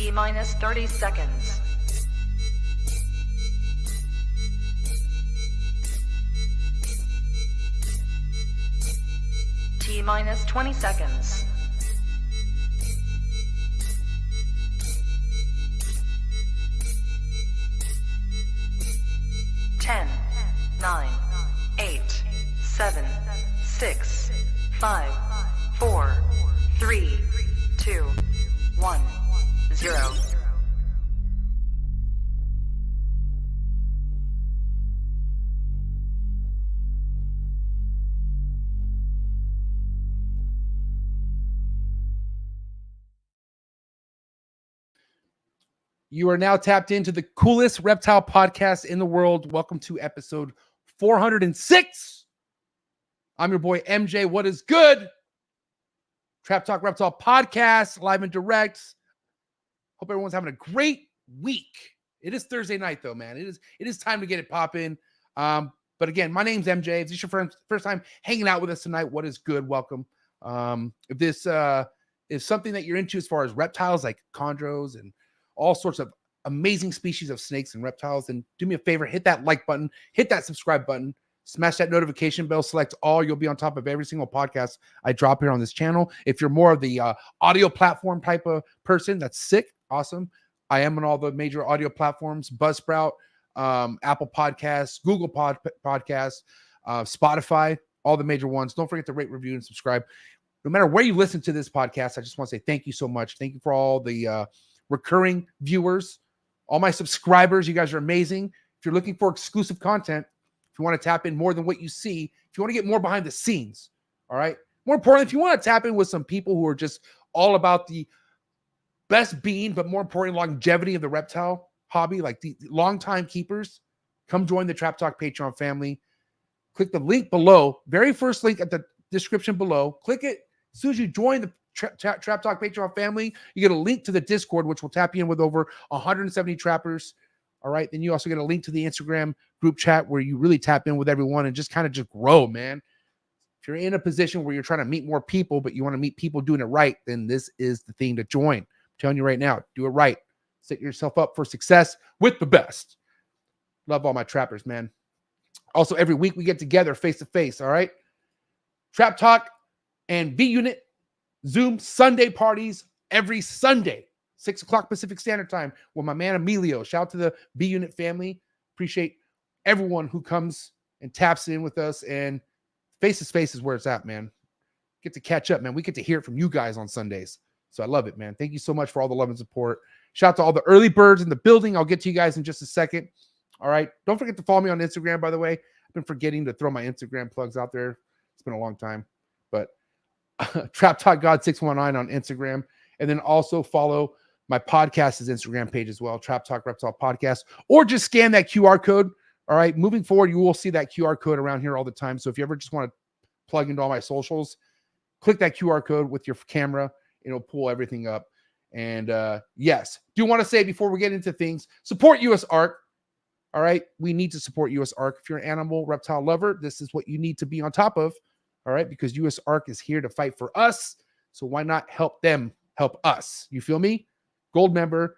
T-minus 30 seconds. T-minus 20 seconds. 10, 9, 8, 7, 6, 5, 4, 3, 2, 1, 0. You are now tapped into the coolest reptile podcast in the world. Welcome to episode 406. I'm your boy MJ. What is good? Trap Talk Reptile podcast, live and direct. Hope everyone's having a great week. It is Thursday night though, man. It is time to get it popping. But again, my name's MJ. If this is your first time hanging out with us tonight, what is good? Welcome. If this is something that you're into as far as reptiles like chondros and all sorts of amazing species of snakes and reptiles, then do me a favor, hit that like button, hit that subscribe button, smash that notification bell, select all. You'll be on top of every single podcast I drop here on this channel. If you're more of the audio platform type of person, that's sick. Awesome. I am on all the major audio platforms, Buzzsprout, Apple Podcasts, Google Podcasts, Spotify, all the major ones. Don't forget to rate, review, and subscribe. No matter where you listen to this podcast, I just want to say thank you so much. Thank you for all the recurring viewers, all my subscribers. You guys are amazing. If you're looking for exclusive content, if you want to tap in more than what you see, if you want to get more behind the scenes, all right? More importantly, if you want to tap in with some people who are just all about the best being, but more importantly, longevity of the reptile hobby, like the long-time keepers, come join the Trap Talk Patreon family. Click the link below, very first link at the description below. Click it. As soon as you join the Trap Talk Patreon family, you get a link to the Discord, which will tap you in with over 170 trappers. All right. Then you also get a link to the Instagram group chat where you really tap in with everyone and just kind of just grow, man. If you're in a position where you're trying to meet more people, but you want to meet people doing it right, then this is the thing to join. I'm telling you right now, do it right. Set yourself up for success with the best. Love all my trappers, man. Also, every week we get together face to face. All right. Trap Talk and V Unit Zoom Sunday parties every Sunday, 6 o'clock Pacific Standard Time with my man Emilio. Shout out to the B Unit family. Appreciate everyone who comes and taps in with us. And face to face is where it's at, man. Get to catch up, man. We get to hear it from you guys on Sundays. So I love it, man. Thank you so much for all the love and support. Shout out to all the early birds in the building. I'll get to you guys in just a second. All right. Don't forget to follow me on Instagram, by the way. I've been forgetting to throw my Instagram plugs out there. It's been a long time, but Trap Talk God 619 on Instagram, and then also follow my podcast's Instagram page as well, Trap Talk Reptile Podcast, or just scan that QR code. All right, moving forward, you will see that QR code around here all the time. So if you ever just want to plug into all my socials, click that QR code with your camera. It'll pull everything up. And yes, do want to say before we get into things, support US ARC. All right, we need to support US ARC. If you're an animal reptile lover, this is what you need to be on top of. All right, because US ARC is here to fight for us. So why not help them help us? You feel me? Gold member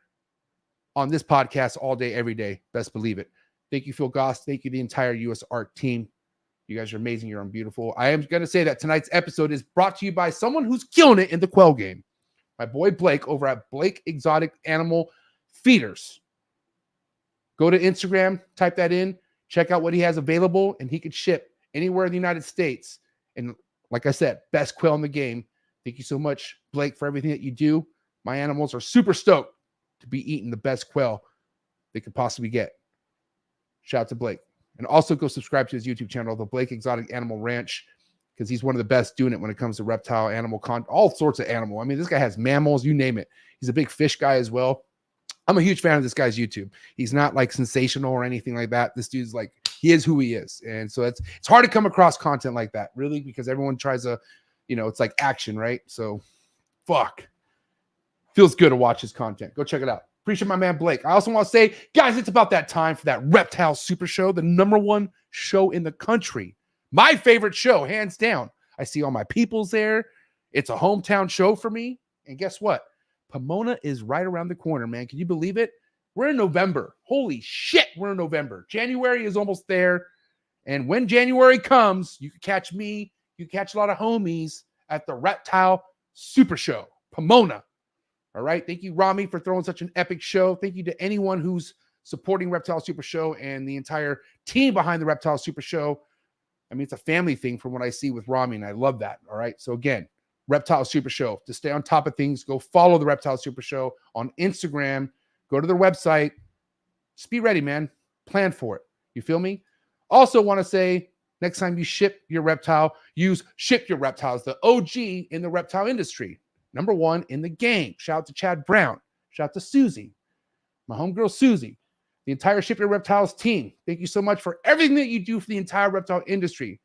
on this podcast all day, every day. Best believe it. Thank you, Phil Goss. Thank you, the entire US ARC team. You guys are amazing. You're beautiful. I am going to say that tonight's episode is brought to you by someone who's killing it in the quail game. My boy Blake over at Blake Exotic Animal Feeders. Go to Instagram, type that in, check out what he has available, and he can ship anywhere in the United States. And like I said, best quail in the game. Thank you so much, Blake, for everything that you do. My animals are super stoked to be eating the best quail they could possibly get. Shout out to Blake. And also go subscribe to his YouTube channel, The Blake Exotic Animal Ranch, because he's one of the best doing it when it comes to reptile, animal, all sorts of animal. I mean, this guy has mammals, you name it. He's a big fish guy as well. I'm a huge fan of this guy's YouTube. He's not like sensational or anything like that. This dude's like, he is who he is. And so it's hard to come across content like that, really, because everyone tries to, it's like action, right? So fuck. Feels good to watch his content. Go check it out. Appreciate my man Blake. I also want to say, guys, it's about that time for that Reptile Super Show, the #1 show in the country. My favorite show, hands down. I see all my peoples there. It's a hometown show for me. And guess what? Pomona is right around the corner, man. Can you believe it? We're in November. Holy shit, we're in November. January is almost there. And when January comes, you can catch me, you can catch a lot of homies at the Reptile Super Show, Pomona. All right. Thank you, Rami, for throwing such an epic show. Thank you to anyone who's supporting Reptile Super Show and the entire team behind the Reptile Super Show. I mean, it's a family thing from what I see with Rami, and I love that. All right. So again, Reptile Super Show. To stay on top of things, go follow the Reptile Super Show on Instagram. Go to their website. Just be ready, man. Plan for it. You feel me? Also want to say, next time you ship your reptile, use Ship Your Reptiles, the OG in the reptile industry. Number one in the game. Shout out to Chad Brown. Shout out to Susie, my homegirl Susie, the entire Ship Your Reptiles team. Thank you so much for everything that you do for the entire reptile industry,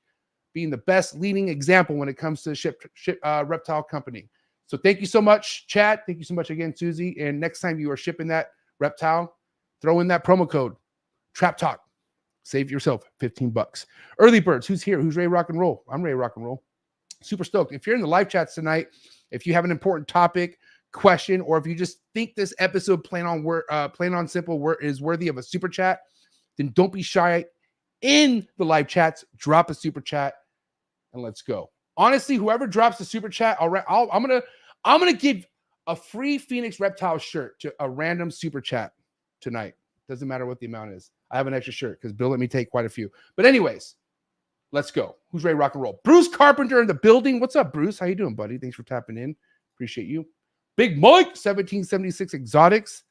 being the best leading example when it comes to ship reptile company. So thank you so much, Chad. Thank you so much again, Susie. And next time you are shipping that reptile, throw in that promo code Trap Talk. Save yourself $15. Early birds, who's here? Who's ready to rock and roll? I'm ready to rock and roll. Super stoked. If you're in the live chats tonight, if you have an important topic, question, or if you just think this episode plain on simple is worthy of a super chat, then don't be shy in the live chats. Drop a super chat and let's go. Honestly, whoever drops the super chat, I'm gonna give a free Phoenix Reptile shirt to a random super chat tonight. Doesn't matter what the amount is. I have an extra shirt because Bill let me take quite a few. But anyways, let's go. Who's ready to rock and roll? Bruce Carpenter in the building. What's up, Bruce? How you doing, buddy? Thanks for tapping in. Appreciate you. Big Mike, 1776 Exotics.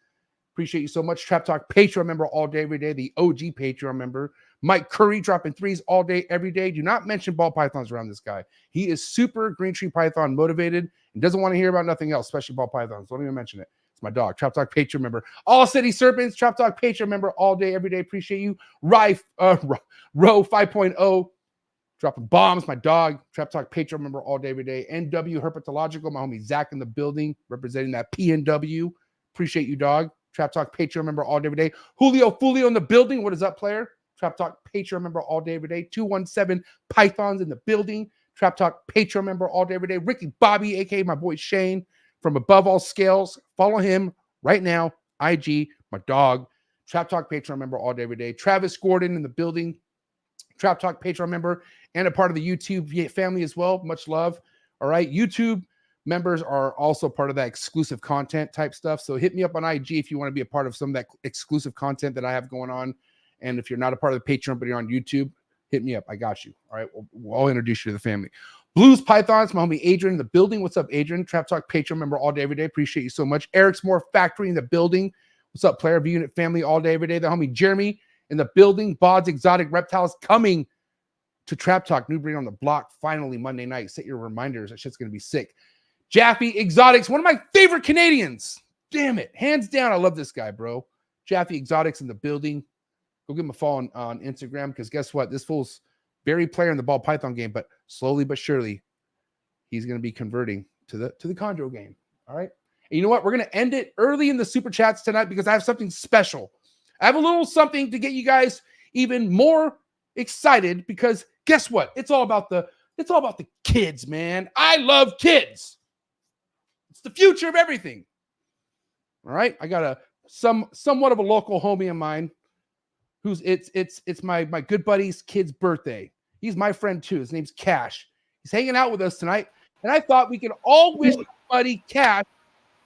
Appreciate you so much. Trap Talk Patreon member all day, every day. The OG Patreon member. Mike Curry dropping threes all day, every day. Do not mention ball pythons around this guy. He is super green tree python motivated and doesn't want to hear about nothing else, especially ball pythons. Don't even mention it. It's my dog. Trap Talk Patreon member. All City Serpents. Trap Talk Patreon member all day, every day. Appreciate you. Row 5.0. Dropping bombs. My dog. Trap Talk Patreon member all day, every day. NW Herpetological. My homie Zach in the building representing that PNW. Appreciate you, dog. Trap Talk Patreon member all day, every day. Julio Fulio in the building. What is up, player? Trap Talk Patreon member all day, every day. 217 Pythons in the building. Trap Talk Patreon member all day, every day. Ricky Bobby, a.k.a. my boy Shane from Above All Scales. Follow him right now. IG, my dog. Trap Talk Patreon member all day, every day. Travis Gordon in the building. Trap Talk Patreon member and a part of the YouTube family as well. Much love. All right. YouTube members are also part of that exclusive content type stuff. So hit me up on IG if you want to be a part of some of that exclusive content that I have going on. And if you're not a part of the Patreon, but you're on YouTube, hit me up. I got you. All right. I'll introduce you to the family. Blues Pythons, my homie Adrian in the building. What's up, Adrian? Trap Talk Patreon member all day, every day. Appreciate you so much. Eric's More Factory in the building. What's up, player? V Unit family all day, every day. The homie Jeremy in the building. Bod's Exotic Reptiles coming to Trap Talk. New breed on the block. Finally, Monday night. Set your reminders. That shit's going to be sick. Jaffe Exotics, one of my favorite Canadians. Damn it. Hands down, I love this guy, bro. Jaffe Exotics in the building. Go give him a follow on Instagram because guess what? This fool's very player in the ball python game, but slowly but surely, he's going to be converting to the Chondro game. All right. And you know what? We're going to end it early in the super chats tonight because I have something special. I have a little something to get you guys even more excited because guess what? It's all about the kids, man. I love kids. It's the future of everything. All right. I got somewhat of a local homie of mine who's it's my good buddy's kid's birthday. He's my friend too. His name's Cash. He's hanging out with us tonight. And I thought we could all wish my buddy Cash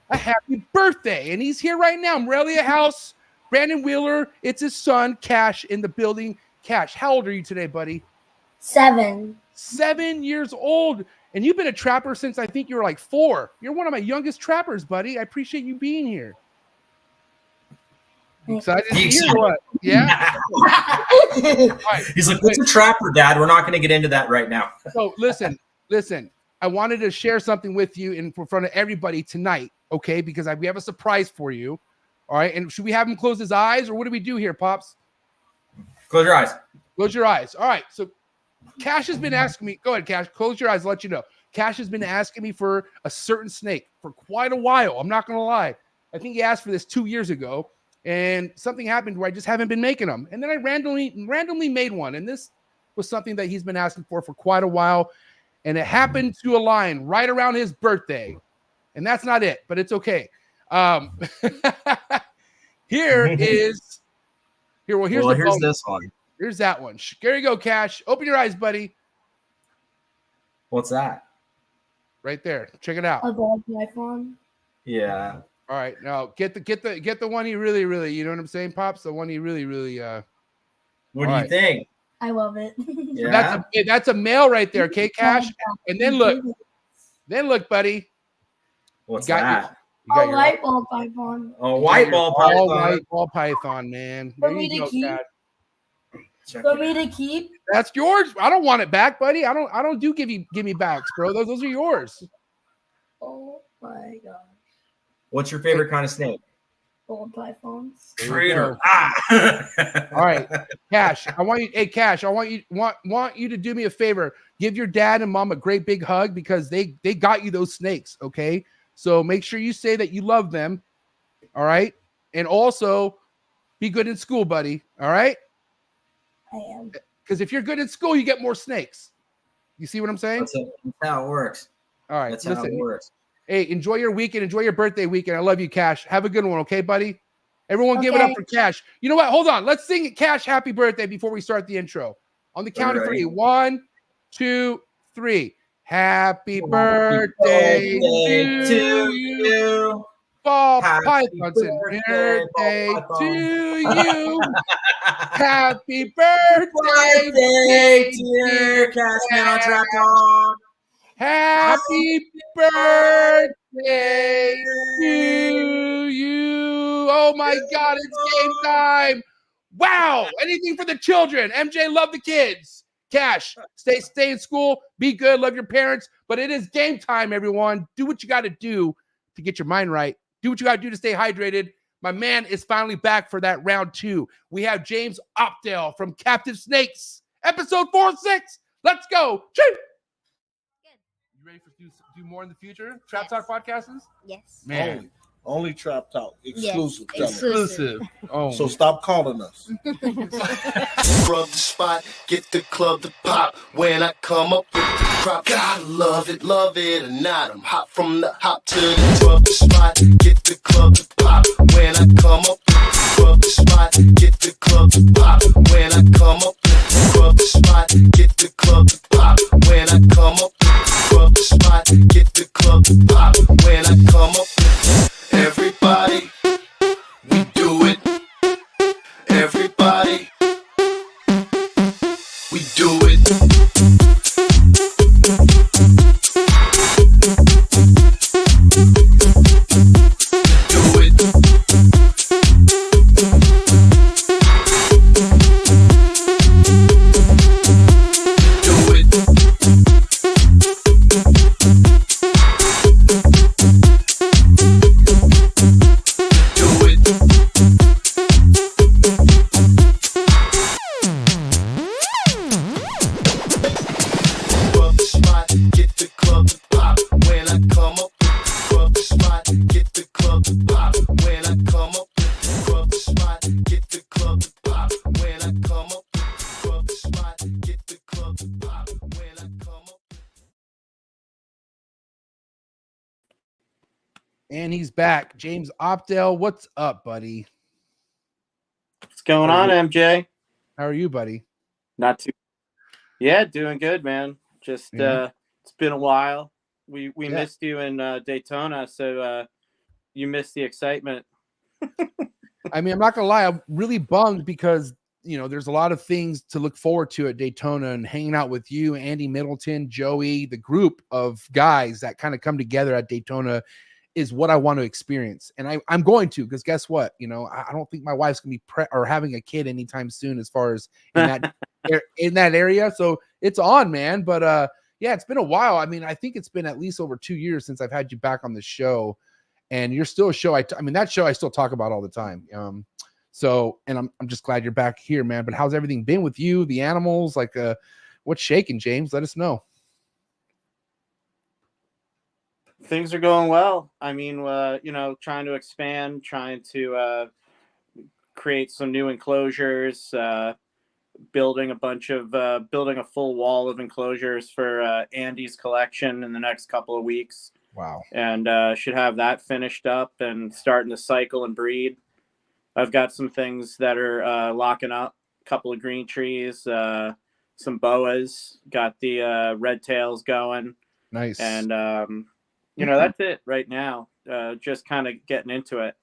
a happy birthday. And he's here right now. Morelia House, Brandon Wheeler. It's his son, Cash, in the building. Cash, how old are you today, buddy? 7. 7 years old. And you've been a trapper since I think you were like 4. You're one of my youngest trappers, buddy. I appreciate you being here. Excited to hear what? Yeah. Right. He's like, what's a trapper, Dad? We're not going to get into that right now. So listen. I wanted to share something with you in front of everybody tonight, okay? Because we have a surprise for you. All right. And should we have him close his eyes or what do we do here, Pops? Close your eyes. Close your eyes. All right. So Cash has been asking me. Go ahead, Cash. Close your eyes. I'll let you know. Cash has been asking me for a certain snake for quite a while. I'm not going to lie. I think he asked for this 2 years ago. And something happened where I just haven't been making them. And then I randomly made one. And this was something that he's been asking for quite a while. And it happened to align right around his birthday. And that's not it, but it's okay. Here is here. Well, here's here's this one. Here's that one. There you go, Cash. Open your eyes, buddy. What's that? Right there. Check it out. A ball python. Yeah. All right, now get the one he really, you know what I'm saying, Pops? The one he really, What do you think? I love it. Yeah. That's a male right there, okay, Cash? And then look, buddy. What's that? A white ball python. A white ball python. White ball python, man. There you go, Cash. For me to keep. That's yours. I don't want it back, buddy. I don't do give me backs, bro. Those are yours. Oh my god. What's your favorite kind of snake? Ball pythons. Traitor. All right, Cash. I want you. Hey, Cash. I want you to do me a favor. Give your dad and mom a great big hug because they got you those snakes. Okay, so make sure you say that you love them. All right, and also be good in school, buddy. All right. I am. Because if you're good in school, you get more snakes. You see what I'm saying? That's how it works. All right. That's how it works. Hey, enjoy your weekend. Enjoy your birthday weekend. I love you, Cash. Have a good one, okay, buddy? Everyone give it up for Cash. You know what? Hold on. Let's sing Cash happy birthday before we start the intro. On the count of three. 1, 2, 3. Happy birthday to you. Ball Python's birthday to you. Happy birthday, dear Cashman on Trap Talk. Happy birthday to you. Oh my God, it's game time. Wow. Anything for the children. MJ, love the kids. Cash, stay in school. Be good. Love your parents. But it is game time, everyone. Do what you got to do to get your mind right. Do what you got to do to stay hydrated. My man is finally back for that round 2. We have James Opdahl from Captive Snakes, episode 46. Let's go. Choo! You ready for do more in the future? Trap Talk podcasts? Yes. Man. Only Trap Talk. Exclusive. Yes. Exclusive. Oh. So stop calling us. Scrub the spot, get the club to pop. When I come up with the crop, gotta love it or not. I'm hot from the hop to the scrub the spot, get the club to pop. When I come up with the scrub the spot, get the club to pop. When I come up with the scrub the spot, get the club to pop. When I come up with the scrub the spot, get the club to pop. When I come up with everybody, we do it. Everybody, we do it. Do it. Do it. And he's back. James Opdahl, what's up, buddy? What's going on, MJ? How are you, buddy? Not too. Yeah, doing good, man. Just it's been a while. We missed you in Daytona, so you missed the excitement. I mean, I'm not gonna lie, I'm really bummed because there's a lot of things to look forward to at Daytona, and hanging out with you, Andy Middleton, Joey, the group of guys that kind of come together at Daytona is what I want to experience. And I'm going to, because guess what? I don't think my wife's gonna be or having a kid anytime soon as far as in that area. So it's on, man. But yeah, it's been a while. I mean, I think it's been at least over 2 years since I've had you back on the show, and you're still a show. I mean, that show I still talk about all the time. So, and I'm just glad you're back here, man. But how's everything been with you, the animals? Like, what's shaking, James? Let us know. Things are going well. I mean, trying to expand, trying to create some new enclosures, building a full wall of enclosures for Andy's collection in the next couple of weeks. Wow. And should have that finished up and starting to cycle and breed. I've got some things that are locking up, a couple of green trees, some boas, got the red tails going. Nice. And, that's it right now. Just kind of getting into it.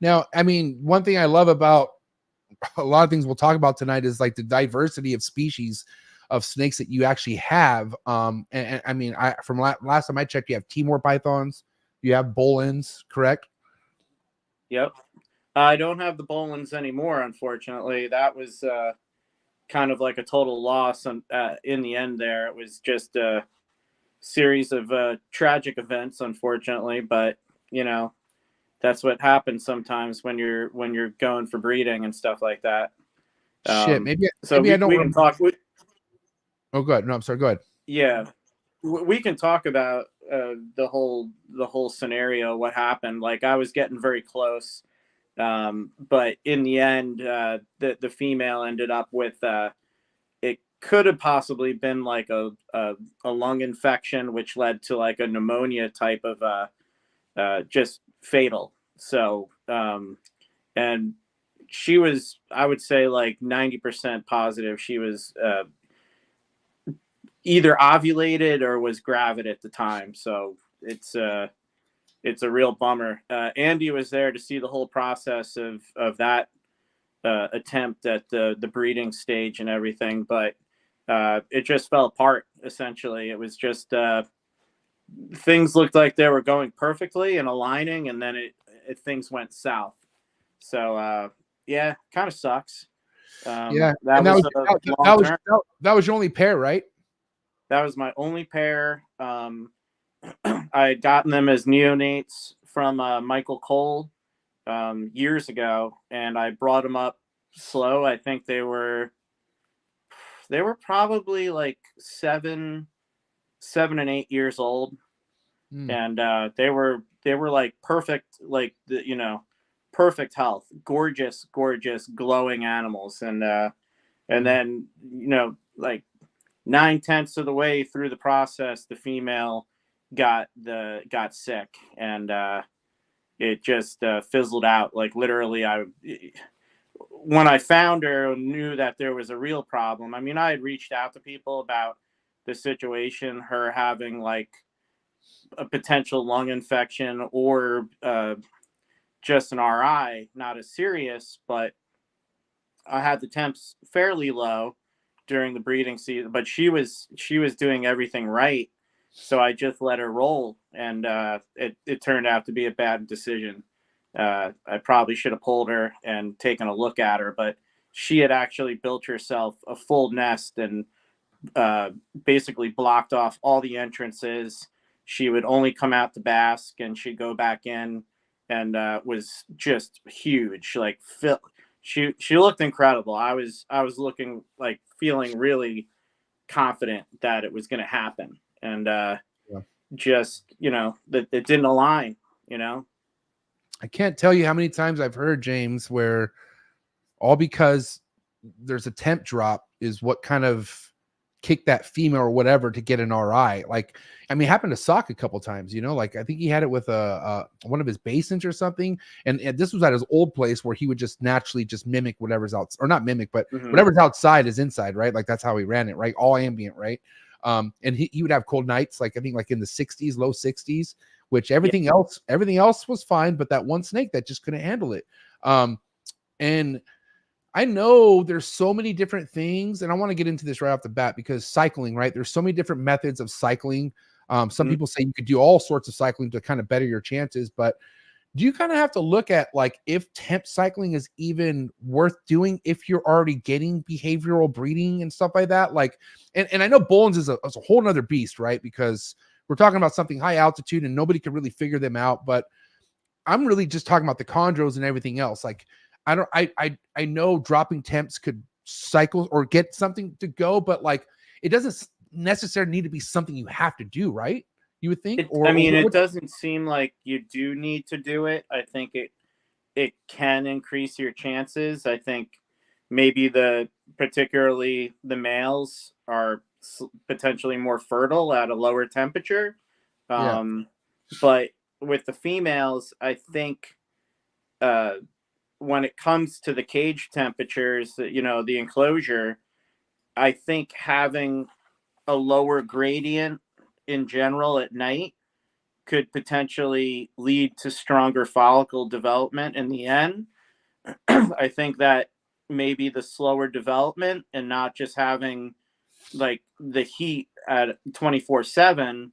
Now, I mean, one thing I love about a lot of things we'll talk about tonight is like the diversity of species of snakes that you actually have. And I mean, from last time I checked, you have Timor pythons, you have Bolins, correct? Yep. I don't have the Bolins anymore, unfortunately. That was kind of like a total loss in the end there. It was just a series of tragic events, unfortunately. But, that's what happens sometimes when you're going for breeding and stuff like that. Shit, maybe we I don't can talk. Oh, good. No, I'm sorry. Go ahead. Yeah, we can talk about the whole scenario, what happened. Like, I was getting very close. But in the end, the female ended up with it could have possibly been like a lung infection, which led to like a pneumonia type of just fatal. So and she was, I would say, like 90% positive she was either ovulated or was gravid at the time. So it's a real bummer. Andy was there to see the whole process of that attempt at the breeding stage and everything, but it just fell apart. Essentially, it was just things looked like they were going perfectly and aligning, and then things went south. So yeah, kind of sucks. Yeah, that was your only pair, right? That was my only pair. I had gotten them as neonates from Michael Cole years ago, and I brought them up slow. I think they were probably like 7 and 8 years old, and they were like perfect, like perfect health, gorgeous, glowing animals, and then like 9/10 of the way through the process, the female got sick, and it just fizzled out. Like, literally, when I found her, knew that there was a real problem. I mean, I had reached out to people about the situation, her having like a potential lung infection or just an RI, not as serious, but I had the temps fairly low during the breeding season, but she was doing everything right. So I just let her roll, and it turned out to be a bad decision. I probably should have pulled her and taken a look at her, but she had actually built herself a full nest and basically blocked off all the entrances. She would only come out to bask, and she'd go back in, and was just huge. Like, she looked incredible. I was looking, like, feeling really confident that it was going to happen, and just that it didn't align. I can't tell you how many times I've heard, James, where all because there's a temp drop is what kind of kicked that female or whatever to get an RI. Like, I mean, it happened to Sock a couple times, like I think he had it with one of his basins or something. And this was at his old place where he would just naturally just mimic whatever's out, or not mimic, but whatever's outside is inside, right? Like, that's how he ran it, right? All ambient, right? And he would have cold nights, like I think like in the 60s, low 60s, which everything else was fine, but that one snake that just couldn't handle it. And I know there's so many different things, and I want to get into this right off the bat because cycling, right? There's so many different methods of cycling. Some people say you could do all sorts of cycling to kind of better your chances, but do you kind of have to look at like if temp cycling is even worth doing if you're already getting behavioral breeding and stuff like that? Like, and I know Bolins is a whole nother beast, right? Because we're talking about something high altitude and nobody can really figure them out, but I'm really just talking about the chondros and everything else. Like, I know dropping temps could cycle or get something to go, but like it doesn't necessarily need to be something you have to do, right? You would think. It doesn't seem like you do need to do it. I think it can increase your chances. I think maybe particularly the males are potentially more fertile at a lower temperature. But with the females, I think when it comes to the cage temperatures, the enclosure, I think having a lower gradient in general at night could potentially lead to stronger follicle development in the end. I think that maybe the slower development and not just having like the heat at 24/7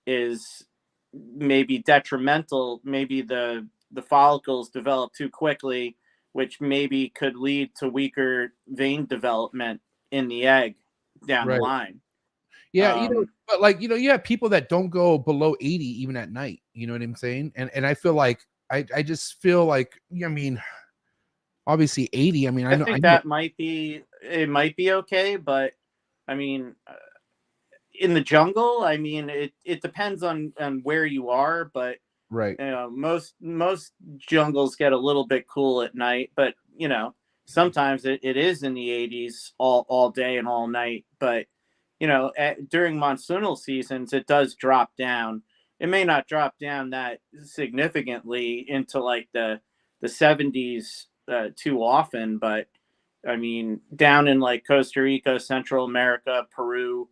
is maybe detrimental. Maybe the follicles develop too quickly, which maybe could lead to weaker vein development in the egg down the line. Yeah, but like, you have people that don't go below 80 even at night. You know what I'm saying? And I feel like I just feel like, I mean, obviously 80. I mean, I think that might be okay, but I mean, in the jungle, I mean, it depends on where you are, but right. Most jungles get a little bit cool at night, but sometimes it is in the 80s all day and all night. But during monsoonal seasons, it does drop down. It may not drop down that significantly into like the 70s too often, but I mean, down in like Costa Rica, Central America, Peru,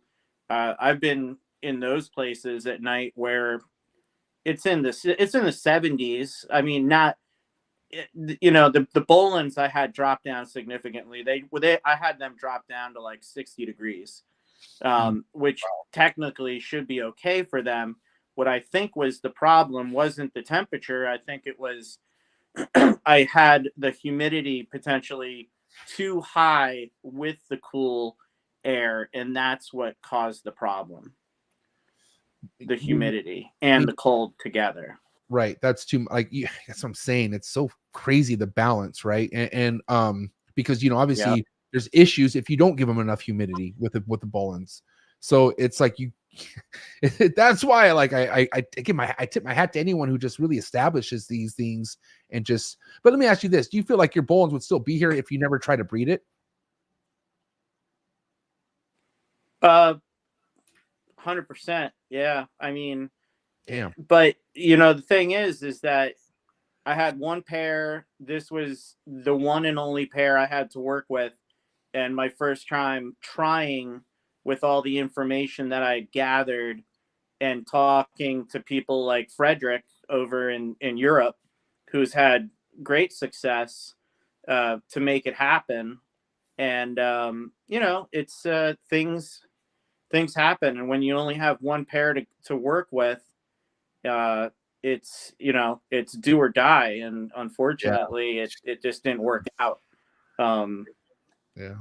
I've been in those places at night where it's in the 70s. I mean, not the Bolins I had dropped down significantly. I had them drop down to like 60 degrees, which technically should be okay for them. What I think was the problem wasn't the temperature. I think it was I had the humidity potentially too high with the cool air, and that's what caused the problem. The humidity and the cold together. Right. That's too like that's what I'm saying. It's so crazy, the balance, right? And because obviously there's issues if you don't give them enough humidity with the Bolins. So it's like that's why I tip my hat to anyone who just really establishes these things and just. But let me ask you this: do you feel like your Bolins would still be here if you never try to breed it? 100%. Yeah. I mean, damn. But the thing is that I had one pair. This was the one and only pair I had to work with, and my first time trying with all the information that I gathered and talking to people like Frederick over in Europe, who's had great success to make it happen. And it's things happen, and when you only have one pair to work with, it's it's do or die, and unfortunately it just didn't work out.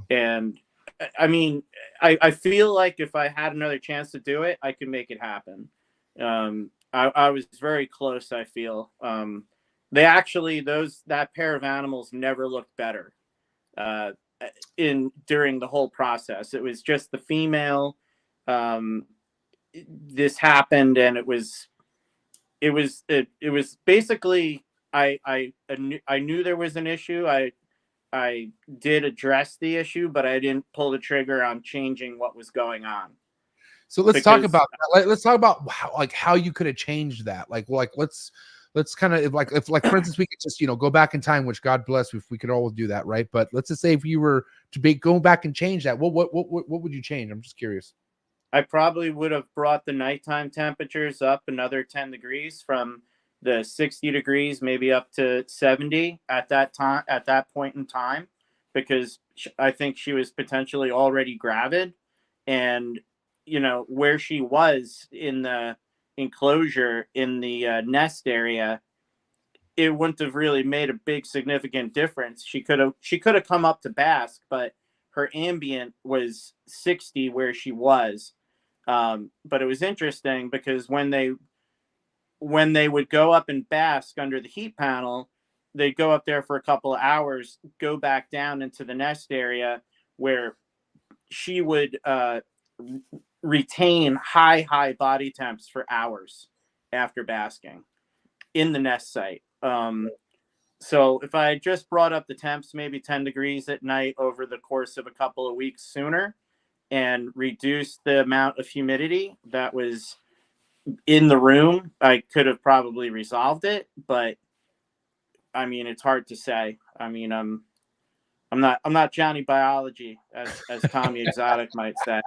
And I mean, I feel like if I had another chance to do it, I could make it happen. I was very close. I feel they actually that pair of animals never looked better during the whole process. It was just the female. This happened, and it was basically I knew there was an issue. I did address the issue, but I didn't pull the trigger on changing what was going on. So let's talk about that. Let's talk about how you could have changed that. Let's kind of if for instance we could just go back in time, which God bless if we could always do that, right? But let's just say if you were to go back and change that, what would you change? I'm just curious. I probably would have brought the nighttime temperatures up another 10 degrees from the 60 degrees, maybe up to 70 at that point in time, because I think she was potentially already gravid, and where she was in the enclosure in the nest area, it wouldn't have really made a big significant difference. She could have come up to bask, but her ambient was 60 where she was. But it was interesting because when they would go up and bask under the heat panel, they'd go up there for a couple of hours, go back down into the nest area where she would retain high body temps for hours after basking in the nest site. So if I had just brought up the temps maybe 10 degrees at night over the course of a couple of weeks sooner and reduced the amount of humidity that was in the room, I could have probably resolved it, but I mean, it's hard to say. I mean, I'm not Johnny Biology, as Tommy Exotic might say.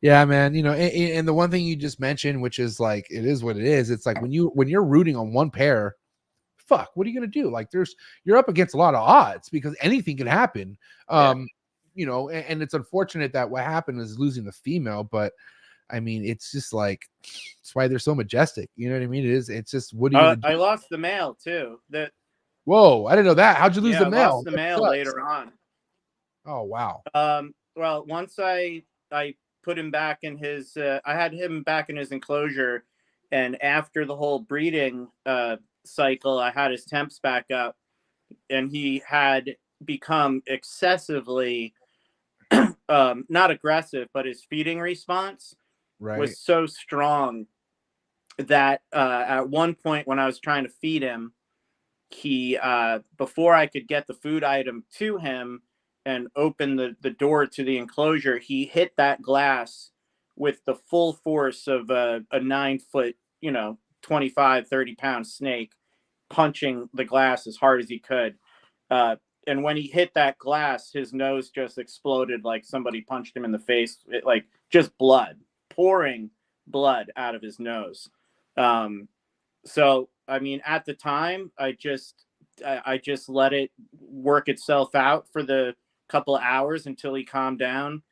Yeah, man. You know, and the one thing you just mentioned, which is like, it is what it is. It's like when you're rooting on one pair, fuck, what are you gonna do? Like, you're up against a lot of odds because anything can happen. You know, and it's unfortunate that what happened is losing the female, but I mean, it's just like, it's why they're so majestic. You know what I mean? It's just, what do you I lost the male too. Whoa, I didn't know that. How'd you lose the I male? lost the male later on. Oh, wow. Well, once I put him back in his, I had him back in his enclosure, and after the whole breeding cycle, I had his temps back up, and he had become excessively not aggressive, but his feeding response was so strong that at one point when I was trying to feed him, he before I could get the food item to him and open the door to the enclosure, he hit that glass with the full force of a 9-foot, 25, 30-pound snake, punching the glass as hard as he could. And when he hit that glass, his nose just exploded like somebody punched him in the face. Like just blood, pouring blood out of his nose. So, I mean, at the time, I just let it work itself out for the couple of hours until he calmed down.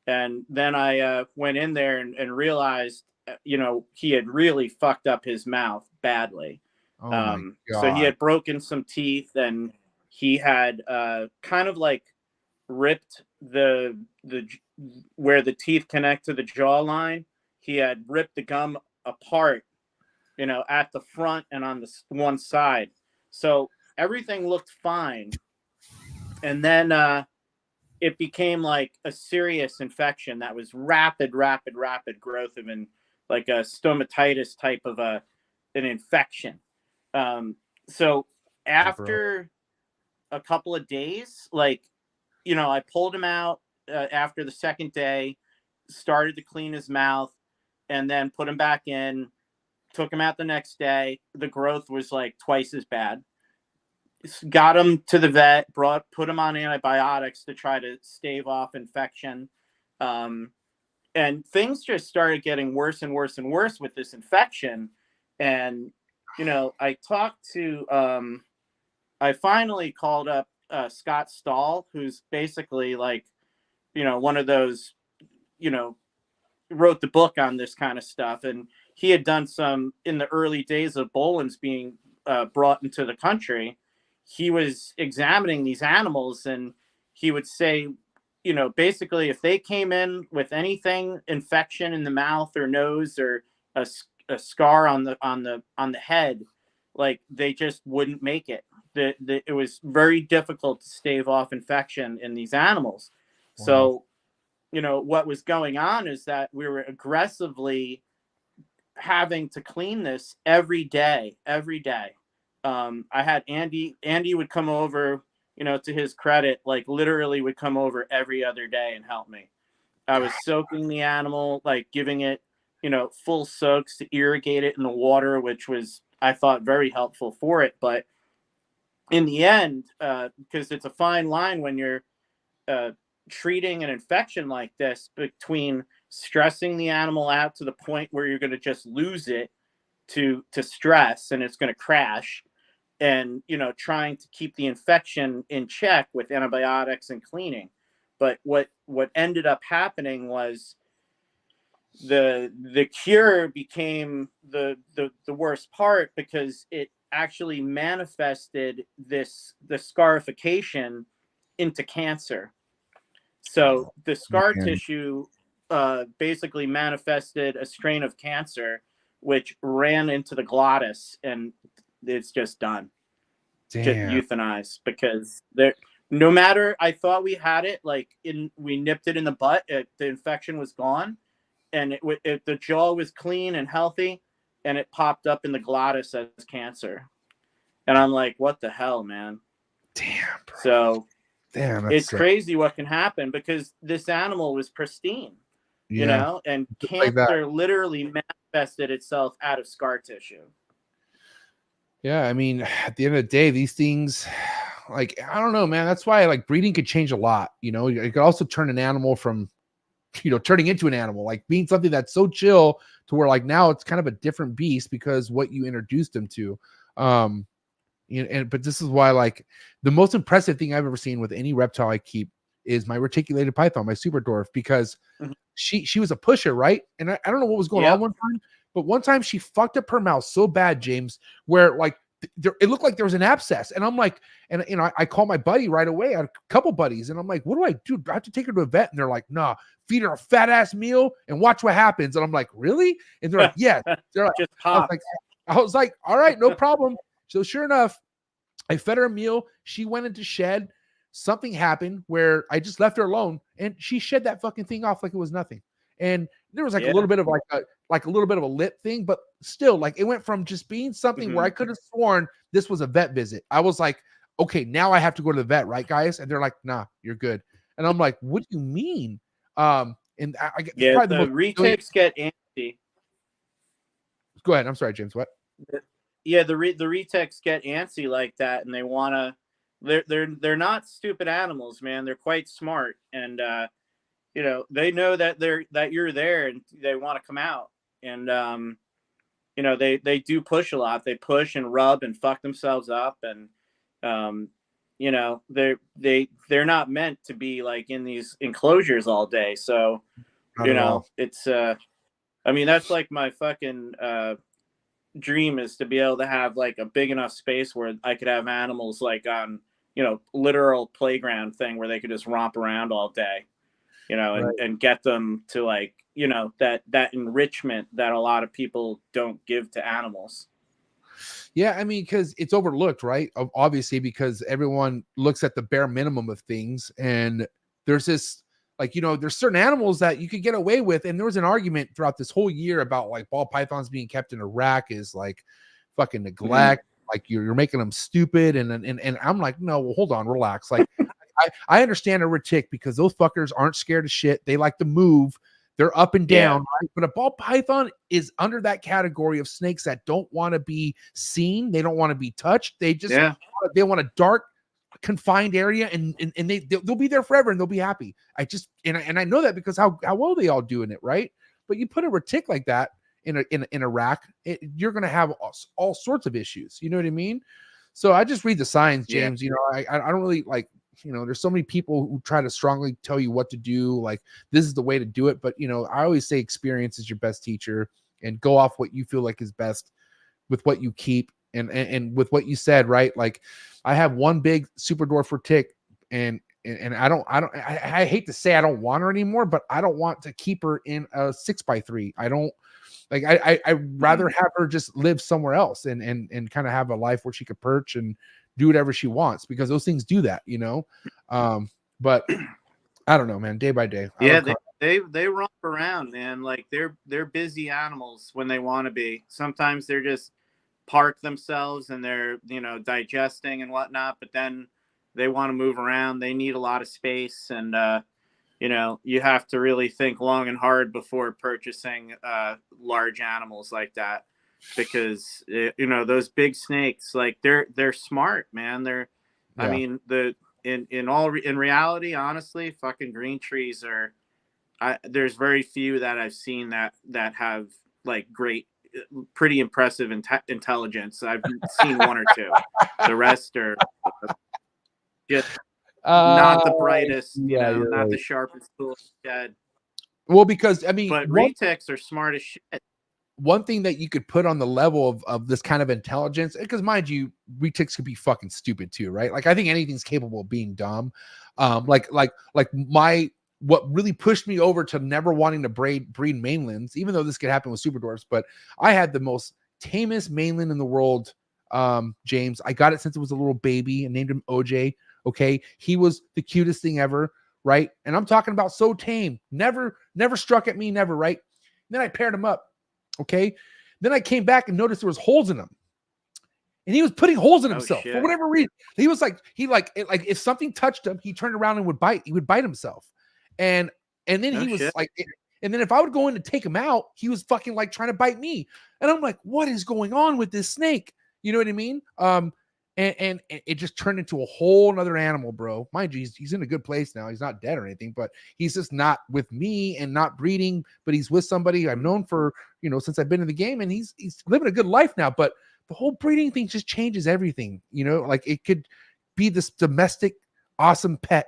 And then I went in there and realized, he had really fucked up his mouth badly. Oh my God. So he had broken some teeth, and he had kind of like ripped the where the teeth connect to the jawline. He had ripped the gum apart, at the front and on the one side. So everything looked fine. And then it became like a serious infection that was rapid growth of like a stomatitis type of an infection. So after a couple of days, like, I pulled him out after the second day, started to clean his mouth, and then put him back in, took him out the next day. The growth was like twice as bad. Got him to the vet, put him on antibiotics to try to stave off infection. And things just started getting worse and worse and worse with this infection. And, I talked to, I finally called up Scott Stahl, who's basically like, one of those, wrote the book on this kind of stuff. And he had done some in the early days of Bolin's being brought into the country. He was examining these animals, and he would say, basically, if they came in with anything, infection in the mouth or nose or a scar on the head, like they just wouldn't make it. It was very difficult to stave off infection in these animals. Wow. So, what was going on is that we were aggressively having to clean this every day. I had Andy would come over, to his credit, like literally would come over every other day and help me. I was soaking the animal, like giving it, full soaks to irrigate it in the water, which was, I thought, very helpful for it. But in the end, because it's a fine line when you're treating an infection like this, between stressing the animal out to the point where you're going to just lose it to stress and it's going to crash, and trying to keep the infection in check with antibiotics and cleaning. But what ended up happening was the cure became the worst part, because it actually manifested the scarification into cancer. So the scar tissue basically manifested a strain of cancer, which ran into the glottis, and it's just done. Damn. Just euthanized, because no matter, I thought we had it, like we nipped it in the butt, the infection was gone, and the jaw was clean and healthy, and it popped up in the glottis as cancer. And I'm like, what the hell, man? Damn, bro. So damn, it's crazy what can happen, because this animal was pristine. you know, and Just like cancer that. literally manifested itself out of scar tissue. Yeah, I mean, at the end of the day, these things, like, I don't know, man. That's why like breeding could change a lot. You know, it could also turn an animal from, you know, turning into an animal, like being something that's so chill to where like now it's kind of a different beast because what you introduced them to. You know, but this is why like the most impressive thing I've ever seen with any reptile I keep is my reticulated python, my super dwarf, because she was a pusher, right? And I don't know what was going on one time, but one time she fucked up her mouth so bad, James, where like it looked like there was an abscess. And I'm like, and you know, I call my buddy right away. I had a couple buddies, and I'm like, what do I do? I have to take her to a vet. And they're like, nah, feed her a fat ass meal and watch what happens. And I'm like, really? And they're like, yeah. They're like, Just I was like, all right, no problem. So sure enough, I fed her a meal. She went into shed. Something happened where I just left her alone, and she shed that fucking thing off like it was nothing. And there was like a little bit of like a little bit of a lip thing, but still, like it went from just being something where I could have sworn this was a vet visit. I was like, okay, now I have to go to the vet, right, guys? And they're like, nah, you're good. And I'm like, what do you mean? And I get the retics get antsy. Go ahead. I'm sorry, James. What? Yeah, the retics get antsy like that, and they want to. They're not stupid animals, man. They're quite smart, and you know, they know that you're there, and they want to come out. And you know, they do push a lot. They push and rub and fuck themselves up, and you know, they're not meant to be like in these enclosures all day. So you know, it's I mean, that's like my fucking dream, is to be able to have like a big enough space where I could have animals like on, you know, literal playground thing where they could just romp around all day, you know, and get them to like, you know, that enrichment that a lot of people don't give to animals. Yeah, I mean, because it's overlooked, right? Obviously, because everyone looks at the bare minimum of things, and there's this, like, you know, there's certain animals that you could get away with, and there was an argument throughout this whole year about like ball pythons being kept in a rack is like fucking neglect, like you're making them stupid, and I'm like, no, well, hold on, relax. Like, I understand a retic because those fuckers aren't scared of shit. They like to move. They're up and down, right? But a ball python is under that category of snakes that don't want to be seen. They don't want to be touched. They just they want a dark, confined area, and they'll be there forever, and they'll be happy. I just and I know that because how well they all doing it, right? But you put a retic like that in a rack, you're gonna have all sorts of issues. You know what I mean? So I just read the signs, James. You know, I don't really like. You know, there's so many people who try to strongly tell you what to do, like this is the way to do it. But, you know, I always say experience is your best teacher, and go off what you feel like is best with what you keep. And with what you said, right? Like I have one big super dwarf retic, and I hate to say I don't want her anymore, but I don't want to keep her in a 6x3. I don't like, I'd rather have her just live somewhere else and kind of have a life where she could perch and do whatever she wants, because those things do that, you know. But I don't know, man, day by day. They romp around, man. Like they're busy animals when they want to be. Sometimes they're just park themselves and they're, you know, digesting and whatnot, but then they want to move around. They need a lot of space, and you know, you have to really think long and hard before purchasing large animals like that. Because you know, those big snakes, like they're smart, man. I mean, in reality, honestly, fucking green trees are. There's very few that I've seen that have like great, pretty impressive intelligence. I've seen one or two. The rest are just not the brightest, you know, not the sharpest tool in the shed. Well, because I mean, but retics are smart as shit. One thing that you could put on the level of this kind of intelligence, because mind you, retics could be fucking stupid too, right? Like I think anything's capable of being dumb. What really pushed me over to never wanting to breed mainlands, even though this could happen with super dwarfs, but I had the most tamest mainland in the world, James. I got it since it was a little baby and named him OJ. Okay, he was the cutest thing ever, right? And I'm talking about so tame, never struck at me, never, right? And then I paired him up. Okay. Then I came back and noticed there was holes in him, and he was putting holes in himself for whatever reason. He was like, if something touched him, he turned around and would bite. He would bite himself. And then he was like, And then if I would go in to take him out, he was fucking like trying to bite me. And I'm like, what is going on with this snake? You know what I mean? And it just turned into a whole nother animal, bro. Mind you, he's in a good place now. He's not dead or anything, but he's just not with me and not breeding, but he's with somebody I've known for, you know, since I've been in the game, and he's living a good life now. But the whole breeding thing just changes everything, you know, like it could be this domestic, awesome pet.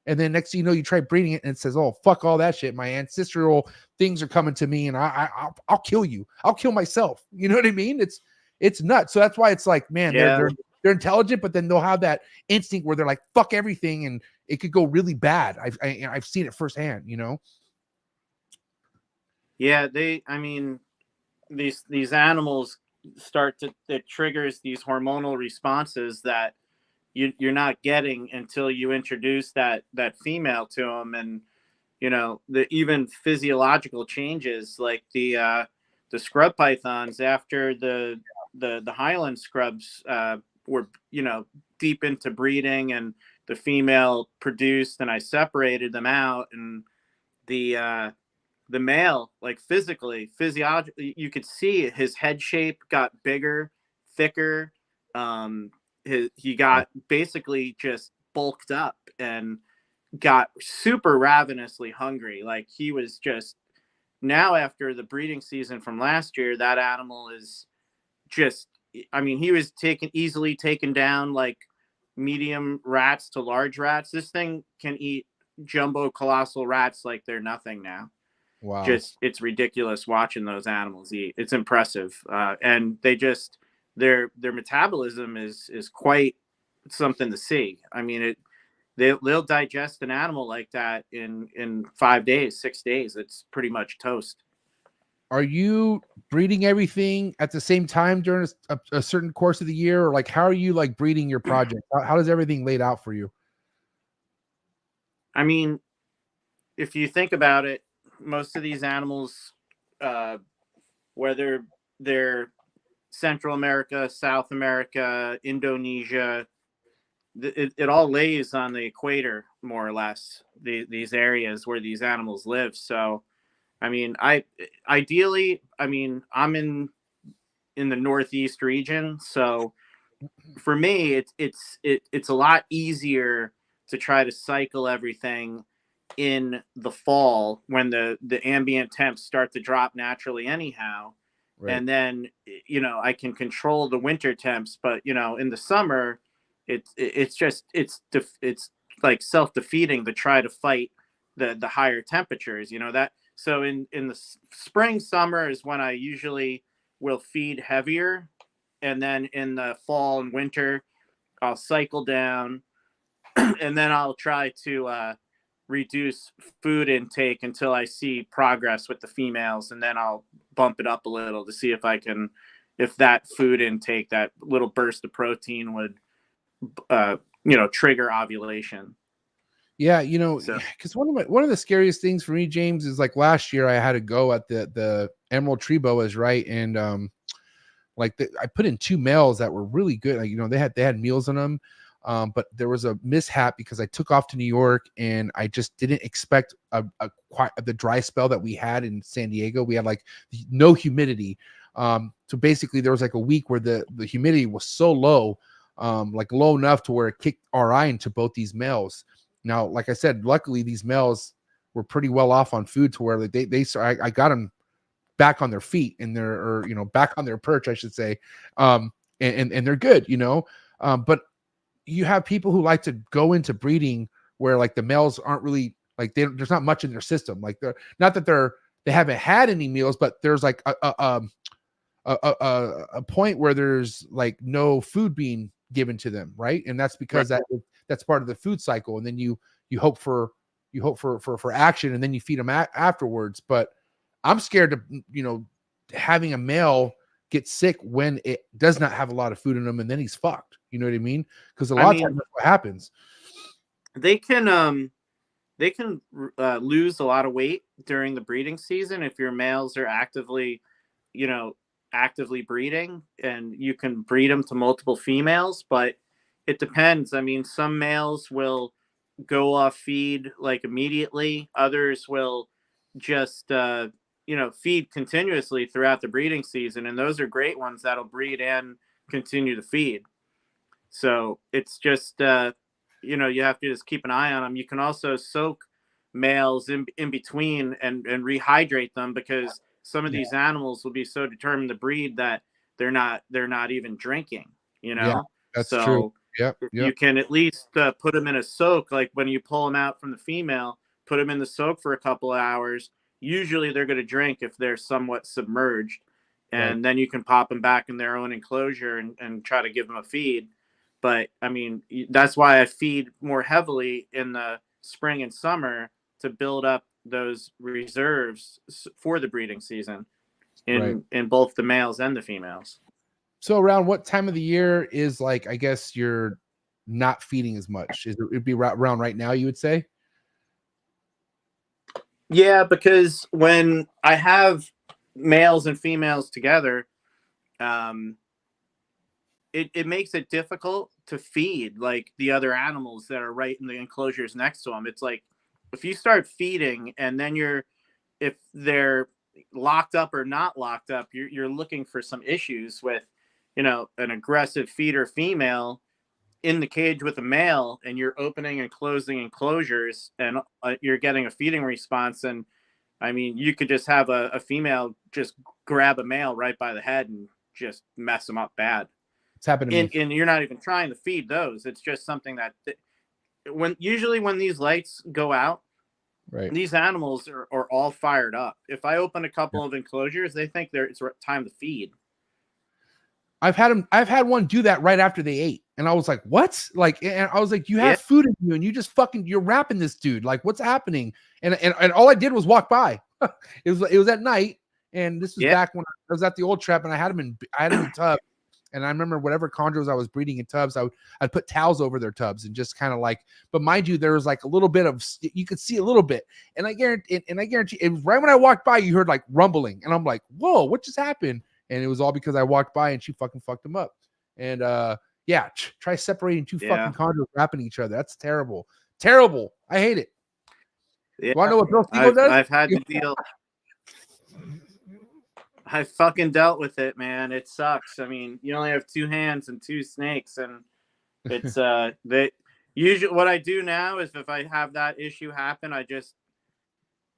And then next thing you know, you try breeding it and it says, oh, fuck all that shit. My ancestral things are coming to me and I'll kill you. I'll kill myself. You know what I mean? It's nuts. So that's why it's like, man, they're intelligent, but then they'll have that instinct where they're like, fuck everything. And it could go really bad. I've seen it firsthand, you know? Yeah. I mean, these animals it triggers these hormonal responses that you're not getting until you introduce that female to them. And, you know, the even physiological changes, like the scrub pythons after the Highland scrubs, were, you know, deep into breeding, and the female produced, and I separated them out, and the male, like physiologically, you could see his head shape got bigger, thicker. He got basically just bulked up and got super ravenously hungry. Like he was just, now after the breeding season from last year, that animal is just, I mean, he was easily taken down like medium rats to large rats. This thing can eat jumbo colossal rats like they're nothing now. Wow. Just, it's ridiculous watching those animals eat. It's impressive. And they just, their metabolism is quite something to see. I mean, they'll digest an animal like that in 5 days, 6 days. It's pretty much toast. Are you breeding everything at the same time during a certain course of the year, or like how are you like breeding your project? How does everything laid out for you? I mean, if you think about it, most of these animals, whether they're Central America, South America, Indonesia, it all lays on the equator, more or less, these areas where these animals live. So, I mean, ideally, I mean, I'm in the Northeast region. So for me, it's a lot easier to try to cycle everything in the fall when the ambient temps start to drop naturally anyhow. Right. And then, you know, I can control the winter temps, but, you know, in the summer, it's like self-defeating to try to fight the higher temperatures, you know, that. So in the spring, summer is when I usually will feed heavier. And then in the fall and winter, I'll cycle down and then I'll try to reduce food intake until I see progress with the females. And then I'll bump it up a little to see if that food intake, that little burst of protein would, you know, trigger ovulation. Yeah, you know, because one of the scariest things for me, James, is like last year I had to go at the emerald tree boas, right? And I put in 2 males that were really good. Like, you know, they had meals on them, but there was a mishap because I took off to New York and I just didn't expect the dry spell that we had in San Diego. We had like no humidity. So basically there was like a week where the humidity was so low, like low enough to where it kicked RI into both these males. Now, like I said, luckily these males were pretty well off on food to where I got them back on their feet and back on their perch, I should say. And they're good, you know. But you have people who like to go into breeding where like the males aren't really like there's not much in their system. Like they're not that they haven't had any meals, but there's like a point where there's like no food being given to them, right? And that's because that's part of the food cycle. And then you hope for action, and then you feed them afterwards. But I'm scared to, you know, having a male get sick when it does not have a lot of food in him, and then he's fucked. You know what I mean? Because a lot of times that's what happens. They can lose a lot of weight during the breeding season if your males are actively breeding, and you can breed them to multiple females, but it depends. I mean, some males will go off feed like immediately. Others will just feed continuously throughout the breeding season, and those are great ones that'll breed and continue to feed. So it's just you have to just keep an eye on them. You can also soak males in between and rehydrate them, because some of these animals will be so determined to breed that they're not even drinking, Yeah, that's so true. Yep. you can at least put them in a soak. Like when you pull them out from the female, put them in the soak for a couple of hours. Usually they're going to drink if they're somewhat submerged, and then you can pop them back in their own enclosure and try to give them a feed. But I mean, that's why I feed more heavily in the spring and summer, to build up those reserves for the breeding season in both the males and the females. So around what time of the year is, like, I guess you're not feeding as much? It'd be around right now, you would say? Yeah, because when I have males and females together, it makes it difficult to feed like the other animals that are right in the enclosures next to them. It's like, if you start feeding and then if they're locked up or not locked up, you're looking for some issues with, an aggressive feeder female in the cage with a male, and you're opening and closing enclosures, and you're getting a feeding response. And I mean, you could just have a female just grab a male right by the head and just mess them up bad. It's happening. And you're not even trying to feed those. It's just something that usually when these lights go out, these animals are all fired up. If I open a couple of enclosures, they think it's time to feed. I've had one do that right after they ate, and I was like, "What?" Like, and I was like, "You have food in you, and you just you're wrapping this dude. Like, what's happening?" And all I did was walk by. It was at night, and this was back when I was at the old trap, and I had him in tubs. And I remember whatever chondros I was breeding in tubs, I'd put towels over their tubs and just kind of like, but mind you, there was like a little bit of, you could see a little bit. And I guarantee it was right when I walked by, you heard like rumbling. And I'm like, whoa, what just happened? And it was all because I walked by and she fucking fucked them up. And try separating two fucking chondros wrapping each other. That's terrible. Terrible. I hate it. Yeah. Want to know what Bill Siegel does? I've had to deal. I fucking dealt with it, man. It sucks. I mean, you only have two hands and two snakes, and it's usually what I do now is if I have that issue happen, I just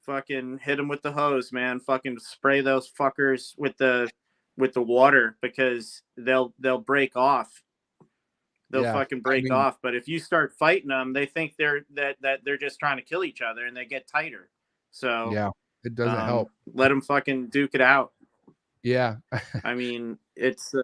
fucking hit them with the hose, man. Fucking spray those fuckers with the water, because they'll break off. They'll fucking break off. But if you start fighting them, they think they're just trying to kill each other, and they get tighter. So yeah, it doesn't help. Let them fucking duke it out. Yeah. I mean, it's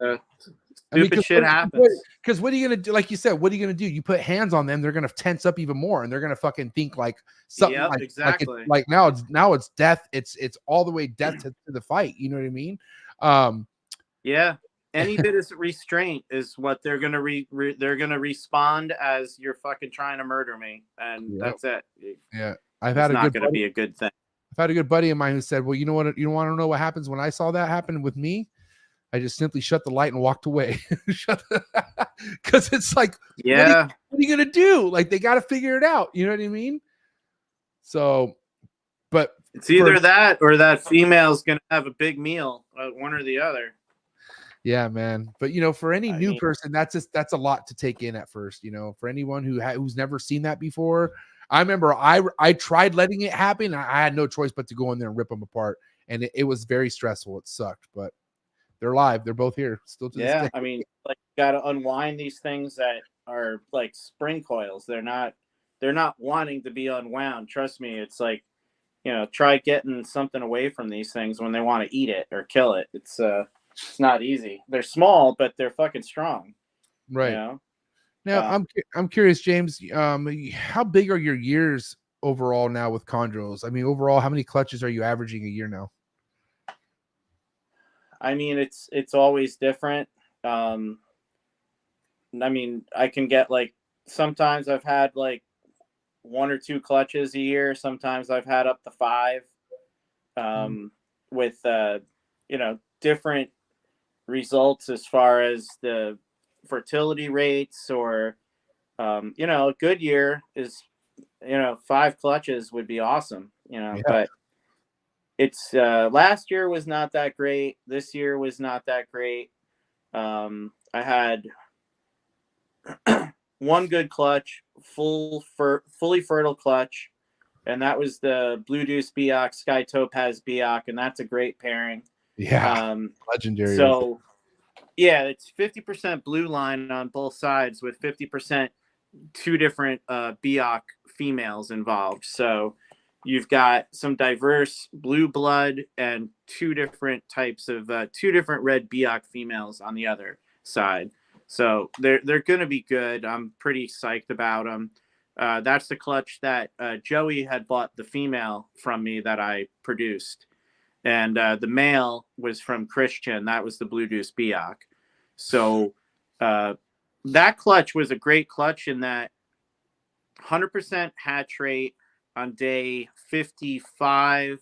stupid shit happens. Because what are you going to do? Like you said, what are you going to do? You put hands on them, they're going to tense up even more, and they're going to fucking think like something exactly. like now it's death. It's all the way death to the fight. You know what I mean? Yeah. Any bit of restraint is what they're going to they're going to respond as you're fucking trying to murder me. And that's it. Yeah. It's not going to be a good thing. I've had a good buddy of mine who said, well, you know what? You want to know what happens when I saw that happen with me? I just simply shut the light and walked away. Because it's like, what are you going to do? Like, they got to figure it out. You know what I mean? So, but it's either that or that female's going to have a big meal, one or the other. Yeah, man. But, for any new person, that's a lot to take in at first, for anyone who's never seen that before. I remember I tried letting it happen. I had no choice but to go in there and rip them apart. And it was very stressful. It sucked, but they're live. They're both here still to this day. I mean, like, you got to unwind these things that are like spring coils. They're not wanting to be unwound. Trust me. It's like, try getting something away from these things when they want to eat it or kill it. It's not easy. They're small, but they're fucking strong. Right. Now, I'm curious, James, how big are your years overall now with chondros? I mean, overall, how many clutches are you averaging a year now? I mean, it's always different. I mean, I can get like, sometimes I've had like 1 or 2 clutches a year. Sometimes I've had up to 5 with, different results as far as the fertility rates, or a good year is 5 clutches would be awesome, but it's last year was not that great. This year was not that great. I had one good clutch, fully fertile clutch, and that was the Blue Deuce Biak, Sky Topaz Biak, and that's a great pairing. Yeah, legendary. So, yeah, it's 50% blue line on both sides with 50% two different Biak females involved. So you've got some diverse blue blood and two different types of two different red Biak females on the other side. So they're going to be good. I'm pretty psyched about them. That's the clutch that Joey had bought the female from me that I produced. And the male was from Christian. That was the Blue Deuce Biak. So that clutch was a great clutch in that 100% hatch rate on day 55,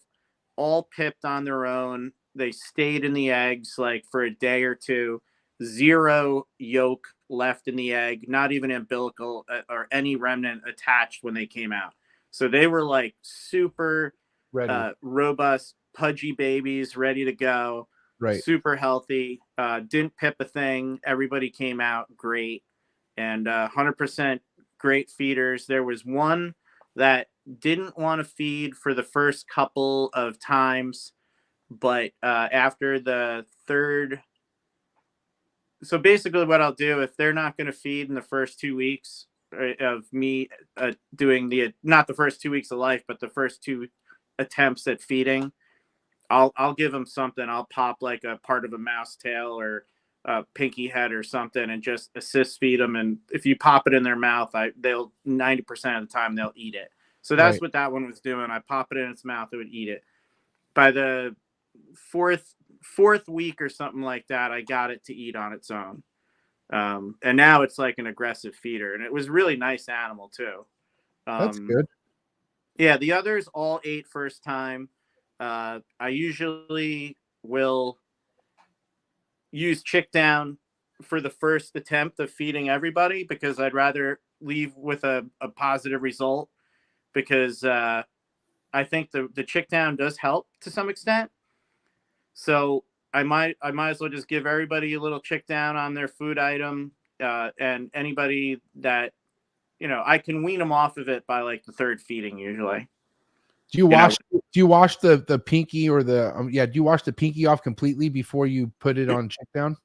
all pipped on their own. They stayed in the eggs like for a day or two. 0 yolk left in the egg, not even umbilical or any remnant attached when they came out. So they were like super robust, pudgy babies ready to go. Right. Super healthy. Didn't pip a thing. Everybody came out great. And 100% great feeders. There was one that didn't want to feed for the first couple of times, but after the third, so basically what I'll do if they're not going to feed in the first 2 weeks of me doing not the first 2 weeks of life, but the first 2 attempts at feeding, I'll give them something. I'll pop like a part of a mouse tail or a pinky head or something and just assist feed them. And if you pop it in their mouth, they'll 90% of the time they'll eat it. So that's what that one was doing. I pop it in its mouth, it would eat it. By the fourth week or something like that, I got it to eat on its own. And now it's like an aggressive feeder, and it was a really nice animal too. That's good. Yeah, the others all ate first time. I usually will use chick down for the first attempt of feeding everybody because I'd rather leave with a positive result, because I think the chick down does help to some extent. So I might as well just give everybody a little chick down on their food item, and anybody that, I can wean them off of it by like the third feeding usually. Do you wash the pinky or do you wash the pinky off completely before you put it on check down?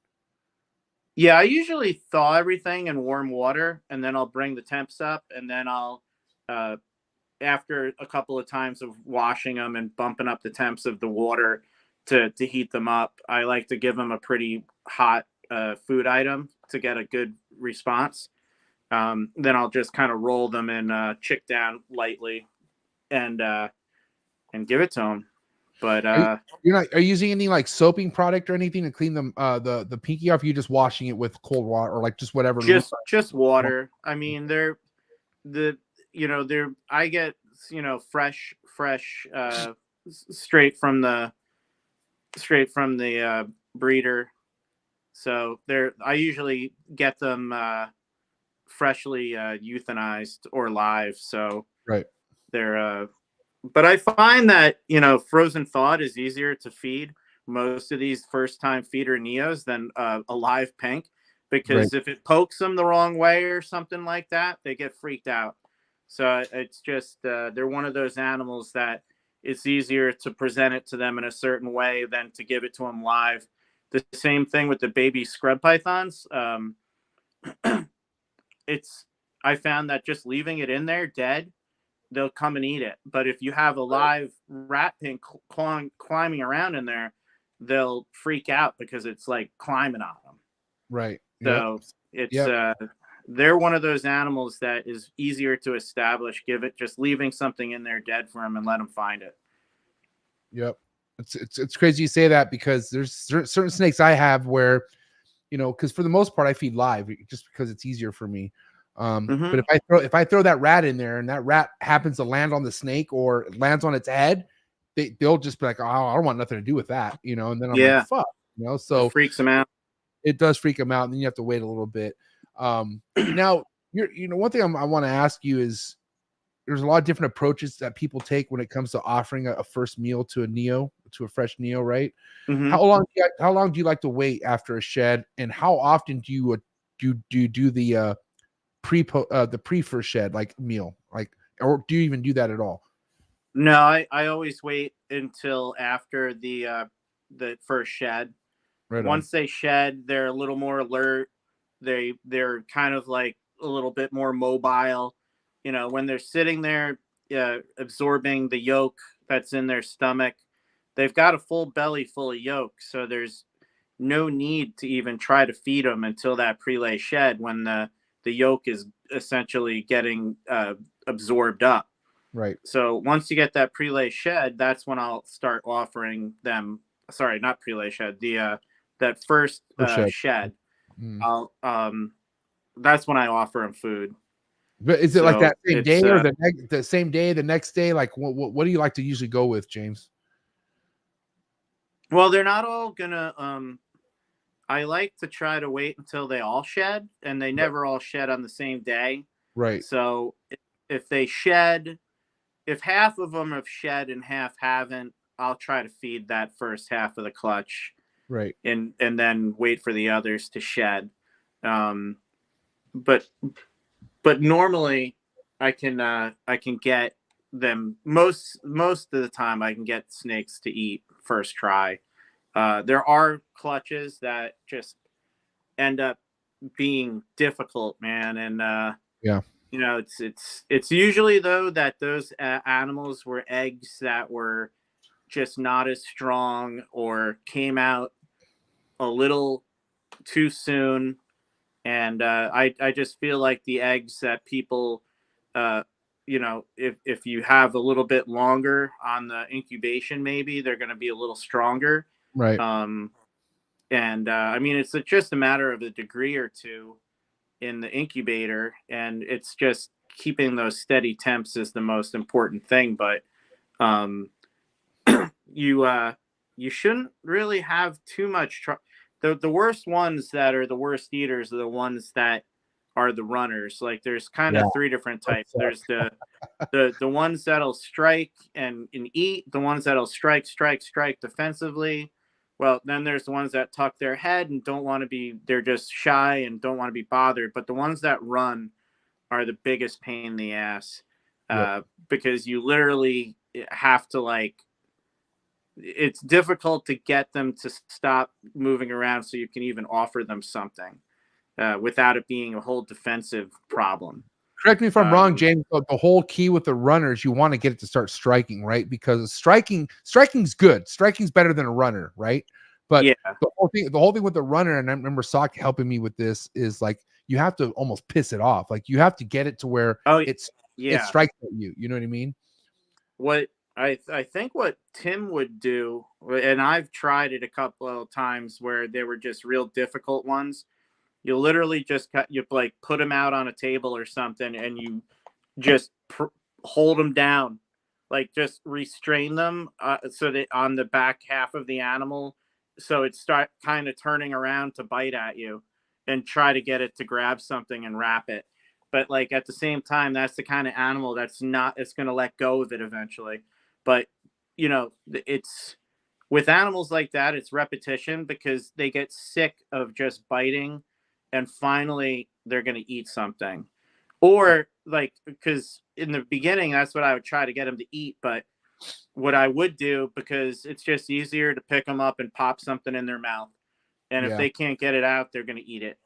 Yeah, I usually thaw everything in warm water, and then I'll bring the temps up, and then I'll after a couple of times of washing them and bumping up the temps of the water to heat them up, I like to give them a pretty hot food item to get a good response. Then I'll just kind of roll them in chick down lightly and give it to them. But are you using any like soaping product or anything to clean them the pinky off? You just washing it with cold water or like just whatever? Just water. I mean, I get fresh straight from the breeder. So I usually get them freshly euthanized or live. So they're but I find that frozen thawed is easier to feed most of these first time feeder neos than a live pink, because if it pokes them the wrong way or something like that, they get freaked out. So it's just they're one of those animals that it's easier to present it to them in a certain way than to give it to them live. The same thing with the baby scrub pythons. I found that just leaving it in there dead, they'll come and eat it. But if you have a live rat pink climbing around in there, they'll freak out because it's like climbing on them. Right. So they're one of those animals that is easier to establish. Just leaving something in there dead for them and let them find it. Yep. It's crazy you say that, because there's certain snakes I have where, because for the most part I feed live just because it's easier for me. But if I throw that rat in there and that rat happens to land on the snake or lands on its head, they'll just be like, oh, I don't want nothing to do with that, and then I'm like, fuck, so it freaks them out. It does freak them out, and then you have to wait a little bit. Now, one thing I want to ask you is, there's a lot of different approaches that people take when it comes to offering a first meal to a fresh neo, right? Mhm. How long do you like to wait after a shed, and how often do you do the pre first shed like meal, like, or do you even do that at all? No, I always wait until after the first shed. Right on. Once they shed, they're a little more alert. They're kind of like a little bit more mobile. You know, when they're sitting there absorbing the yolk that's in their stomach, they've got a full belly full of yolk, so there's no need to even try to feed them until that prelay shed, when the yolk is essentially getting absorbed up. Right. So once you get that prelay shed, that's when I'll start offering them. Sorry, not prelay shed. That first shed. Mm. That's when I offer them food. But is it like So that same day or it's, the same day, the next day? Like, what do you like to usually go with, James? Well, they're not all gonna. I like to try to wait until they all shed, and they never all shed on the same day. Right. So if they shed, if half of them have shed and half haven't, I'll try to feed that first half of the clutch. Right. And then wait for the others to shed. But normally I can get them most of the time. I can get snakes to eat first try. There are clutches that just end up being difficult, man, and yeah, you know, it's usually though that those animals were eggs that were just not as strong or came out a little too soon, and I just feel like the eggs that people, you know, if you have a little bit longer on the incubation, maybe they're going to be a little stronger. right. And I mean, it's just a matter of a degree or two in the incubator, and it's just keeping those steady temps is the most important thing. But you shouldn't really have too much trouble. The worst ones that are the worst eaters are the ones that are the runners. Like there's kind of three different types. There's the ones that'll strike and eat, the ones that'll strike defensively. Well, then there's the ones that tuck their head and don't want to be, they're just shy and don't want to be bothered. But the ones that run are the biggest pain in the ass, because you literally have to, like, it's difficult to get them to stop moving around so you can even offer them something without it being a whole defensive problem. Correct me if I'm wrong, James, but the whole key with the runners, you want to get it to start striking, right? Because striking's good. Striking's better than a runner, right? But the whole thing with the runner, and I remember Sock helping me with this, is like you have to almost piss it off. Like you have to get it to where it strikes at you. You know what I mean? What I think what Tim would do, and I've tried it a couple of times where they were just real difficult ones. You literally just put them out on a table or something, and you just hold them down, like just restrain them so that on the back half of the animal, so it start kind of turning around to bite at you, and try to get it to grab something and wrap it. But like at the same time, that's the kind of animal it's going to let go of it eventually. But you know, it's with animals like that, it's repetition, because they get sick of just biting. And finally, they're going to eat something. Or, like, because in the beginning, that's what I would try to get them to eat. But what I would do, because it's just easier to pick them up and pop something in their mouth. And if they can't get it out, they're going to eat it.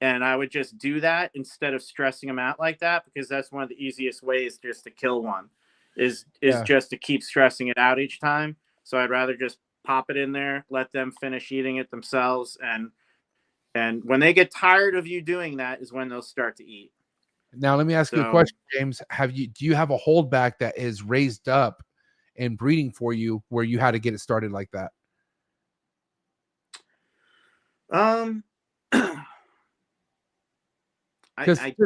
And I would just do that instead of stressing them out like that, because that's one of the easiest ways just to kill one, is just to keep stressing it out each time. So I'd rather just pop it in there, let them finish eating it themselves, and when they get tired of you doing that is when they'll start to eat. Now, let me ask you a question, James. Do you have a holdback that is raised up and breeding for you where you had to get it started like that? I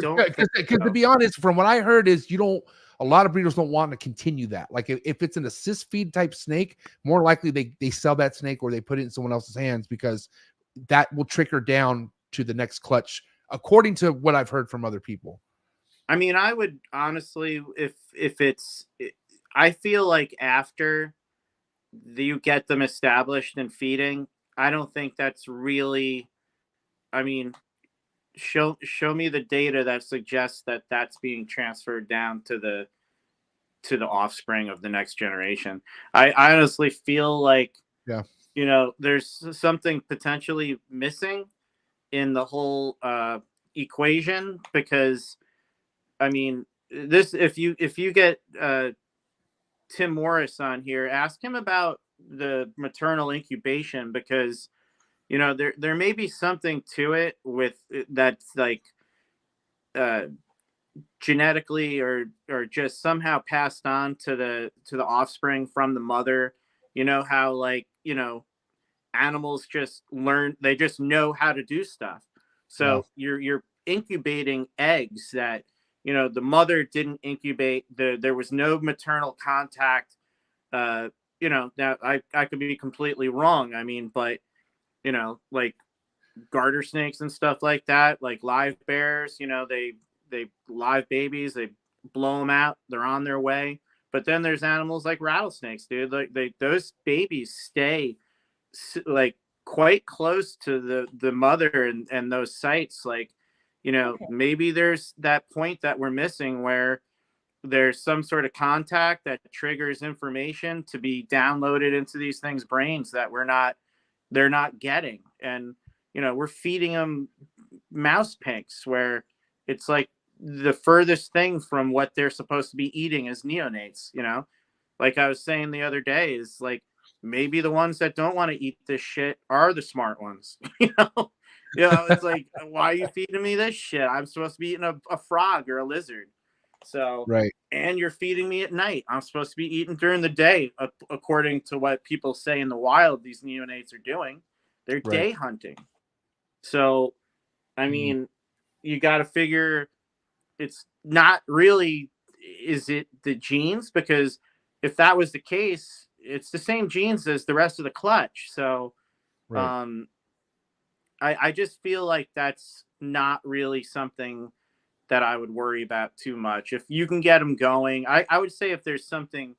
don't, because to be honest, from what I heard is a lot of breeders don't want to continue that. Like if it's an assist feed type snake, more likely they sell that snake or they put it in someone else's hands, because that will trickle down to the next clutch, according to what I've heard from other people. I mean, I would honestly, if it's, I feel like after you get them established and feeding, I don't think that's really, I mean, show me the data that suggests that that's being transferred down to the offspring of the next generation. I honestly feel like, Yeah. you know, there's something potentially missing in the whole equation, because I mean, this, if you get Tim Morris on here, ask him about the maternal incubation, because you know there may be something to it with that's like genetically or just somehow passed on to the offspring from the mother. You know how, like, you know, animals just learn, they just know how to do stuff. So you're incubating eggs that, you know, the mother didn't incubate, there was no maternal contact. You know, now I could be completely wrong, I mean, but you know, like garter snakes and stuff like that, like live bears, you know, they live babies, they blow them out, they're on their way. But then there's animals like rattlesnakes, dude, like those babies stay like quite close to the mother and those sites. Like, you know, maybe there's that point that we're missing where there's some sort of contact that triggers information to be downloaded into these things' brains that they're not getting. And you know, we're feeding them mouse pinks where it's like the furthest thing from what they're supposed to be eating is neonates. You know, like I was saying the other day, is like maybe the ones that don't want to eat this shit are the smart ones. You know, it's like, why are you feeding me this shit? I'm supposed to be eating a frog or a lizard. So, right. And you're feeding me at night. I'm supposed to be eating during the day, according to what people say in the wild these neonates are doing. They're day hunting. So, I mean, you got to figure it's not really, is it the genes? Because if that was the case, it's the same genes as the rest of the clutch. So, I just feel like that's not really something that I would worry about too much. If you can get them going, I would say if there's something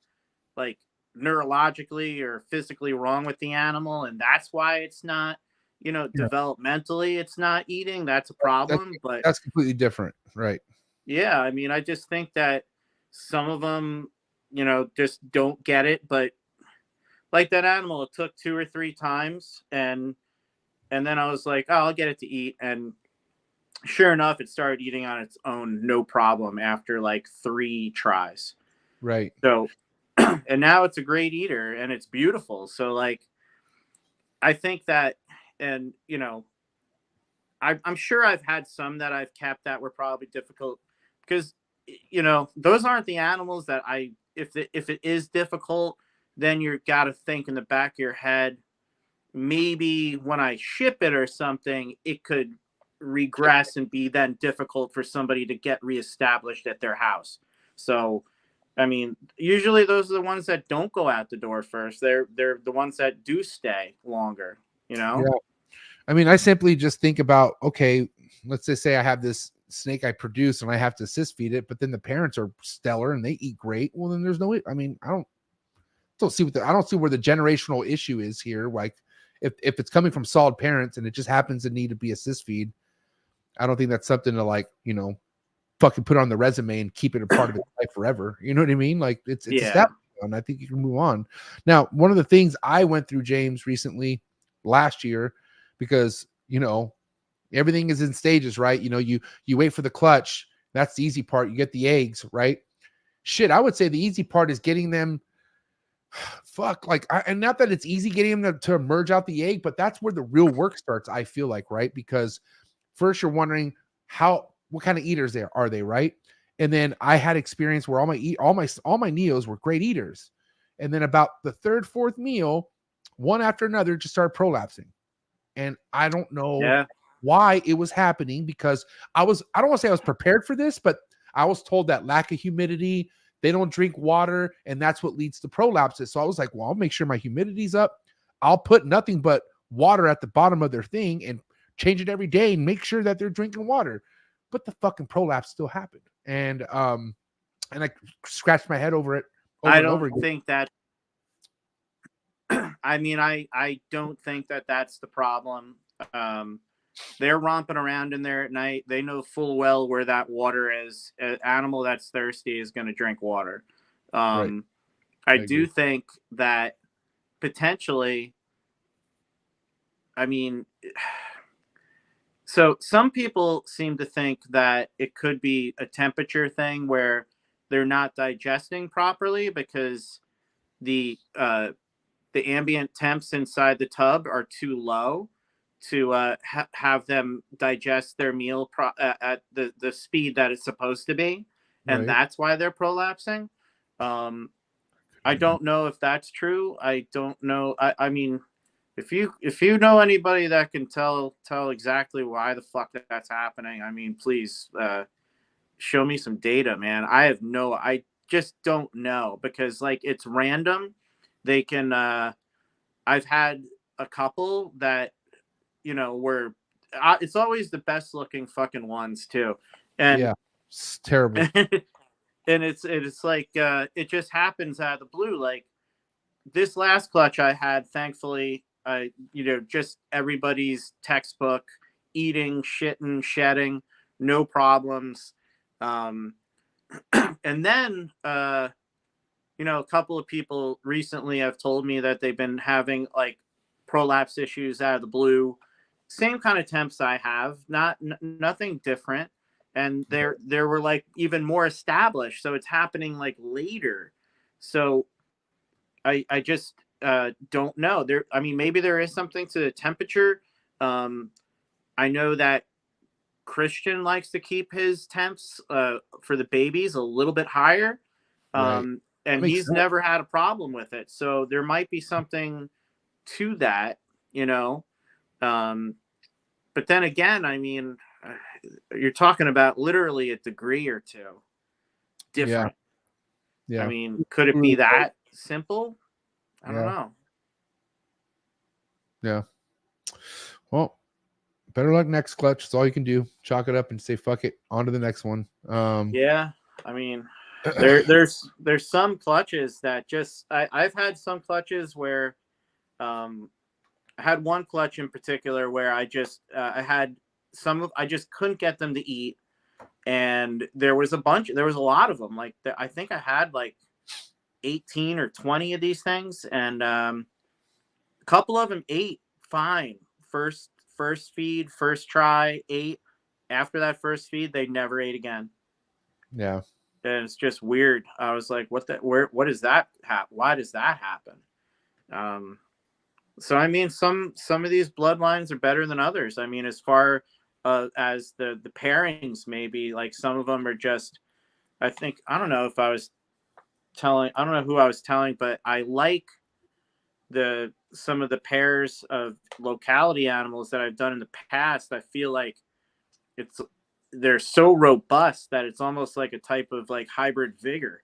like neurologically or physically wrong with the animal, and that's why it's not, you know, developmentally it's not eating, that's a problem. But that's completely different. Right. Yeah. I mean, I just think that some of them, you know, just don't get it. But like that animal, it took 2 or 3 times. And then I was like, oh, I'll get it to eat. And sure enough, it started eating on its own, no problem, after like 3 tries. Right. So, and now it's a great eater and it's beautiful. So like, I think that, and you know, I'm sure I've had some that I've kept that were probably difficult, because, you know, those aren't the animals that if it is difficult, then you've got to think in the back of your head, maybe when I ship it or something, it could regress and be then difficult for somebody to get reestablished at their house. So, I mean, usually those are the ones that don't go out the door first. They're the ones that do stay longer, you know? Yeah. I mean, I simply just think about, okay, let's just say I have this snake I produce and I have to assist feed it, but then the parents are stellar and they eat great. Well, then there's no, I mean, I don't see where the generational issue is here. Like if it's coming from solid parents and it just happens to need to be assist feed, I don't think that's something to, like, you know, fucking put on the resume and keep it a part of its life forever. You know what I mean? Like it's a step, and I think you can move on. Now, one of the things I went through, James, recently last year, because, you know, everything is in stages, right? You know, you wait for the clutch. That's the easy part. You get the eggs, right? Shit, I would say the easy part is getting them. And not that it's easy getting them to emerge out the egg, but that's where the real work starts, I feel like, right? Because first you're wondering what kind of eaters are they, right? And then I had experience where all my neos were great eaters. And then about the 3rd, 4th meal, one after another just started prolapsing. And I don't know why it was happening, because I don't want to say I was prepared for this, but I was told that lack of humidity, they don't drink water, and that's what leads to prolapses. So I was like, well, I'll make sure my humidity's up. I'll put nothing but water at the bottom of their thing and change it every day and make sure that they're drinking water. But the fucking prolapse still happened. and I scratched my head over it. I and over don't again. think that. I mean, I don't think that that's the problem. They're romping around in there at night. They know full well where that water is. An animal that's thirsty is going to drink water. Right. I do think that potentially, I mean, so some people seem to think that it could be a temperature thing where they're not digesting properly because the ambient temps inside the tub are too low to have them digest their meal at the speed that it's supposed to be. And that's why they're prolapsing. I don't know if that's true. I don't know. I mean, if you know anybody that can tell exactly why the fuck that's happening, I mean, please show me some data, man. I just don't know, because like it's random. They can I've had a couple that, you know, were it's always the best looking fucking ones too. And yeah, it's terrible. And it's like it just happens out of the blue. Like this last clutch I had, thankfully, you know, just everybody's textbook, eating, shitting, shedding, no problems. And then you know, a couple of people recently have told me that they've been having like prolapse issues out of the blue. Same kind of temps I have, nothing different. And there were like even more established. So it's happening like later. So I just don't know. I mean, maybe there is something to the temperature. I know that Christian likes to keep his temps for the babies a little bit higher. And he's never had a problem with it. So there might be something to that, you know. But then again, I mean, you're talking about literally a degree or two different. Yeah. I mean, could it be that simple? I don't know. Yeah. Well, better luck next clutch. That's all you can do. Chalk it up and say fuck it. On to the next one. Yeah. I mean, there's some clutches that just I've had some clutches where I had one clutch in particular where I just I just couldn't get them to eat, and there was a lot of them. Like I think I had like 18 or 20 of these things, and a couple of them ate fine. First feed, first try, ate. After that first feed, they never ate again. Yeah. And it's just weird. I was like, what does that happen? Why does that happen? So I mean, some of these bloodlines are better than others. I mean, as far as the pairings, maybe like some of them are just, I don't know who I was telling, but I like some of the pairs of locality animals that I've done in the past. I feel like they're so robust that it's almost like a type of like hybrid vigor,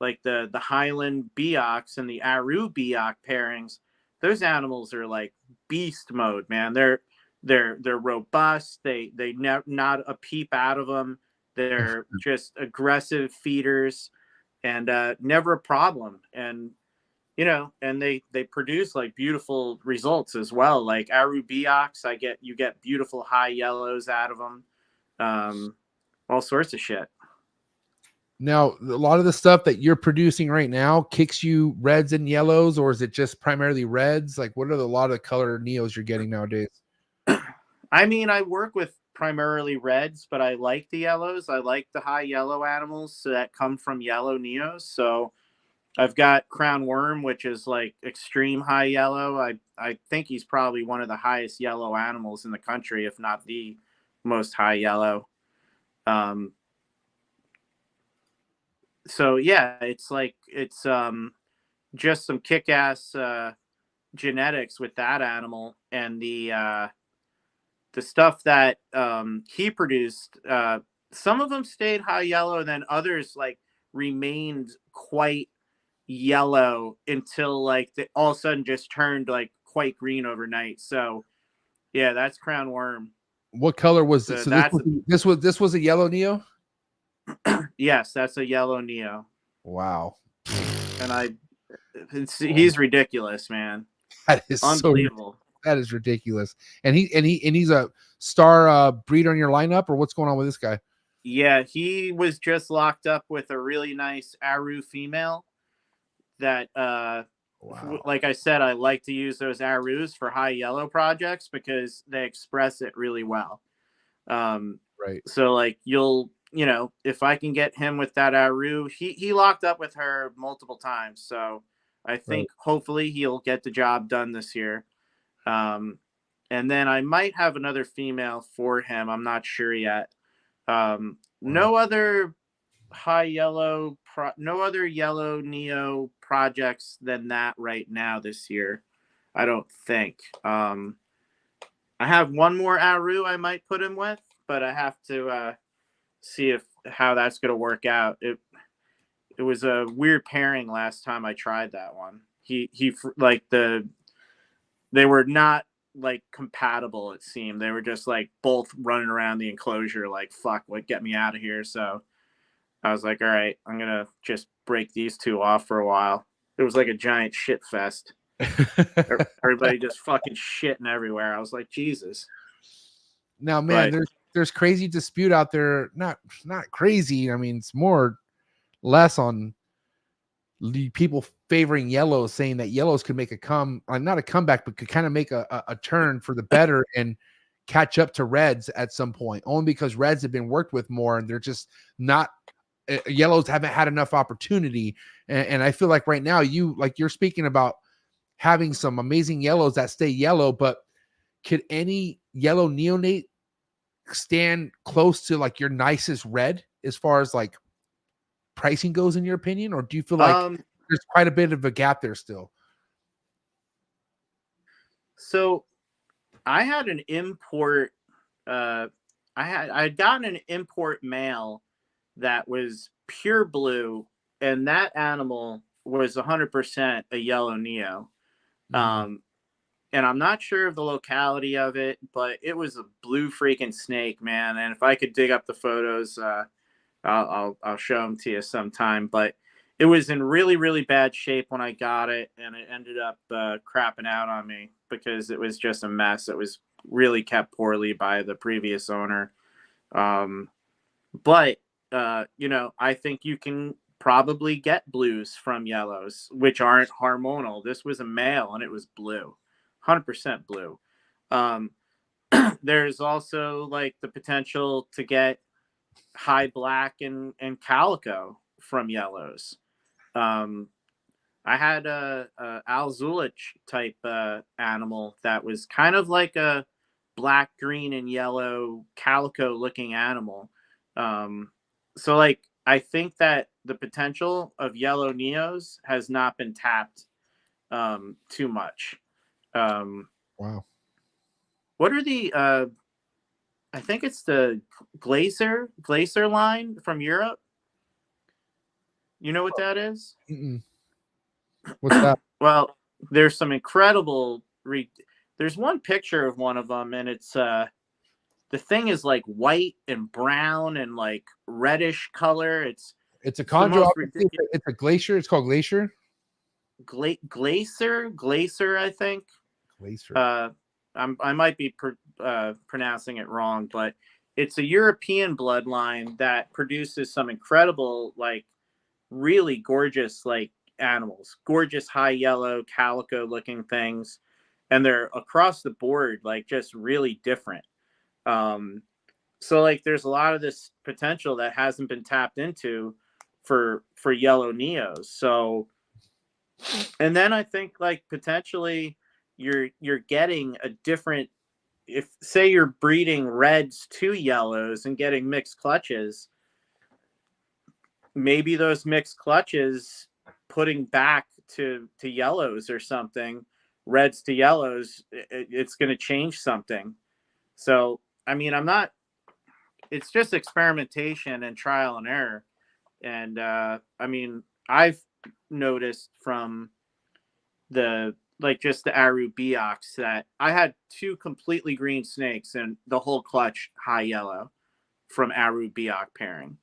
like the Highland Beox and the Aru Beox pairings. Those animals are like beast mode, man. They're robust. They not a peep out of them. They're just aggressive feeders, and never a problem. And you know, and they produce like beautiful results as well. Like Aru Beox, you get beautiful high yellows out of them. All sorts of shit. Now, a lot of the stuff that you're producing right now kicks you reds and yellows, or is it just primarily reds? Like, what are a lot of the color neos you're getting nowadays? I mean, I work with primarily reds, but I like the yellows. I like the high yellow animals that come from yellow neos. So I've got Crown Worm, which is like extreme high yellow. I think he's probably one of the highest yellow animals in the country, if not the most high yellow. So yeah, it's just some kick-ass genetics with that animal, and the stuff that he produced. Some of them stayed high yellow, and then others like remained quite yellow until like they all of a sudden just turned like quite green overnight. So yeah, that's Crown Worm. What color was this? So this was a yellow neo? Yes, that's a yellow neo, Wow. and he's ridiculous, man. That is Unbelievable. That is ridiculous. And he's a star breeder in your lineup, or what's going on with this guy? Yeah, he was just locked up with a really nice Aru female that Wow. like I said, I like to use those Arus for high yellow projects because they express it really well. Right. So like if I can get him with that Aru, he locked up with her multiple times. So I think hopefully he'll get the job done this year. And then I might have another female for him. I'm not sure yet. No other no other yellow neo projects than that right now this year, I don't think. I have one more Aru I might put him with, but I have to see how that's going to work out. It was a weird pairing last time I tried that one. They were not like compatible, it seemed. They were just like both running around the enclosure like, fuck, what, get me out of here. So I was like, all right, I'm gonna just break these two off for a while. It was like a giant shit fest. Everybody just fucking shitting everywhere. I was like, Jesus. Now, man, there's crazy dispute out there. Not crazy. I mean, it's more less on the people favoring yellows, saying that yellows could make not a comeback, but could kind of make a turn for the better and catch up to reds at some point, only because reds have been worked with more and they're just not, yellows haven't had enough opportunity. And I feel like right now you're speaking about having some amazing yellows that stay yellow, but could any yellow neonate stand close to like your nicest red as far as like pricing goes, in your opinion? Or do you feel like there's quite a bit of a gap there still? So I had an import, I'd gotten an import male that was pure blue, and that animal was 100% a yellow neo. And I'm not sure of the locality of it, but it was a blue freaking snake, man. And if I could dig up the photos, I'll show them to you sometime. But it was in really, really bad shape when I got it, and it ended up crapping out on me because it was just a mess. It was really kept poorly by the previous owner. But I think you can probably get blues from yellows, which aren't hormonal. This was a male, and it was blue, 100% blue. There's also like the potential to get high black and calico from yellows. I had a Al Zulich type animal that was kind of like a black, green, and yellow calico looking animal. So like I think that the potential of yellow neos has not been tapped too much. Wow. What are the I think it's the Glacier line from Europe. You know what that is? Mm-mm. What's that? Well, there's some incredible there's one picture of one of them, and it's the thing is like white and brown and like reddish color. It's a Chondro. It's a Glacier. It's called Glacier. Glacier, I think. Glacier. I might be pronouncing it wrong, but it's a European bloodline that produces some incredible, like really gorgeous, like animals, gorgeous high yellow calico looking things. And they're across the board, like just really different. So like there's a lot of this potential that hasn't been tapped into for yellow neos. So, and then I think like potentially you're getting a different, if say you're breeding reds to yellows and getting mixed clutches, maybe those mixed clutches putting back to yellows or something, reds to yellows, it's going to change something. So, I mean, it's just experimentation and trial and error. And, I mean, I've noticed from just the Aru Biox that I had 2 completely green snakes and the whole clutch high yellow from Aru Biox pairing.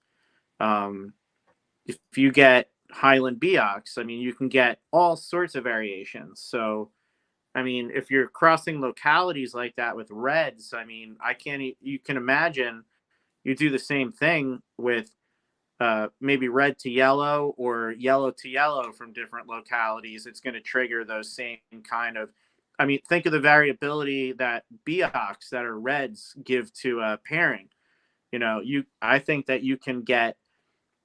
If you get Highland Beox, I mean, you can get all sorts of variations. So, I mean, if you're crossing localities like that with reds, I mean, you can imagine you do the same thing with maybe red to yellow or yellow to yellow from different localities. It's going to trigger those same kind of, I mean, think of the variability that Beox that are reds give to a pairing. You know, I think that you can get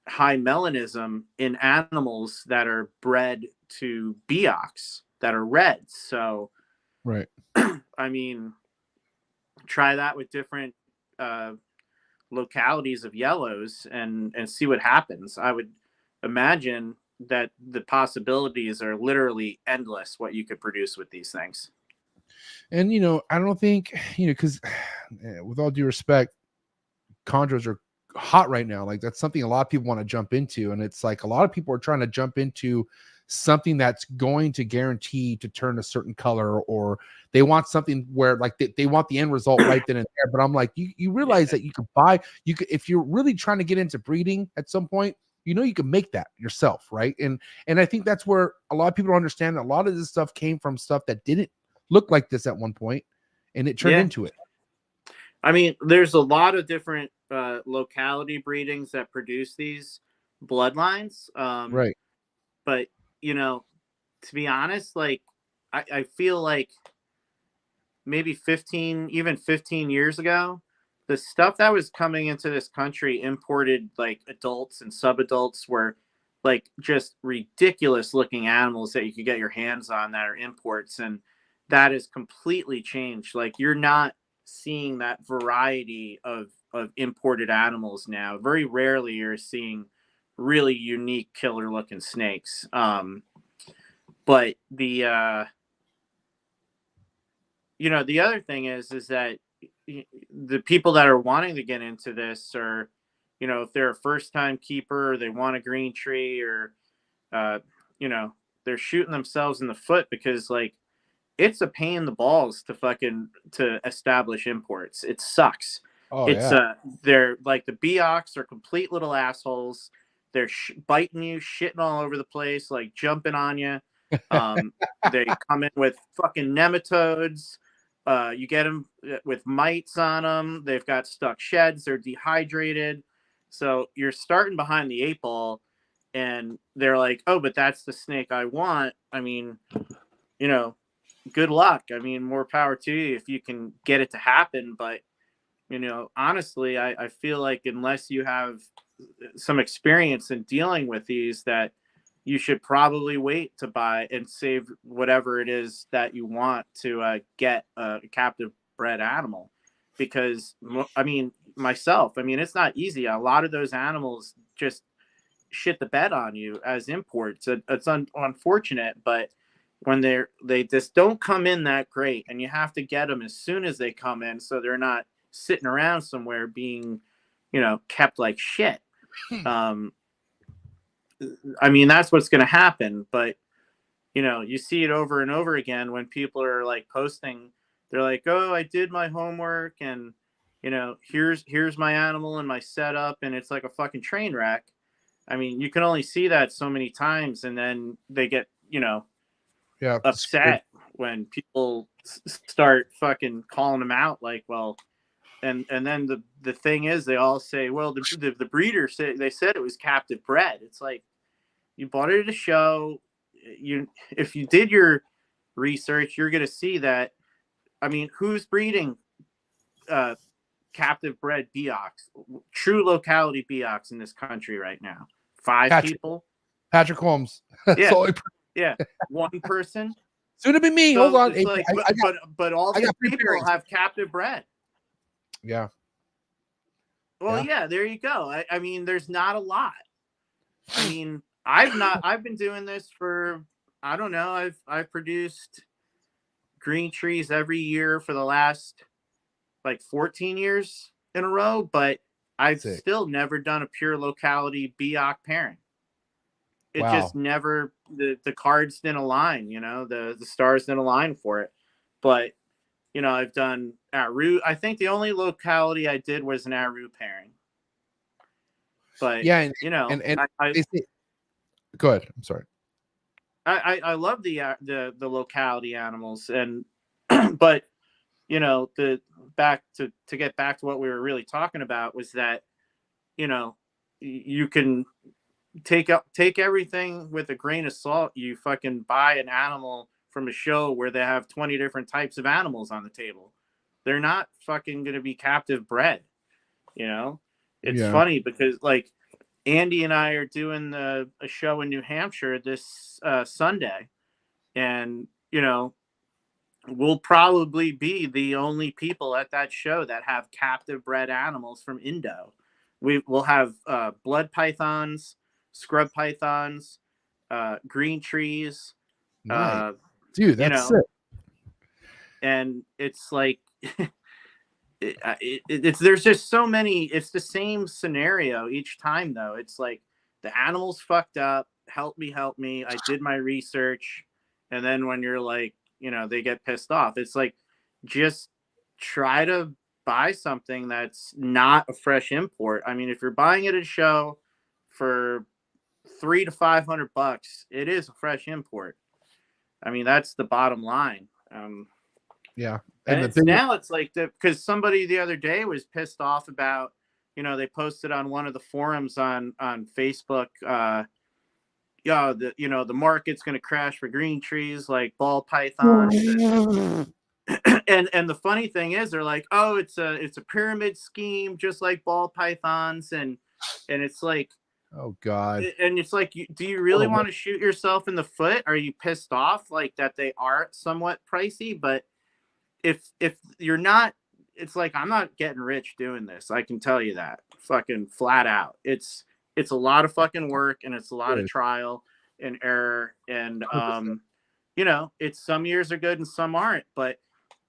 high melanism in animals that are bred to Beox that are reds. So, right. I mean, try that with different localities of yellows and see what happens. I would imagine that the possibilities are literally endless what you could produce with these things. And I don't think because with all due respect, chondros are hot right now. Like that's something a lot of people want to jump into, and it's like a lot of people are trying to jump into something that's going to guarantee to turn a certain color, or they want something where like they want the end result right then and there. But I'm like, you realize that you could if you're really trying to get into breeding at some point, you can make that yourself, right? And I think that's where a lot of people don't understand that a lot of this stuff came from stuff that didn't look like this at one point, and it turned into it. I mean, there's a lot of different locality breedings that produce these bloodlines. Right. But, to be honest, like, I feel like maybe 15 years ago, the stuff that was coming into this country imported like adults and subadults were like just ridiculous looking animals that you could get your hands on that are imports. And that has completely changed. Like you're not seeing that variety of imported animals now. Very rarely you're seeing really unique killer looking snakes. But the the other thing is that the people that are wanting to get into this are, if they're a first time keeper, or they want a green tree, or they're shooting themselves in the foot because like it's a pain in the balls to establish imports. It sucks. They're like the Beox are complete little assholes. They're biting you, shitting all over the place, like jumping on you. They come in with fucking nematodes. You get them with mites on them. They've got stuck sheds. They're dehydrated. So you're starting behind the 8 ball, and they're like, oh, but that's the snake I want. I mean, good luck. I mean, more power to you if you can get it to happen. But, honestly, I feel like unless you have some experience in dealing with these, that you should probably wait to buy and save whatever it is that you want to get a captive bred animal. Because, I mean, it's not easy. A lot of those animals just shit the bed on you as imports. It's unfortunate, but when they just don't come in that great, and you have to get them as soon as they come in so they're not sitting around somewhere being, kept like shit. I mean, that's what's going to happen. But, you see it over and over again when people are like posting, they're like, oh, I did my homework and, here's my animal and my setup. And it's like a fucking train wreck. I mean, you can only see that so many times, and then they get, upset when people start fucking calling them out. Like, well, and then the thing is, they all say, well, the breeder said it was captive bred. It's like, you bought it at a show. If you did your research, you're going to see that. I mean, who's breeding captive bred Beox, true locality Beox in this country right now? 5 people. Patrick Holmes. Yeah, one person. Soon to be me. So hold on. Like, but all these people have captive bred. Yeah. Well, yeah, there you go. I mean, there's not a lot. I mean, I've been doing this for, I don't know, I've produced green trees every year for the last like 14 years in a row, but I've still never done a pure locality Beox pairing. It just never, the cards didn't align, the stars didn't align for it. But, I've done Aru. I think the only locality I did was an Aru pairing. But Yeah, and, you know, and I go ahead. I'm sorry. I love the locality animals, and but you know, the back to get back to what we were really talking about was that, you know, you can take everything with a grain of salt. You fucking buy an animal from a show where they have 20 different types of animals on the table. They're not fucking going to be captive bred. You know, it's Yeah. funny because like Andy and I are doing a show in New Hampshire this Sunday, and you know, we'll probably be the only people at that show that have captive bred animals from Indo. We'll have blood pythons, scrub pythons, green trees, Nice. Dude, you that's know, sick. and it's like it's there's just so many. It's the same scenario each time, though. It's like the animal's fucked up. Help me, help me. I did my research, and then when you're like, you know, they get pissed off. It's like just try to buy something that's not a fresh import. I mean, if you're buying it at a show for $300 to $500, it is a fresh import. I mean, that's the bottom line. Yeah. And the it's, thing now it's like because somebody the other day was pissed off about, you know, they posted on one of the forums on Facebook, yeah, the market's going to crash for green trees like ball pythons. And the funny thing is, they're like, oh, it's a pyramid scheme, just like ball pythons, and it's like, oh God. and it's like, do you really want to shoot yourself in the foot? Are you pissed off like that they are somewhat pricey? But if you're not, it's like, I'm not getting rich doing this. I can tell you that fucking flat out. It's a lot of fucking work, and it's a lot of trial and error, and you know, it's some years are good and some aren't. But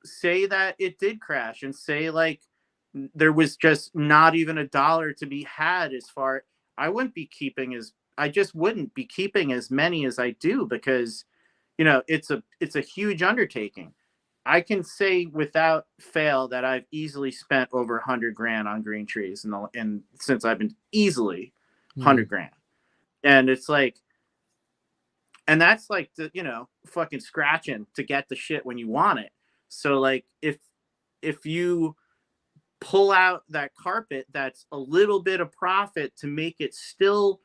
say that it did crash, and say like there was just not even $1 to be had as far, I just wouldn't be keeping as many as I do, because you know, it's a huge undertaking. I can say without fail that I've easily spent over 100 grand on green trees, and since I've been easily 100 grand, and it's like, and that's like the, you know, fucking scratching to get the shit when you want it. So like if you pull out that carpet, that's a little bit of profit to make it still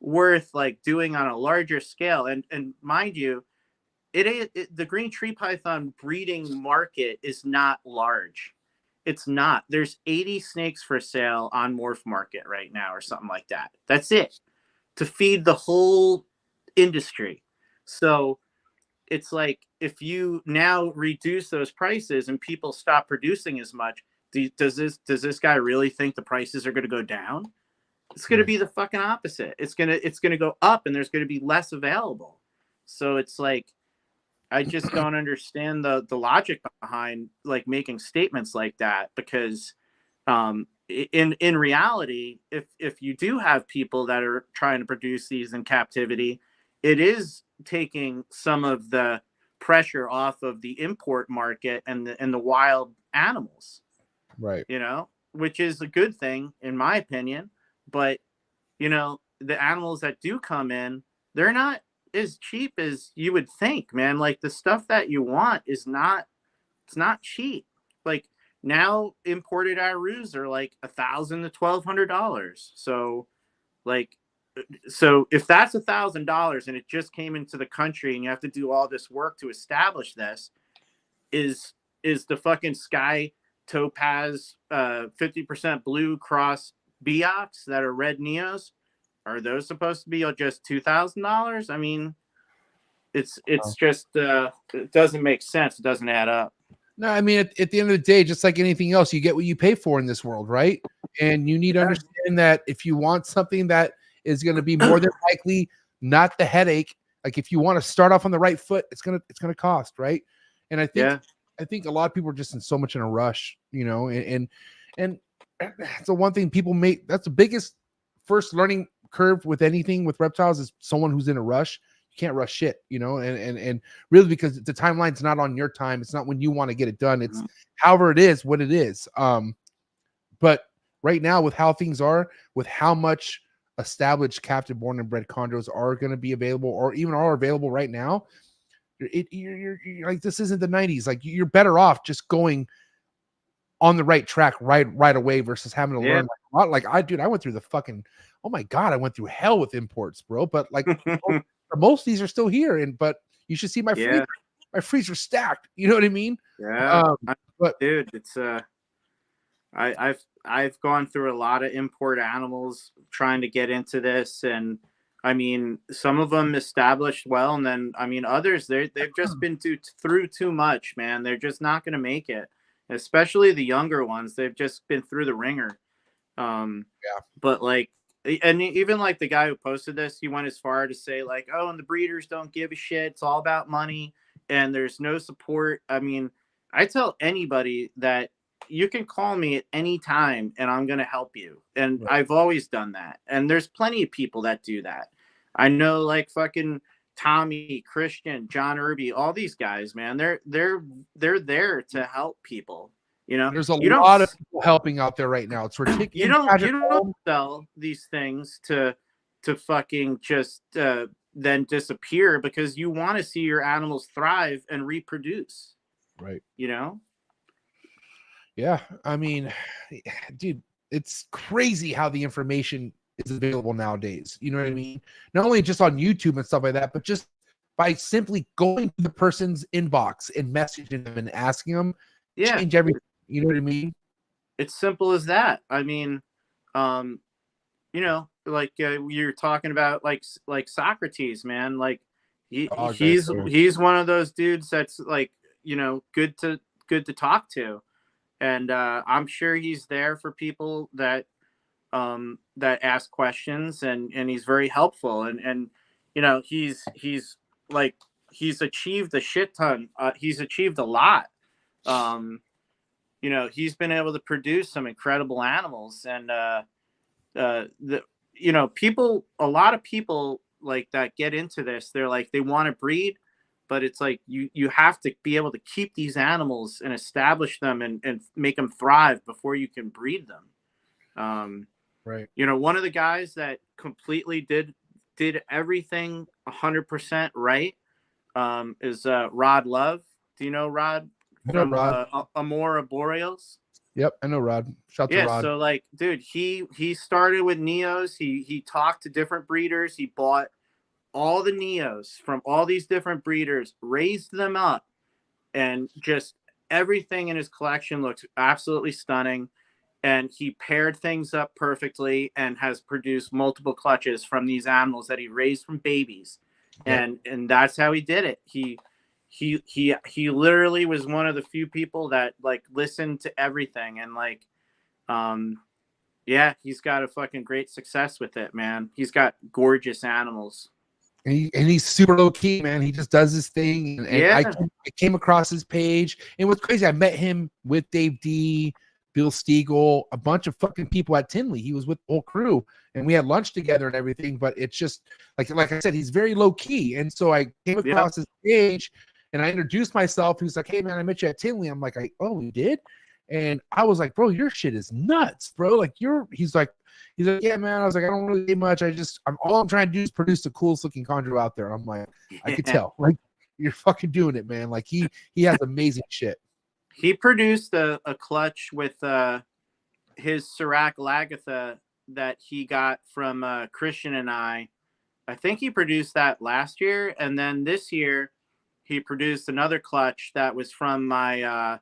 worth like doing on a larger scale. And mind you, the green tree python breeding market is not large. It's not. There's 80 snakes for sale on MORPH market right now, or something like that. That's it, to feed the whole industry. So it's like, if you now reduce those prices and people stop producing as much, does this guy really think the prices are going to go down? It's going to be the fucking opposite. It's going to go up, and there's going to be less available. So it's like, I just don't understand the logic behind like making statements like that, because in reality, if you do have people that are trying to produce these in captivity, it is taking some of the pressure off of the import market and the wild animals, right? You know, which is a good thing in my opinion. But you know, the animals that do come in, they're not as cheap as you would think, man. Like the stuff that you want it's not cheap. Like now imported arus are like $1,000 to $1,200. So like, so if that's $1,000 and it just came into the country and you have to do all this work to establish this, is the fucking sky topaz 50% blue cross Biocs that are red neos, are those supposed to be just $2,000? I mean, it's just it doesn't make sense. It doesn't add up. No, I mean, at the end of the day, just like anything else, you get what you pay for in this world, right? And you need to understand that if you want something that is going to be more than likely not the headache, like if you want to start off on the right foot, it's gonna cost, right? And I think a lot of people are just in so much in a rush, you know, and that's the one thing people make. That's the biggest first learning curve with anything with reptiles, is someone who's in a rush. You can't rush shit, you know, and really, because the timeline's not on your time. It's not when you want to get it done. It's however it is, what it is. But right now, with how things are, with how much established captive born and bred chondros are going to be available, or even are available right now, you're like, this isn't the 90s. Like, you're better off just going on the right track right away versus having to learn like a lot. Like, I went through the fucking, oh my God, I went through hell with imports, bro. But like most of these are still here, but you should see my freezer. My freezer's stacked. You know what I mean? Yeah. But dude, it's I've gone through a lot of import animals trying to get into this, and I mean, some of them established well, and then I mean others they've just been through too much, man. They're just not going to make it, especially the younger ones. They've just been through the ringer. But like, and even like the guy who posted this, he went as far to say like, oh, and the breeders don't give a shit. It's all about money, and there's no support. I mean, I tell anybody that you can call me at any time and I'm going to help you. And I've always done that. And there's plenty of people that do that. I know, like fucking Tommy, Christian, John Irby, all these guys, man, they're there to help people. You know, there's a lot of people helping out there right now. It's ridiculous. You don't sell these things to fucking just then disappear, because you want to see your animals thrive and reproduce. Right. You know? Yeah. I mean, dude, it's crazy how the information is available nowadays. You know what I mean? Not only just on YouTube and stuff like that, but just by simply going to the person's inbox and messaging them and asking them, change everything. You know what I mean? It's simple as that. I mean, you know, like you're talking about like Socrates, man. Like he's one of those dudes that's like, you know, good to talk to. And I'm sure he's there for people that ask questions, and he's very helpful, and you know, he's achieved a shit ton. He's achieved a lot. You know, he's been able to produce some incredible animals, and you know, a lot of people like that get into this. They're like, they want to breed, but it's like you have to be able to keep these animals and establish them and make them thrive before you can breed them. Right. You know, one of the guys that completely did everything 100% right is Rod Love. Do you know Rod? From Amora Boreals? Yep, I know Rod. Shout to Rod. So like, dude, he started with Neos. He talked to different breeders. He bought all the Neos from all these different breeders, raised them up, and just everything in his collection looks absolutely stunning. And he paired things up perfectly and has produced multiple clutches from these animals that he raised from babies. Yeah. And that's how he did it. He literally was one of the few people that like listened to everything, and like yeah, he's got a fucking great success with it, man. He's got gorgeous animals. And he's super low key, man. He just does his thing. And yeah. I came across his page. And it was crazy. I met him with Dave D, Bill Stiegel, a bunch of fucking people at Tinley. He was with the whole crew, and we had lunch together and everything. But it's just like I said, he's very low key. And so I came across his page, and I introduced myself. He was like, "Hey, man, I met you at Tinley." I'm like, "Oh, you did?" And I was like, "Bro, your shit is nuts, bro." Like He's like, "Yeah, man." I was like, "I don't really do much. All I'm trying to do is produce the coolest looking chondro out there." I'm like, I could tell, like, you're fucking doing it, man. Like he has amazing shit. He produced a clutch with his Sirac Lagatha that he got from Christian and I. I think he produced that last year, and then this year he produced another clutch that was from my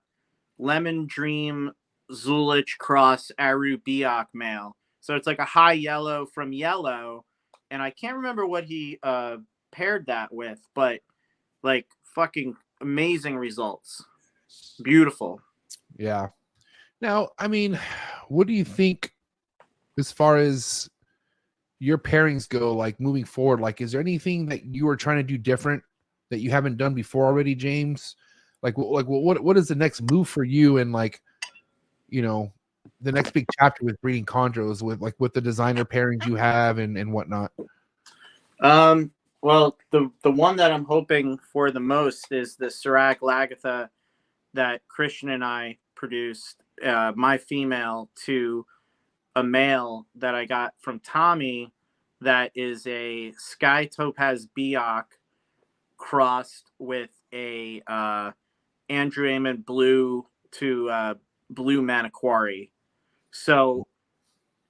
Lemon Dream Zulich Cross Aru Biak male. So it's like a high yellow from yellow, and I can't remember what he paired that with, but like fucking amazing results. Beautiful. Yeah. Now, I mean, what do you think as far as your pairings go, like moving forward? Like, is there anything that you are trying to do different that you haven't done before already, James? Like what is the next move for you, and like, you know, the next big chapter with breeding chondros with the designer pairings you have and whatnot? Well, the one that I'm hoping for the most is the Sirac Lagatha that Christian and I produced, my female, to a male that I got from Tommy that is a sky topaz Biak crossed with a Andrew Amon blue to blue Maniquari. So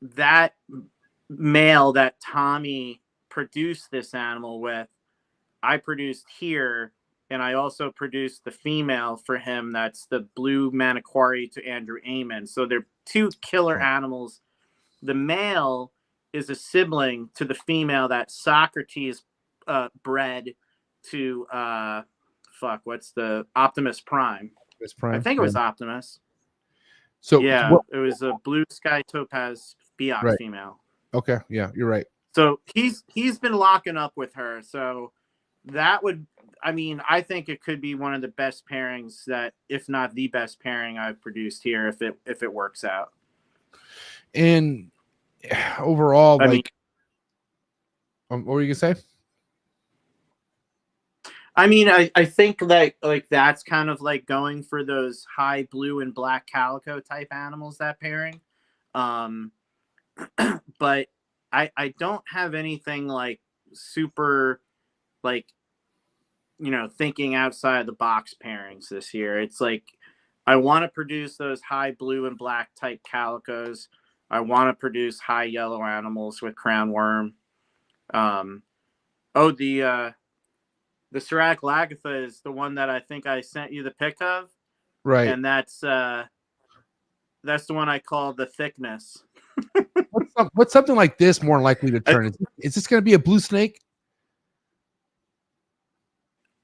that male that Tommy produced this animal with, I produced here, and I also produced the female for him. That's the blue Maniquari to Andrew Amon. So they're two killer animals. The male is a sibling to the female that Socrates bred to what's the Optimus Prime? I think it was Optimus. So yeah, it was a blue sky topaz Biak female. Okay, yeah, you're right. So he's been locking up with her. So that would, I mean, I think it could be one of the best pairings that, if not the best pairing I've produced here, if it works out. And overall, I mean, what were you gonna say? I mean, I think like that's kind of like going for those high blue and black calico type animals, that pairing. But I don't have anything like super like, you know, thinking outside the box pairings this year. It's like I want to produce those high blue and black type calicos. I want to produce high yellow animals with crown worm. The Serac Lagatha is the one that I think I sent you the pic of. Right. And that's the one I call the thickness. What's something like this more likely to turn? Is this going to be a blue snake?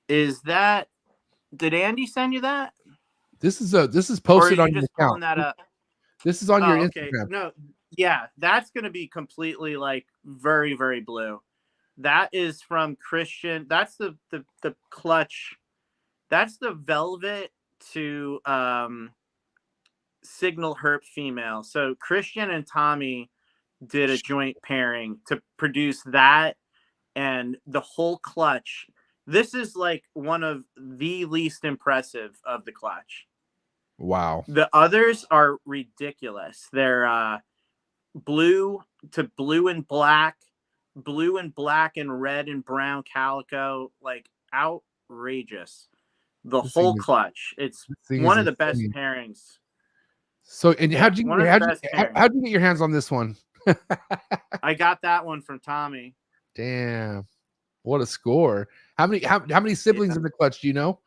Is that? Did Andy send you that? This is posted on your account. That up? This is on your okay. Instagram. No, yeah, that's going to be completely like very, very blue. That is from Christian. That's the clutch. That's the velvet to signal herp female. So Christian and Tommy did a joint pairing to produce that and the whole clutch. This is like one of the least impressive of the clutch. Wow. The others are ridiculous. They're blue to blue and black and red and brown calico, like outrageous. The whole clutch. It's one of the best pairings. So, and how'd you get your hands on this one? I got that one from Tommy. Damn, what a score! How many siblings in the clutch do you know?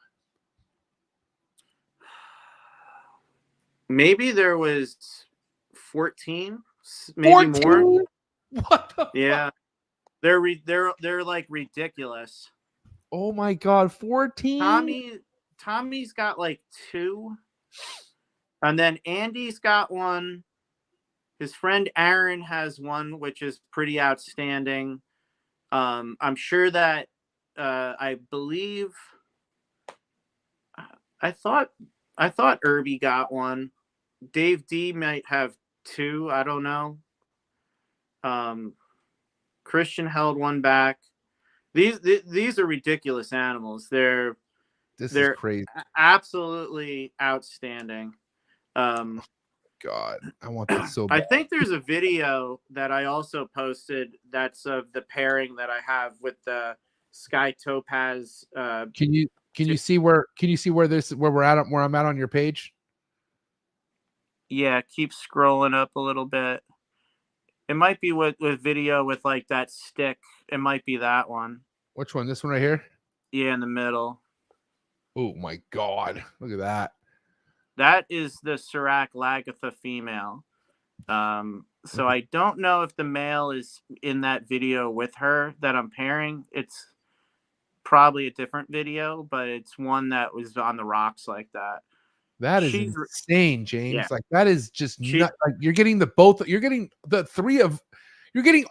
Maybe there was 14, maybe 14? More. What the fuck? They're like ridiculous. Oh my god, 14. Tommy's got like 2, and then Andy's got one. His friend Aaron has one, which is pretty outstanding. I'm sure that I believe I thought Irby got one. Dave D might have 2. I don't know. Christian held one back. These are ridiculous animals. They're crazy. Absolutely outstanding. God, I want this so bad. I think there's a video that I also posted that's of the pairing that I have with the Sky Topaz. Can you see where I'm at on your page? Yeah, keep scrolling up a little bit. It might be with video with like that stick. It might be that one. Which one? This one right here? Yeah, in the middle. Oh my god, look at that. That is the Serac Lagatha female. So I don't know if the male is in that video with her that I'm pairing. It's probably a different video, but it's one that was on the rocks like that. That is insane, James. Yeah. Like that is just not, like you're getting you're getting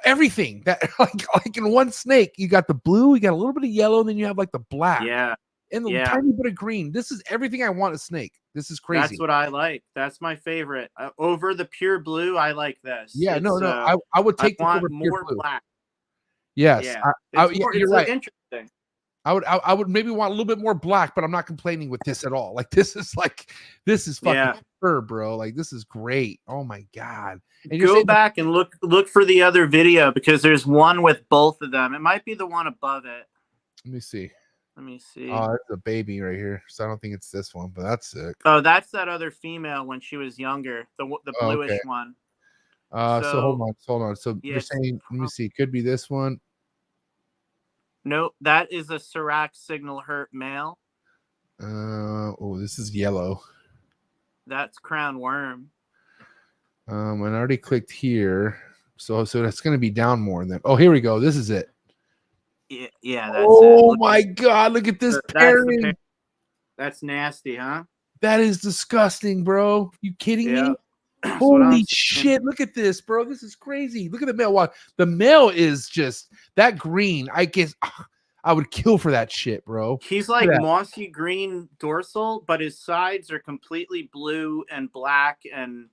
everything that like in one snake. You got the blue, you got a little bit of yellow, and then you have like the black. Yeah. And the tiny bit of green. This is everything I want a snake. This is crazy. That's what I like. That's my favorite. Over the pure blue, I like this. Yeah, I would take I want over more blue. black. Yes, yeah. You're right. Interesting. I would maybe want a little bit more black, but I'm not complaining with this at all. Like this is fucking her, bro. Like, this is great. Oh my god! And you're Go saying back and look for the other video because there's one with both of them. It might be the one above it. let me see. Let me see. Oh, it's a baby right here. So I don't think it's this one, but that's sick. Oh, that's that other female when she was younger, the bluish okay. one. So hold on. So yeah, you're saying, let me see, could be this one. No, that is a RHACS signal hurt male. Oh, this is yellow. That's crown worm. And I already clicked here. So that's gonna be down more than here we go. This is it. Yeah, that's it. Oh my god, look at this pairing. That's nasty, huh? That is disgusting, bro. You kidding me? That's Holy shit, look at this, bro. This is crazy. Look at the male. Wow. The male is just that green. I guess I would kill for that shit, bro. He's like mossy green dorsal, but his sides are completely blue and black, and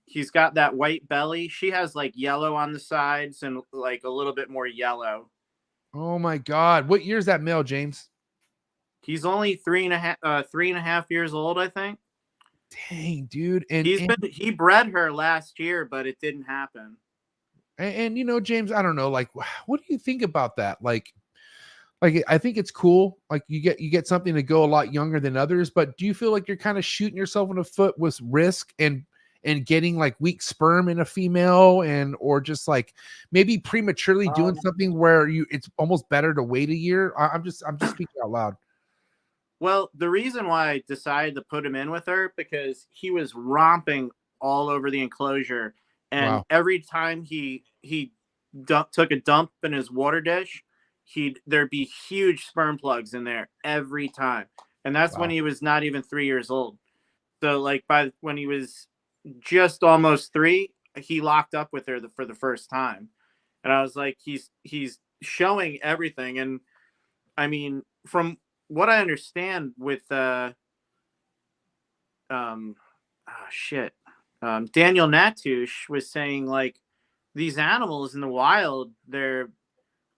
he's got that white belly. She has like yellow on the sides and like a little bit more yellow. Oh my god. What year is that male, James? He's only 3.5 years old, I think. Dang, dude. And he bred her last year, but it didn't happen. And you know, James, I don't know, like, what do you think about that? Like I think it's cool. Like you get something to go a lot younger than others, but do you feel like you're kind of shooting yourself in the foot with risk and getting like weak sperm in a female, or just like maybe prematurely doing something where it's almost better to wait a year? I'm just speaking out loud. Well, the reason why I decided to put him in with her because he was romping all over the enclosure, and every time he took a dump in his water dish, there'd be huge sperm plugs in there every time, and that's when he was not even 3 years old. So, like when he was just almost 3, he locked up with her for the first time, and I was like, he's showing everything, and I mean from what I understand with Daniel Natouche was saying, like, these animals in the wild, they're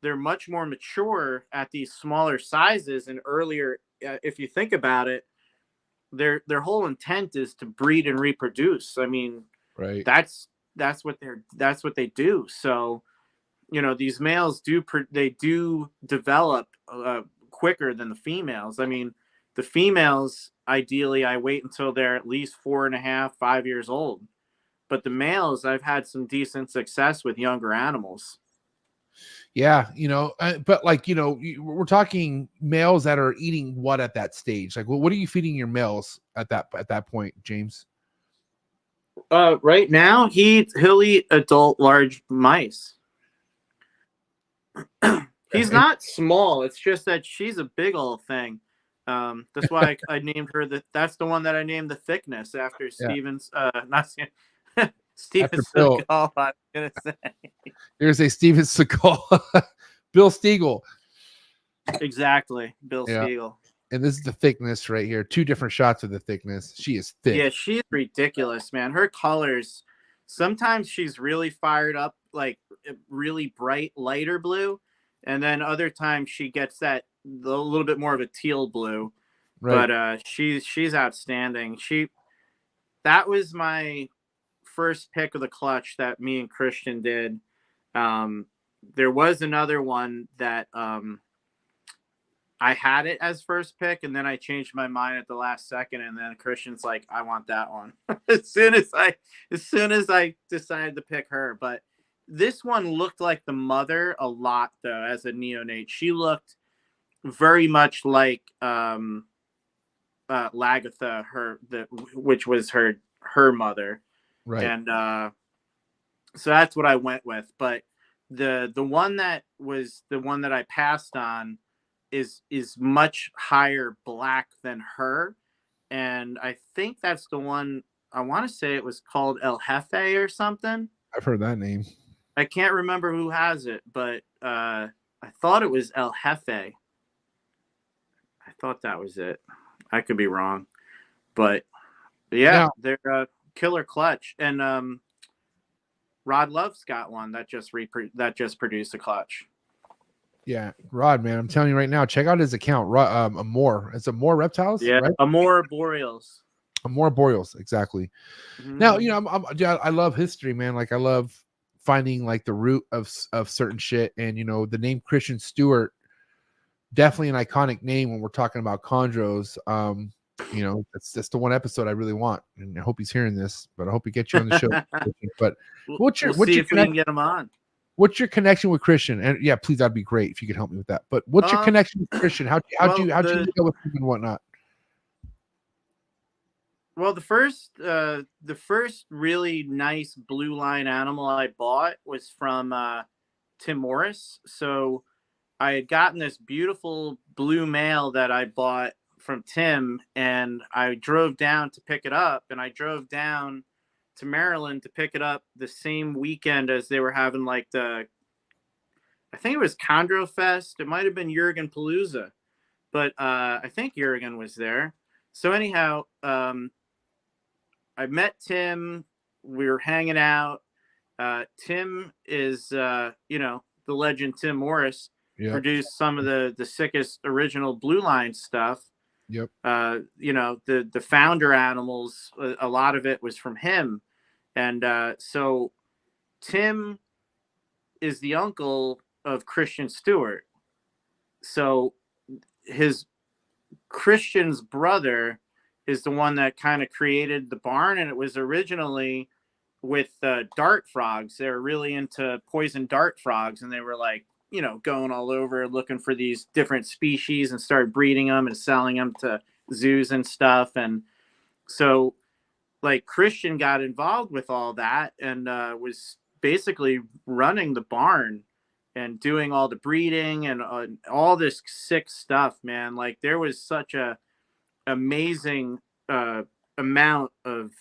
much more mature at these smaller sizes and earlier. If you think about it, their whole intent is to breed and reproduce. I mean, right? That's what they do. So, you know, these males do develop quicker than the females. I mean, the females, ideally, I wait until they're at least 4.5, 5 years old. But the males, I've had some decent success with younger animals. Yeah, you know, but like, you know, we're talking males that are eating what at that stage? Like, what are you feeding your males at that point, James? Right now, he'll eat adult large mice. He's not small. It's just that she's a big old thing. That's why I named her that's the one that I named the thickness after Steven's. Not Steven Seagal. I was gonna say. There's a Steven Seagal, Bill Stiegel. Exactly, Bill Stiegel. And this is the thickness right here. 2 different shots of the thickness. She is thick. Yeah, she's ridiculous, man. Her colors. Sometimes she's really fired up, like really bright, lighter blue. And then other times she gets a little bit more of a teal blue, right. But she's outstanding. That was my first pick of the clutch that me and Christian did. There was another one that I had it as first pick, and then I changed my mind at the last second, and then Christian's like, I want that one. as soon as I decided to pick her, but. This one looked like the mother a lot, though, as a neonate. She looked very much like Lagatha, which was her mother. Right. And so that's what I went with. But the one that was the one that I passed on is much higher black than her. And I think that's the one, I want to say it was called El Jefe or something. I've heard that name. I can't remember who has it, but I thought it was El Jefe. I thought that was it. I could be wrong. But, yeah, they're a killer clutch. And Rod Love's got one that just produced a clutch. Yeah, Rod, man, I'm telling you right now, check out his account. Amor. It's Amor Reptiles? Yeah, right? Amor Boreals. More boreals, exactly. Now, you know, I love history, man. Like I love finding like the root of certain shit, and you know, the name Christian Stewart, definitely an iconic name when we're talking about chondros. You know, that's the one episode I really want, and I hope he's hearing this. But I hope he gets you on the show. But what's your see if we can get him on? What's your connection with Christian? And yeah, please, that'd be great if you could help me with that. But what's your connection with Christian? How'd you deal with him and whatnot? Well, the first really nice blue line animal I bought was from Tim Morris. So I had gotten this beautiful blue male that I bought from Tim, and I drove down to pick it up, and I drove down to Maryland to pick it up the same weekend as they were having like I think it was Chondro Fest. It might have been Jurgen Palooza, but I think Jurgen was there. So anyhow, I met Tim. We were hanging out. Tim is, you know, the legend Tim Morris. Yep. Produced some of the sickest original blue line stuff. Yep. You know, the founder animals, a lot of it was from him. And so Tim is the uncle of Christian Stewart. So Christian's brother is the one that kind of created the barn, and it was originally with dart frogs. They were really into poison dart frogs, and they were like, you know, going all over looking for these different species and started breeding them and selling them to zoos and stuff. And so like Christian got involved with all that and was basically running the barn and doing all the breeding and all this sick stuff, man. Like there was such a amazing amount of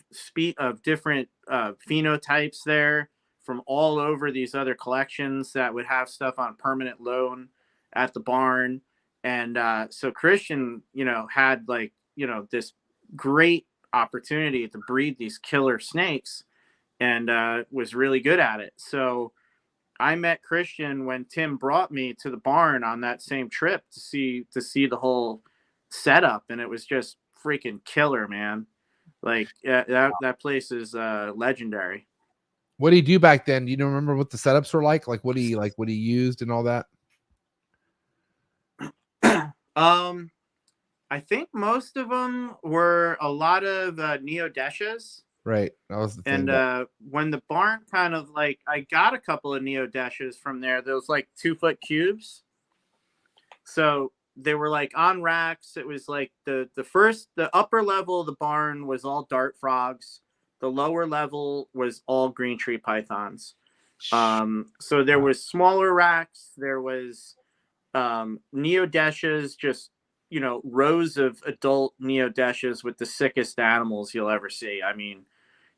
different phenotypes there from all over these other collections that would have stuff on permanent loan at the barn. And so Christian, you know, had like, you know, this great opportunity to breed these killer snakes and was really good at it. So I met Christian when Tim brought me to the barn on that same trip to see the whole setup. And it was just freaking killer, man. Like that place is legendary. What did he do back then? Do you remember what the setups were like? Like what he used and all that? I think most of them were a lot of neodeshas. Right. That was the thing. And when the barn kind of like, I got a couple of neodeshas from there. Those like 2-foot cubes. So they were like on RHACS. It was like the upper level of the barn was all dart frogs. The lower level was all green tree pythons. So there was smaller RHACS. There was neodeshas, just, you know, rows of adult neodeshas with the sickest animals you'll ever see. I mean,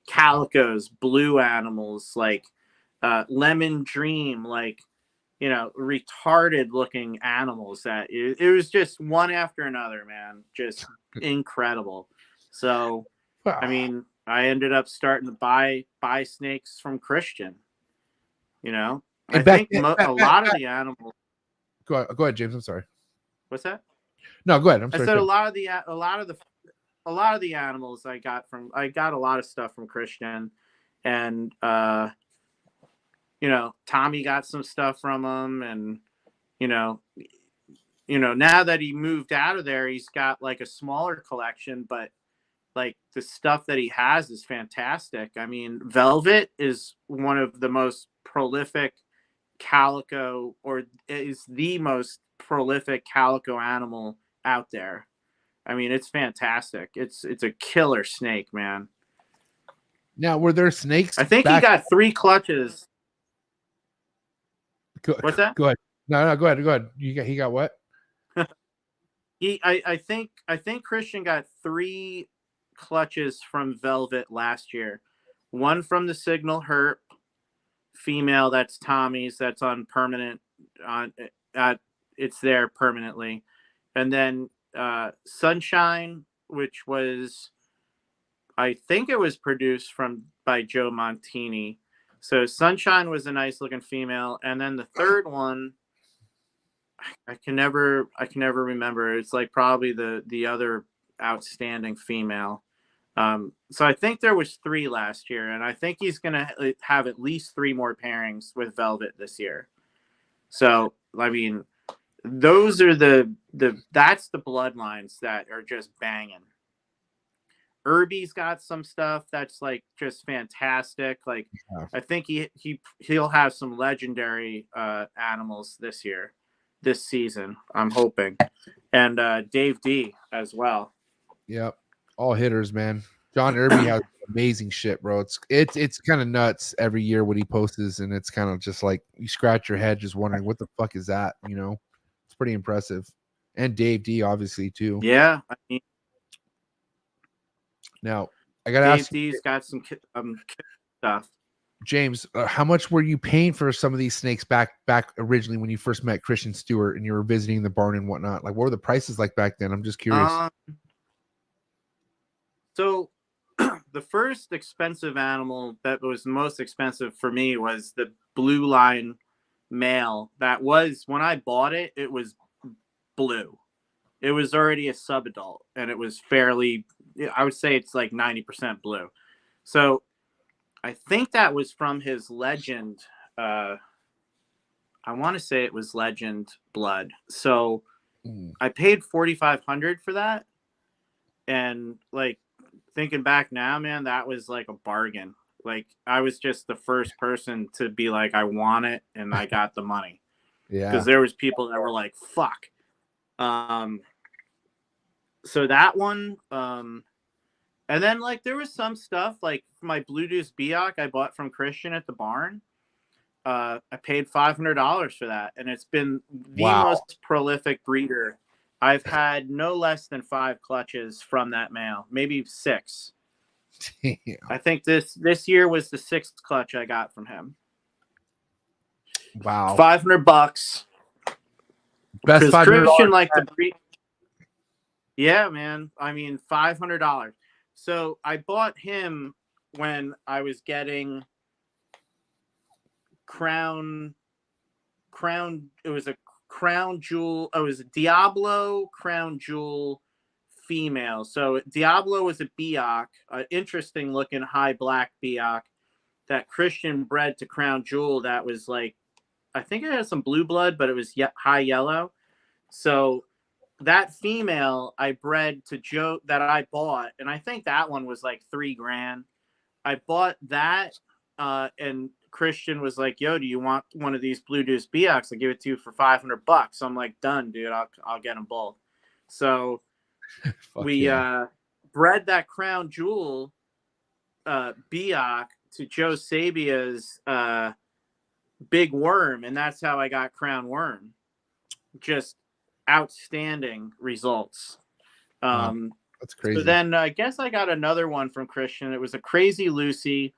calicos, blue animals, like lemon dream, like, you know, retarded looking animals that it was just one after another, man. Just incredible. So, I mean, I ended up starting to buy snakes from Christian, you know. I think a lot of the animals. Go ahead, James. I'm sorry. What's that? No, go ahead. I'm sorry. I said a lot of the animals I got a lot of stuff from Christian, and you know, Tommy got some stuff from him, and you know, now that he moved out of there, he's got like a smaller collection, but like the stuff that he has is fantastic. I mean, Velvet is one of the most prolific calico, or is the most prolific calico animal out there. I mean, it's fantastic. It's a killer snake, man. Now, were there snakes? I think he got 3 clutches. What's that? Go ahead. No, go ahead. Go ahead. He got what? I think Christian got 3 clutches from Velvet last year. One from the Signal Herp female, that's Tommy's, that's on permanent, it's there permanently. And then Sunshine, which was, I think it was produced by Joe Montini. So Sunshine was a nice looking female, and then the third one, I can never remember. It's like probably the other outstanding female. So I think there was 3 last year, and I think he's gonna have at least 3 more pairings with Velvet this year. So I mean, those are that's the bloodlines that are just banging. Irby's got some stuff that's like just fantastic. Like I think he'll have some legendary animals this season. I'm hoping, and Dave D as well. Yep, all hitters, man. John Irby has amazing shit, bro. It's kind of nuts every year what he posts, and it's kind of just like you scratch your head just wondering what the fuck is that, you know? It's pretty impressive. And Dave D obviously too. Yeah, I mean, now I gotta Dave ask D's got some stuff. James, how much were you paying for some of these snakes back originally when you first met Christian Stewart and you were visiting the barn and whatnot? Like, what were the prices like back then? I'm just curious. So the first expensive animal that was the most expensive for me was the blue line male. That was, when I bought it, it was blue. It was already a subadult, and it was fairly, I would say it's like 90% blue. So I think that was from his legend. I want to say it was legend blood. So I paid $4,500 for that. And like, thinking back now, man, that was like a bargain. Like I was just the first person to be like, I want it, and I got the money. Yeah. Because there was people that were like, fuck. So that one, and then like there was some stuff like my Blue Deuce Biak I bought from Christian at the barn. I paid $500 for that, and it's been the most prolific breeder. I've had no less than 5 clutches from that male, maybe 6. Damn. I think this year was the 6th clutch I got from him. Wow. $500. Best $500 Christian like the breed. Yeah, man. I mean, $500. So I bought him when I was getting crown. It was a crown jewel. Oh, it was a Diablo crown jewel female. So Diablo was a Biak, an interesting looking high black Biak that Christian bred to crown jewel. That was like, I think it had some blue blood, but it was high yellow. So that female I bred to Joe that I bought, and I think that one was like $3,000. I bought that, and Christian was like, "Yo, do you want one of these Blue Deuce Biaks? I'll give it to you for $500." I'm like, "Done, dude. I'll get them both." So we bred that crown jewel Biak to Joe Sabia's big worm, and that's how I got crown worm. Just outstanding results. That's crazy. So then I guess I got another one from Christian. It was a Crazy Lucy,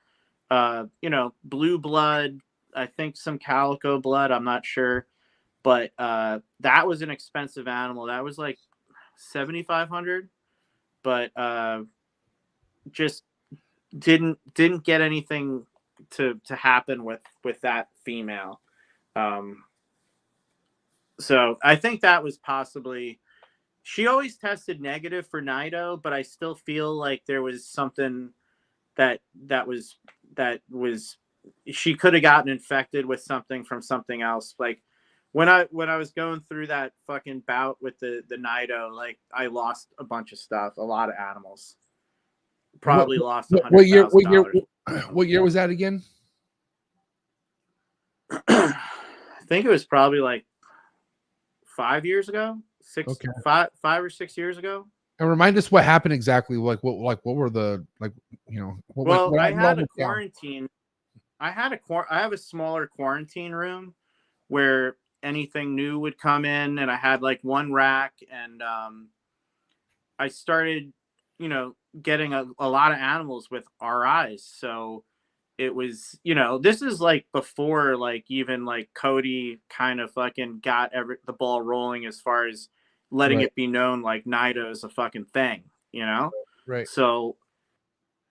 blue blood, I think some calico blood, I'm not sure. But that was an expensive animal. That was like $7,500. But just didn't get anything to happen with that female. So I think that was possibly, she always tested negative for Nido, but I still feel like there was something that was she could have gotten infected with something from something else. Like when I was going through that fucking bout with the Nido, like I lost a bunch of stuff, a lot of animals. Probably lost $100,000. What year was that again? I think it was probably like 5 years ago, 5 or 6 years ago. And remind us what happened exactly. What were the, like, you know? I had a quarantine. I have a smaller quarantine room where anything new would come in, and I had like one rack, and I started, getting a lot of animals with RIs. So it was, this is like before, like even like Cody kind of fucking got the ball rolling as far as letting it be known like Nido is a fucking thing, Right. So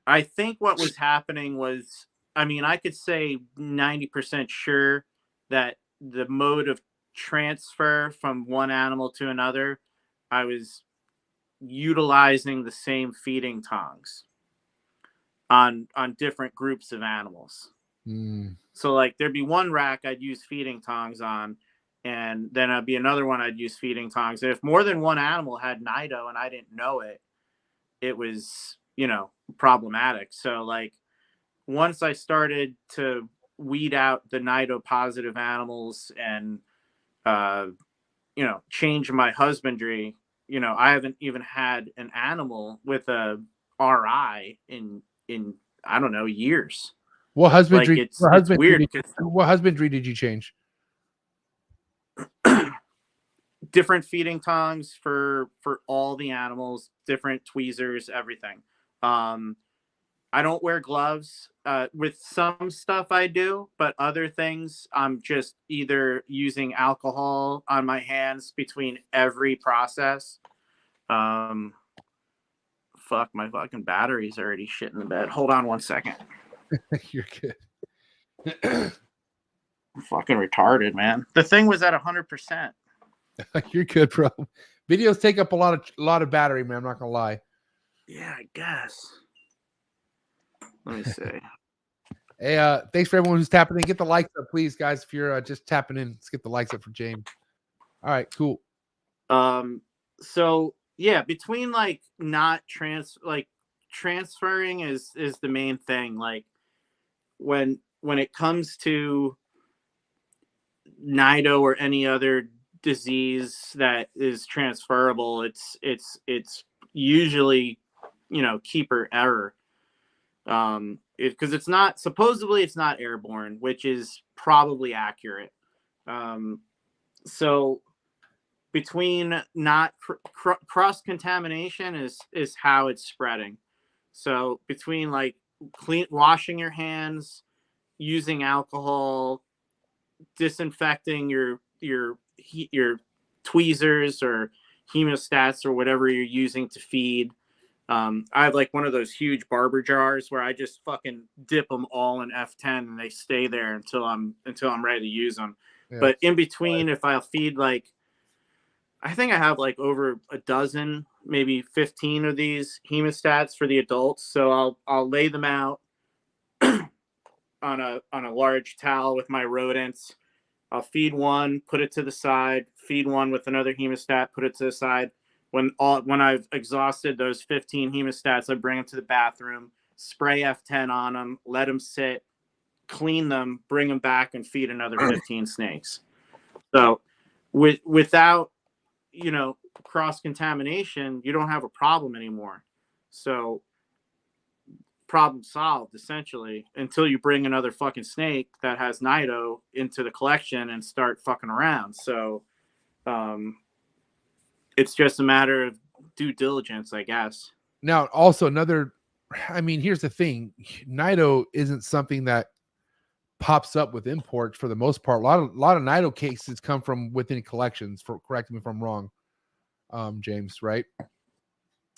I think what was happening was, I could say 90% sure that the mode of transfer from one animal to another, I was utilizing the same feeding tongs. on different groups of animals. Mm. So like there'd be one rack I'd use feeding tongs on, and then I'd be another one I'd use feeding tongs. And if more than one animal had Nido and I didn't know it, it was, you know, problematic. So like once I started to weed out the Nido positive animals and you know, change my husbandry, you know, I haven't even had an animal with a RI in I don't know, years. What husbandry? Like it's weird. What husbandry did you change? Different feeding tongs for all the animals, different tweezers, everything. I don't wear gloves. With some stuff I do, but other things I'm just either using alcohol on my hands between every process. Fuck, my fucking battery's already shit in the bed. Hold on one second. You're good. I'm fucking retarded, man. The thing was at 100%. You're good, bro. Videos take up a lot of battery, man. I'm not gonna lie. Yeah, I guess. Let me see. Hey, thanks for everyone who's tapping in. Get the likes up, please, guys. If you're just tapping in, let's get the likes up for James. All right, cool. So yeah, between like not transferring is the main thing. Like when it comes to Nido or any other disease that is transferable, it's usually, you know, keeper error. Because it's not airborne, which is probably accurate. So between not cross contamination is how it's spreading. So between like washing your hands, using alcohol, disinfecting your tweezers or hemostats or whatever you're using to feed. I have like one of those huge barber jars where I just fucking dip them all in F10 and they stay there until I'm ready to use them. Yeah. But in between, if I'll feed like, I think I have like over a dozen, maybe 15 of these hemostats for the adults. So I'll lay them out on a large towel with my rodents. I'll feed one, put it to the side, feed one with another hemostat, put it to the side. When I've exhausted those 15 hemostats, I bring them to the bathroom, spray F10 on them, let them sit, clean them, bring them back, and feed another 15 snakes. So without, you know, cross-contamination, you don't have a problem anymore. So problem solved, essentially, until you bring another fucking snake that has Nido into the collection and start fucking around. So it's just a matter of due diligence, I guess. Now, also here's the thing. Nido isn't something that pops up with imports for the most part. A lot of Nido cases come from within collections. Correct me if I'm wrong, James, right?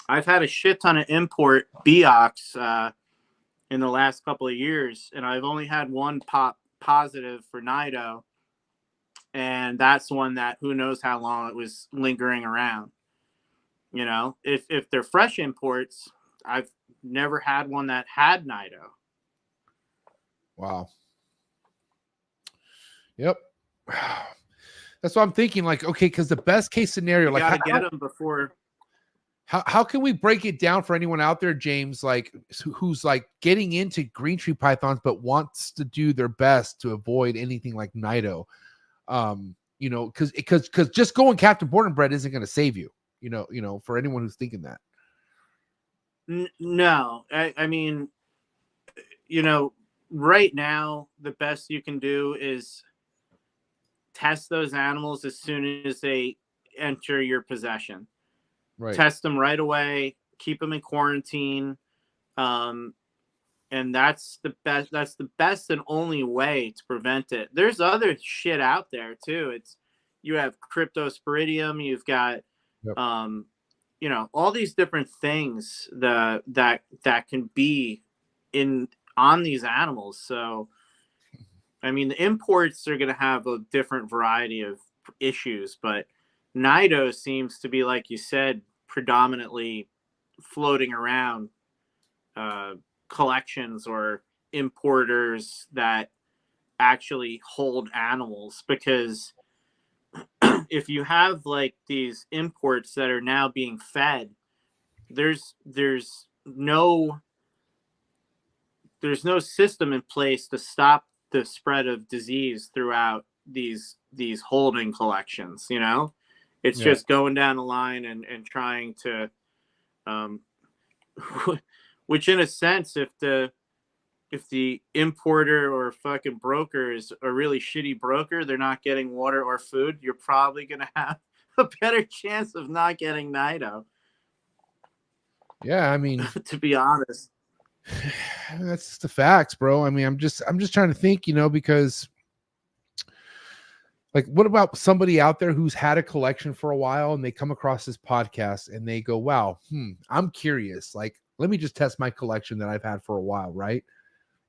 I've had a shit ton of import Biocs in the last couple of years, and I've only had one pop positive for Nido. And that's one that who knows how long it was lingering around. You know, if they're fresh imports, I've never had one that had Nido. Wow. Yep. That's what I'm thinking. Like, okay, because the best case scenario, you gotta get them before. How can we break it down for anyone out there, James, like who's like getting into green tree pythons but wants to do their best to avoid anything like Nido? You know, because just going Captain Born bred isn't going to save you. You know, for anyone who's thinking that. No, I mean, you know, right now the best you can do is test those animals as soon as they enter your possession. Right. Test them right away. Keep them in quarantine. And that's the best. That's the best and only way to prevent it. There's other shit out there too. You have cryptosporidium. You've got, yep. You know, all these different things that can be on these animals. So, I mean, the imports are going to have a different variety of issues, but Nido seems to be, like you said, predominantly floating around collections or importers that actually hold animals, because if you have like these imports that are now being fed, there's no system in place to stop the spread of disease throughout these holding collections. You know, it's just going down the line and trying to which in a sense, if the importer or fucking broker is a really shitty broker, they're not getting water or food, you're probably going to have a better chance of not getting Nido. Yeah, I mean, to be honest, that's just the facts, bro. I mean, I'm just trying to think, you know, because like, what about somebody out there who's had a collection for a while and they come across this podcast and they go, wow, I'm curious. Like, let me just test my collection that I've had for a while, right?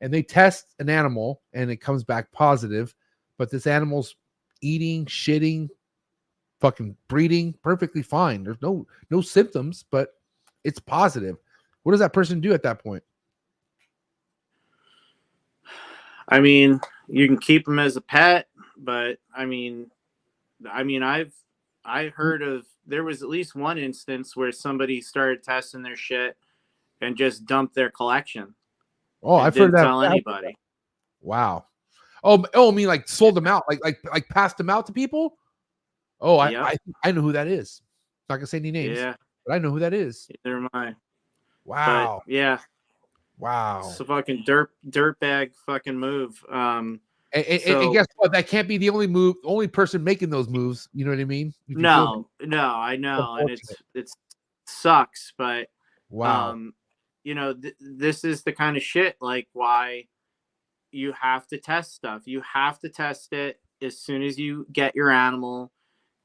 And they test an animal and it comes back positive, but this animal's eating, shitting, fucking breeding perfectly fine. There's no symptoms, but it's positive. What does that person do at that point? I mean, you can keep them as a pet, but I mean, I've heard of, there was at least one instance where somebody started testing their shit and just dumped their collection. Oh, I've heard that. Tell anybody. Wow. Oh, I mean, like sold them out, like passed them out to people. Oh, I know who that is. Not gonna say any names. Yeah, but I know who that is. neither am I. Wow. But, yeah. Wow. It's a fucking dirtbag fucking move. And guess what? That can't be the only person making those moves. You know what I mean? No, I know, and it sucks, but wow. You know, this is the kind of shit like why you have to test stuff. You have to test it as soon as you get your animal,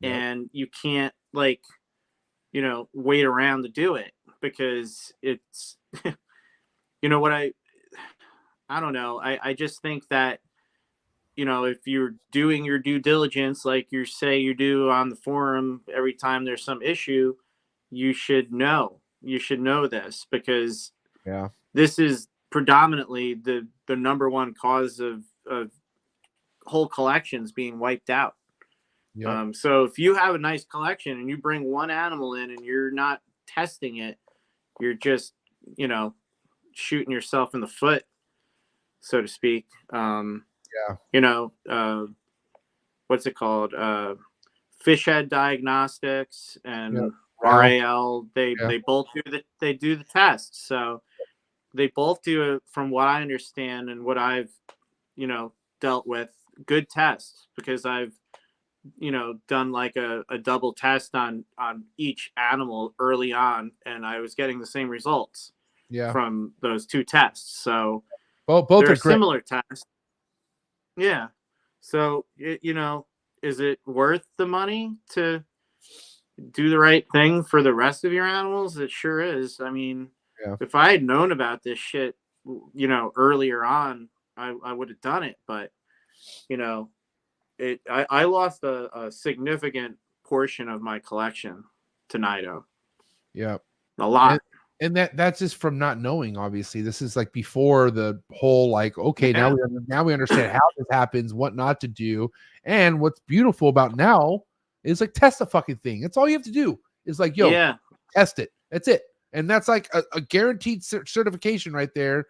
and you can't like, you know, wait around to do it, because it's, you know what, I don't know. I just think that, you know, if you're doing your due diligence, like you say you do on the forum, every time there's some issue, you should know. You should know this, because this is predominantly the number one cause of whole collections being wiped out. So if you have a nice collection and you bring one animal in and you're not testing it, you're just, you know, shooting yourself in the foot, so to speak. You know, what's it called? Fish Head Diagnostics and RAL. They both do the tests. So they both do it, from what I understand and what I've, you know, dealt with, good tests, because I've, you know, done like a double test on each animal early on, and I was getting the same results from those two tests. So both are are similar tests. Yeah. So, you know, is it worth the money to do the right thing for the rest of your animals? It sure is. I mean, if I had known about this shit, you know, earlier on, I would have done it. But, you know, I lost a significant portion of my collection to Nido. Yeah. A lot. And that's just from not knowing. Obviously, this is like before the whole like, okay, now we understand how this happens, what not to do, and what's beautiful about now is like test the fucking thing. That's all you have to do. Is like, test it. That's it, and that's like a guaranteed certification right there.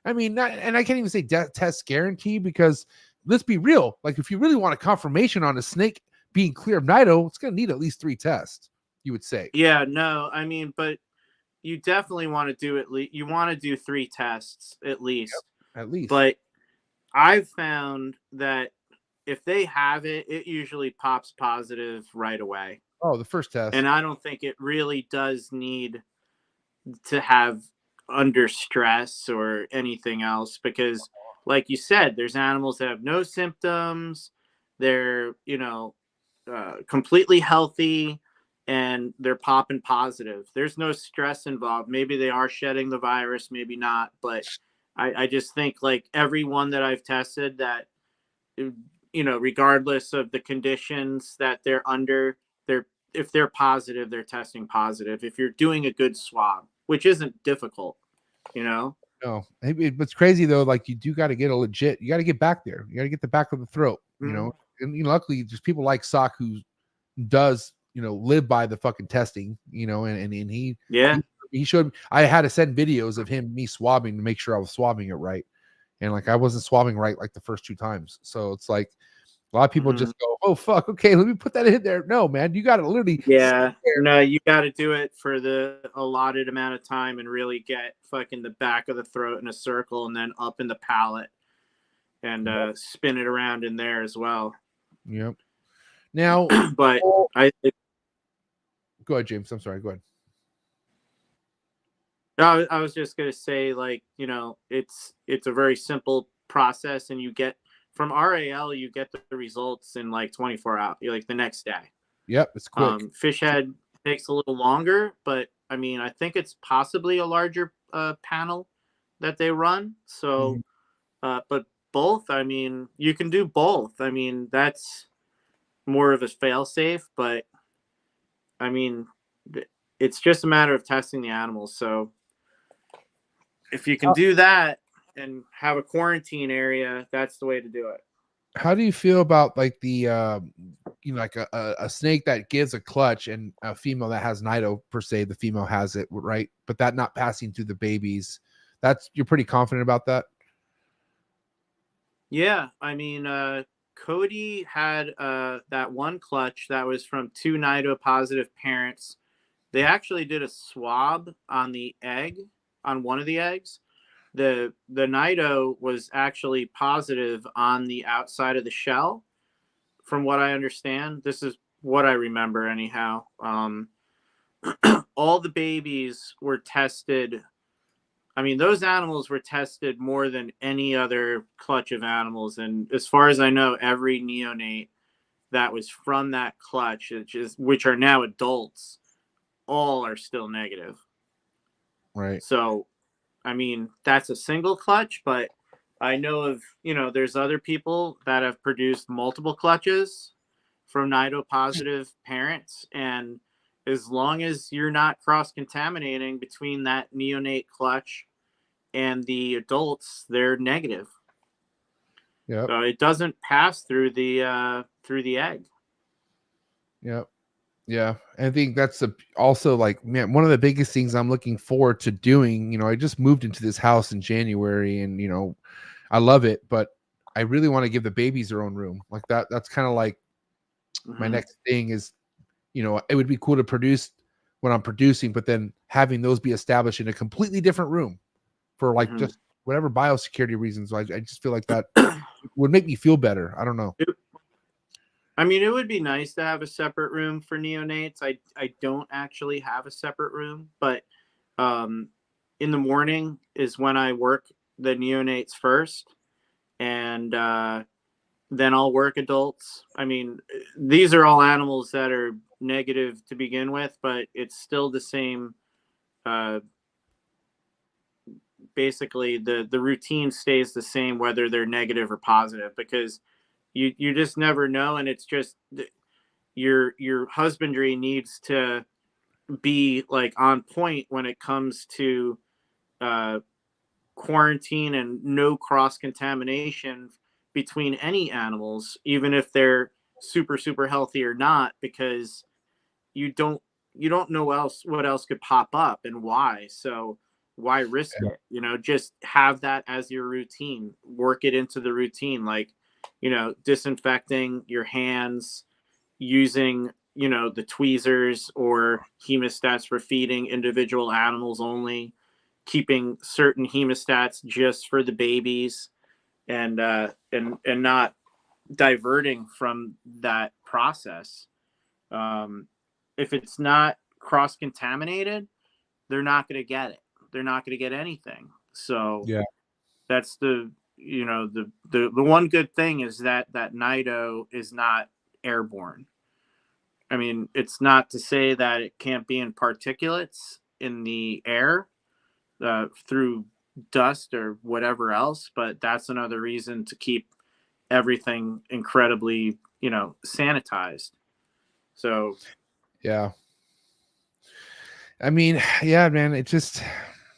I mean, and I can't even say test guarantee, because let's be real. Like, if you really want a confirmation on a snake being clear of Nido, it's going to need at least 3 tests. You would say. Yeah. No. I mean, but you definitely want to do you want to do 3 tests at least. At least. But I've found that if they have it, it usually pops positive right away. Oh, the first test. And I don't think it really does need to have under stress or anything else, because like you said, there's animals that have no symptoms. They're, you know, completely healthy, and they're popping positive. There's no stress involved. Maybe they are shedding the virus, maybe not. But I just think like everyone that I've tested, that, you know, regardless of the conditions that they're under, if they're positive, they're testing positive. If you're doing a good swab, which isn't difficult, you know, No, what's crazy though, like you do got to get a legit. You got to get back there. You got to get the back of the throat. You know, and luckily, just people like Sock who does live by the fucking testing. And he showed. I had to send videos of me swabbing to make sure I was swabbing it right, and like I wasn't swabbing right like the first 2 times. So it's like a lot of people just go, "Oh fuck, okay, let me put that in there." No, man, you got to literally. Yeah, no, you got to do it for the allotted amount of time and really get fucking the back of the throat in a circle and then up in the palate and spin it around in there as well. Yep. Now, but go ahead, James. I'm sorry. Go ahead. No, I was just gonna say, like, it's a very simple process, and you get from RAL, you get the results in like 24 hours, like the next day. Yep, it's quick. Fish head takes a little longer, but I mean, I think it's possibly a larger panel that they run. So, but both, I mean, you can do both. I mean, that's more of a fail safe, but I mean, it's just a matter of testing the animals. So if you can do that and have a quarantine area, that's the way to do it. How do you feel about like the like a snake that gives a clutch and a female that has Nido per se, the female has it, right? But that not passing through the babies. You're pretty confident about that? Yeah, I mean, Cody had that one clutch that was from 2 Nido positive parents. They actually did a swab on the egg, on one of the eggs. The Nido was actually positive on the outside of the shell, from what I understand. This is what I remember anyhow. All the babies were tested. I mean, those animals were tested more than any other clutch of animals. And as far as I know, every neonate that was from that clutch, which are now adults, all are still negative. Right. So, I mean, that's a single clutch, but I know of, there's other people that have produced multiple clutches from Nido positive parents. And as long as you're not cross-contaminating between that neonate clutch and the adults, they're negative. Yeah. So it doesn't pass through the egg. Yep. Yeah. I think that's also like, man, one of the biggest things I'm looking forward to doing. I just moved into this house in January and, I love it, but I really want to give the babies their own room like that. That's kind of like my next thing is, it would be cool to produce when I'm producing, but then having those be established in a completely different room for like just whatever biosecurity reasons. I just feel like that would make me feel better. I don't know. I mean, it would be nice to have a separate room for neonates. I don't actually have a separate room, but in the morning is when I work the neonates first, and then I'll work adults. I mean, these are all animals that are negative to begin with, but it's still the same. Basically, the routine stays the same whether they're negative or positive, because you just never know, and it's just your husbandry needs to be like on point when it comes to quarantine and no cross contamination between any animals, even if they're super healthy or not, because you don't know what else could pop up and why. So why risk it? Just have that as your routine. Work it into the routine, like disinfecting your hands, using the tweezers or hemostats for feeding individual animals only, keeping certain hemostats just for the babies, and not diverting from that process. If it's not cross-contaminated, they're not going to get it. They're not going to get anything. So yeah, that's the one good thing is that Nido is not airborne. I mean, it's not to say that it can't be in particulates in the air through dust or whatever else, but that's another reason to keep everything incredibly, sanitized. So, yeah. I mean, yeah, man, it just,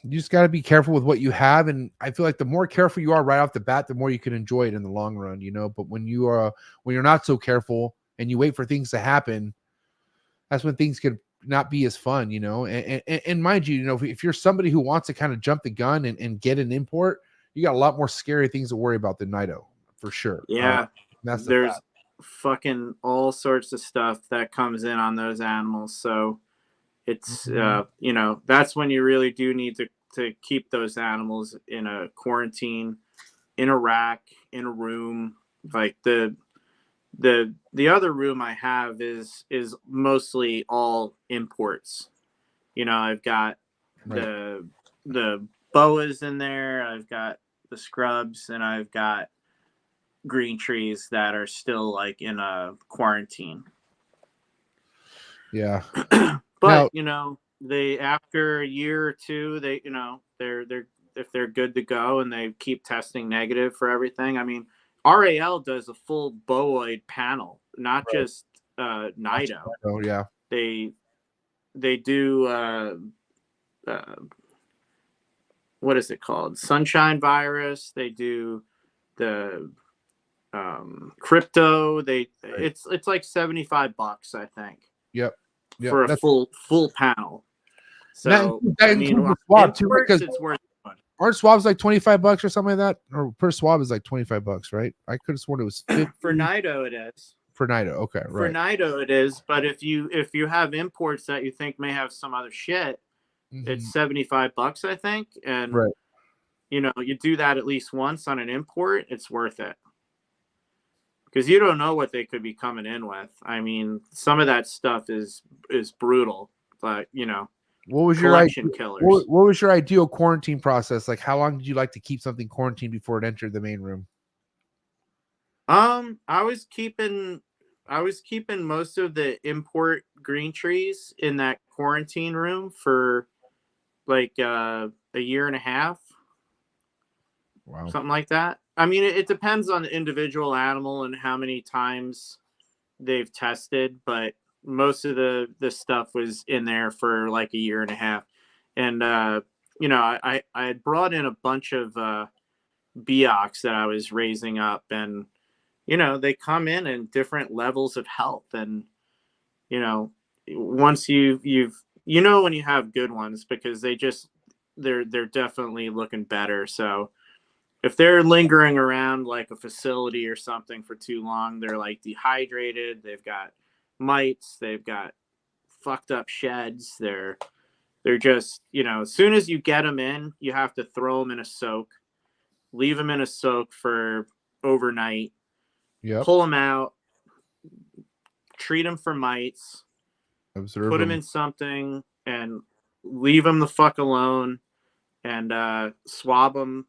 You just got to be careful with what you have, and I feel like the more careful you are right off the bat, the more you can enjoy it in the long run, But when you're not so careful and you wait for things to happen, that's when things could not be as fun, And mind you, if you're somebody who wants to kind of jump the gun and get an import, you got a lot more scary things to worry about than Nido, for sure. Yeah, that's there's fucking all sorts of stuff that comes in on those animals, so it's that's when you really do need to keep those animals in a quarantine, in a rack, in a room. Like the other room I have is mostly all imports. I've got the boas in there, I've got the scrubs, and I've got green trees that are still like in a quarantine. Yeah. But they, after a year or two, they they're if they're good to go and they keep testing negative for everything. I mean, RAL does a full bowoid panel, not just Nido. Oh yeah. They do what is it called? Sunshine virus. They do the crypto. It's like $75, I think. Yep. For a full panel. So that includes the swab too, because it's worth it. Aren't swabs like $25 or something like that? Or per swab is like $25, right? I could have sworn it was 50. For Nido it is. For Nido, okay, right. For Nido it is, but if you have imports that you think may have some other shit, it's $75, I think. And you do that at least once on an import, it's worth it. Because you don't know what they could be coming in with. I mean, some of that stuff is brutal, but what was your killers. What was your ideal quarantine process? Like, how long did you like to keep something quarantined before it entered the main room? I was keeping most of the import green trees in that quarantine room for like a year and a half. Wow. Something like that. I mean, it depends on the individual animal and how many times they've tested, but most of the stuff was in there for like a year and a half. And, I had brought in a bunch of Biocs that I was raising up, and, they come in different levels of health. And, once you've when you have good ones, because they're definitely looking better. So, if they're lingering around like a facility or something for too long, they're like dehydrated. They've got mites. They've got fucked up sheds. They're just, as soon as you get them in, you have to throw them in a soak, leave them in a soak for overnight, pull them out, treat them for mites, put them in something, and leave them the fuck alone. And swab them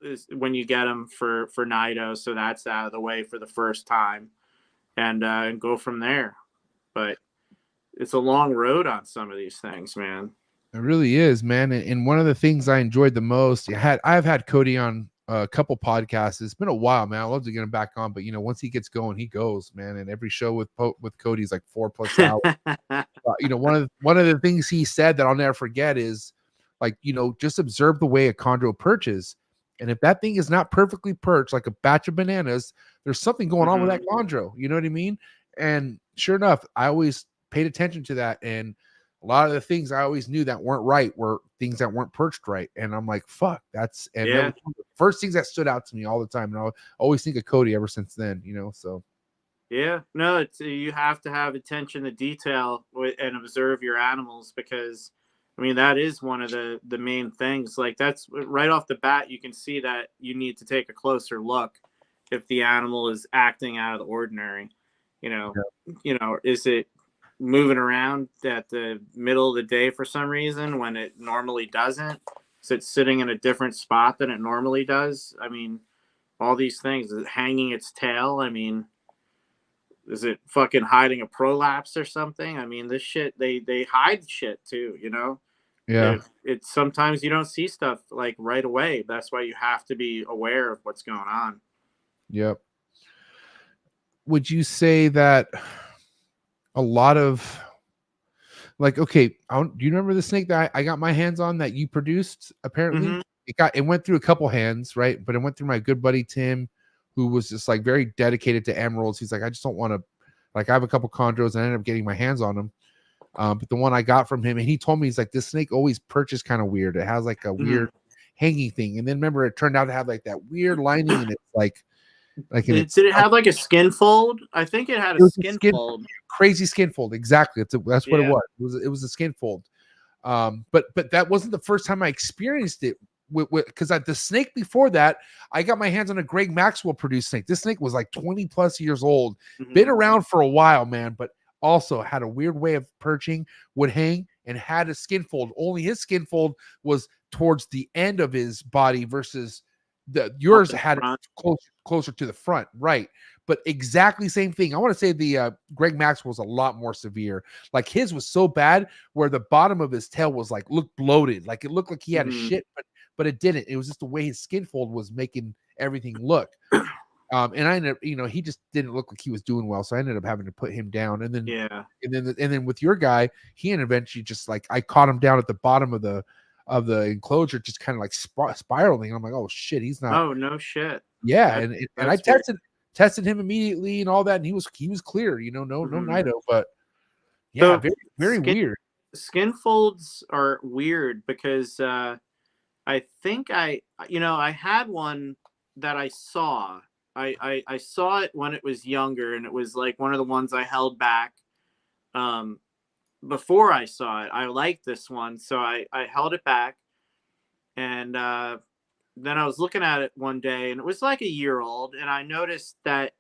is when you get them for Nido, so that's out of the way for the first time, and go from there. But it's a long road on some of these things, man. It really is, man. And one of the things I enjoyed the most, I've had Cody on a couple podcasts. It's been a while, man. I love to get him back on, but once he gets going, he goes, man. And every show with Cody's like 4+ hours. One of the things he said that I'll never forget is, like, just observe the way a chondro perches. And if that thing is not perfectly perched, like a batch of bananas, there's something going on with that chondro. You know what I mean? And sure enough, I always paid attention to that. And a lot of the things I always knew that weren't right were things that weren't perched right. And I'm like, fuck, that was one of the first things that stood out to me all the time. And I always think of Cody ever since then, so. Yeah, no, you have to have attention to detail and observe your animals, because I mean, that is one of the main things. Like, that's right off the bat, you can see that you need to take a closer look if the animal is acting out of the ordinary. Is it moving around at the middle of the day for some reason when it normally doesn't? Is it sitting in a different spot than it normally does? I mean, all these things. Is it hanging its tail? I mean, is it fucking hiding a prolapse or something? I mean, this shit, they hide shit too, Yeah. It's sometimes you don't see stuff like right away. That's why you have to be aware of what's going on. Yep. Would you say that a lot of like, okay, do you remember the snake that I got my hands on that you produced? Apparently, Mhm. it went through a couple hands, right? But it went through my good buddy Tim, who was just like very dedicated to emeralds. He's like, I just don't want to, like, I have a couple chondros, and I ended up getting my hands on them. But the one I got from him, and he told me, he's like, this snake always perches kind of weird. It has like a weird hanging thing, and then remember, it turned out to have like that weird lining, and it's like Did it have like a skin fold? I think it had it a was skin a fold. crazy skin fold. Exactly, that's what it Yeah. was. It was a skin fold. But that wasn't the first time I experienced it. Because the snake before that, I got my hands on a Greg Maxwell produced snake. This snake was like 20 plus years old, been around for a while, man, but also had a weird way of perching, would hang, and had a skin fold. Only his skin fold was towards the end of his body versus yours had it closer to the front, right? But exactly same thing. I want to say the Greg Maxwell was a lot more severe. Like his was so bad where the bottom of his tail was like looked bloated, like it looked like he had a shit, but it didn't. It was just the way his skin fold was making everything look. And I ended up, he just didn't look like he was doing well, so I ended up having to put him down. And then, and then with your guy, he ended eventually just like I caught him down at the bottom of the enclosure, just kind of like spiraling. I'm like, oh shit, he's not. Oh no shit. Yeah, and I tested him immediately and all that, and he was clear. No Nido, but yeah, So very weird. Skin folds are weird because I think I had one that I saw. I saw it when it was younger, and it was like one of the ones I held back before I saw it. I liked this one, so I held it back, and then I was looking at it one day, and it was like a year old, and I noticed that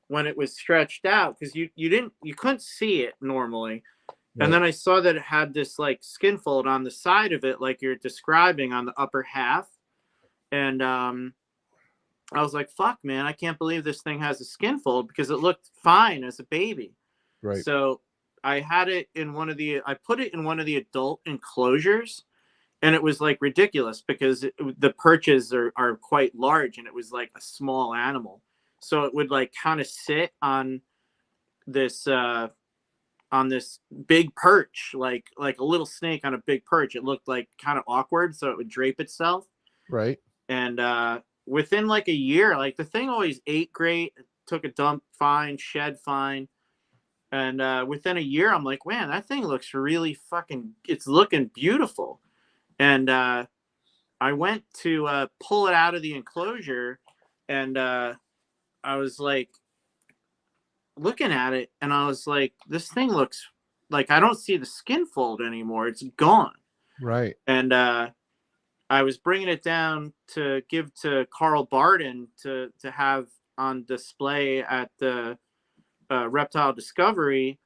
when it was stretched out, because you couldn't see it normally. Right. And then I saw that it had this like skin fold on the side of it, like you're describing, on the upper half. And I was like, fuck, man, I can't believe this thing has a skin fold, because it looked fine as a baby. Right. So I had it in I put it in one of the adult enclosures, and it was like ridiculous because the perches are quite large, and it was like a small animal. So it would like kind of sit on this big perch, like a little snake on a big perch. It looked like kind of awkward, so it would drape itself. Right. And within like a year, like the thing always ate great, took a dump fine, shed fine. And within a year, I'm like, man, that thing looks really it's looking beautiful. And I went to pull it out of the enclosure, and I was like looking at it, and I was like, this thing looks like, I don't see the skin fold anymore. It's gone. Right. And I was bringing it down to give to Carl Barden to have on display at the Reptile Discovery.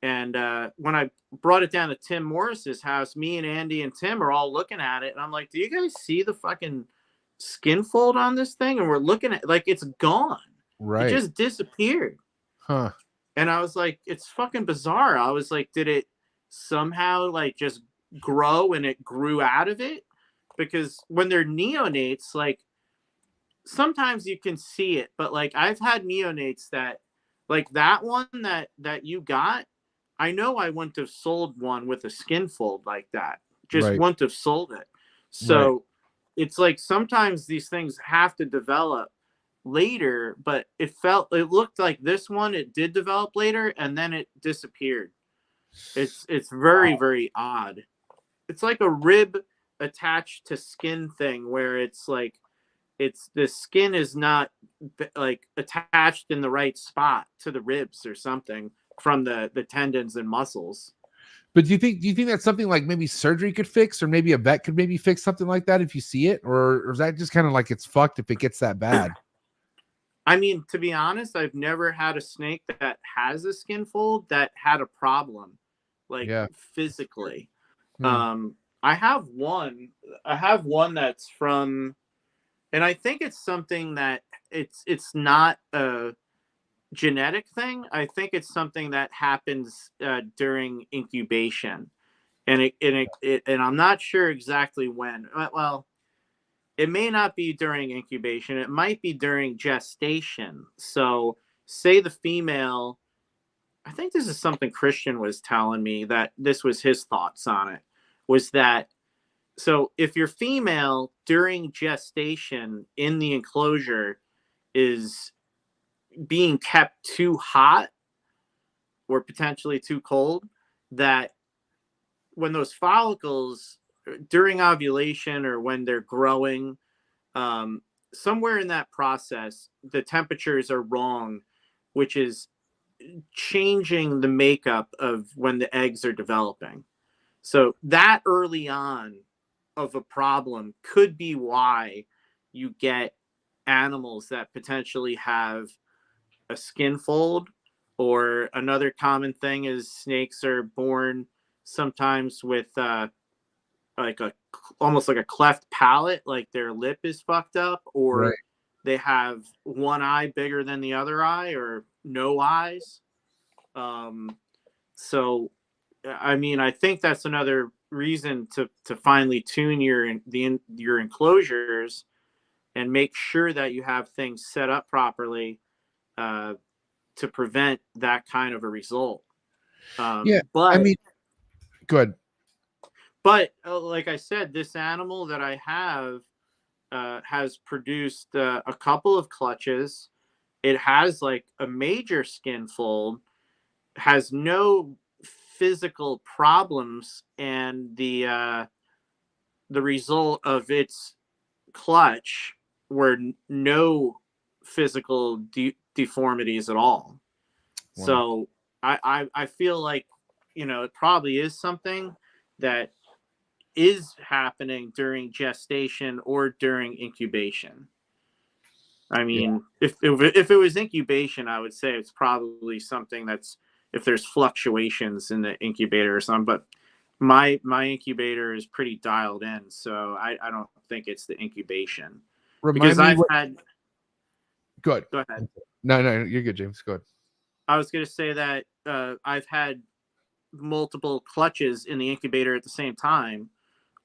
And when I brought it down to Tim Morris's house, me and Andy and Tim are all looking at it, and I'm like, do you guys see the fucking skin fold on this thing? And we're looking at, like, it's gone. Right. It just disappeared. Huh. And I was like, it's fucking bizarre. I was like, did it somehow like just grow and it grew out of it? Because when they're neonates, like sometimes you can see it, but like I've had neonates that, like that one that you got, I know I wouldn't have sold one with a skin fold like that. Just wouldn't have sold it. So it's like sometimes these things have to develop later, but it looked like this one, it did develop later and then it disappeared. It's very, very odd. It's like a rib attached to skin thing where it's like the skin is not like attached in the right spot to the ribs or something from the tendons and muscles. But do you think that's something like maybe surgery could fix, or maybe a vet could maybe fix something like that if you see it, or is that just kind of like it's fucked if it gets that bad? I mean, to be honest, I've never had a snake that has a skin fold that had a problem, like physically. I have one that's from, and I think it's something that it's not a genetic thing. I think it's something that happens during incubation, and I'm not sure exactly when. Well, it may not be during incubation. It might be during gestation. So say the female I think this is something Christian was telling me, that this was his thoughts on it, was that, so if your female during gestation in the enclosure is being kept too hot or potentially too cold, that when those follicles during ovulation or when they're growing, somewhere in that process, the temperatures are wrong, which is changing the makeup of when the eggs are developing. So that early on of a problem could be why you get animals that potentially have a skin fold, or another common thing is snakes are born sometimes with like a almost like a cleft palate, like their lip is fucked up, or Right. they have one eye bigger than the other eye, or no eyes. So I mean, I think that's another reason to finely tune your enclosures and make sure that you have things set up properly to prevent that kind of a result. Yeah, But I mean, good. But like I said, this animal that I have has produced a couple of clutches. It has like a major skin fold, has no physical problems, and the result of its clutch were no physical deformities at all. Wow. So I feel like, you know, it probably is something that is happening during gestation or during incubation. I mean, if it was incubation, I would say it's probably something that's, if there's fluctuations in the incubator or something. But my incubator is pretty dialed in, so I don't think it's the incubation. Remind Because me I've what. had. Good. Go ahead. No, you're good, James. Go ahead. I was going to say that I've had multiple clutches in the incubator at the same time,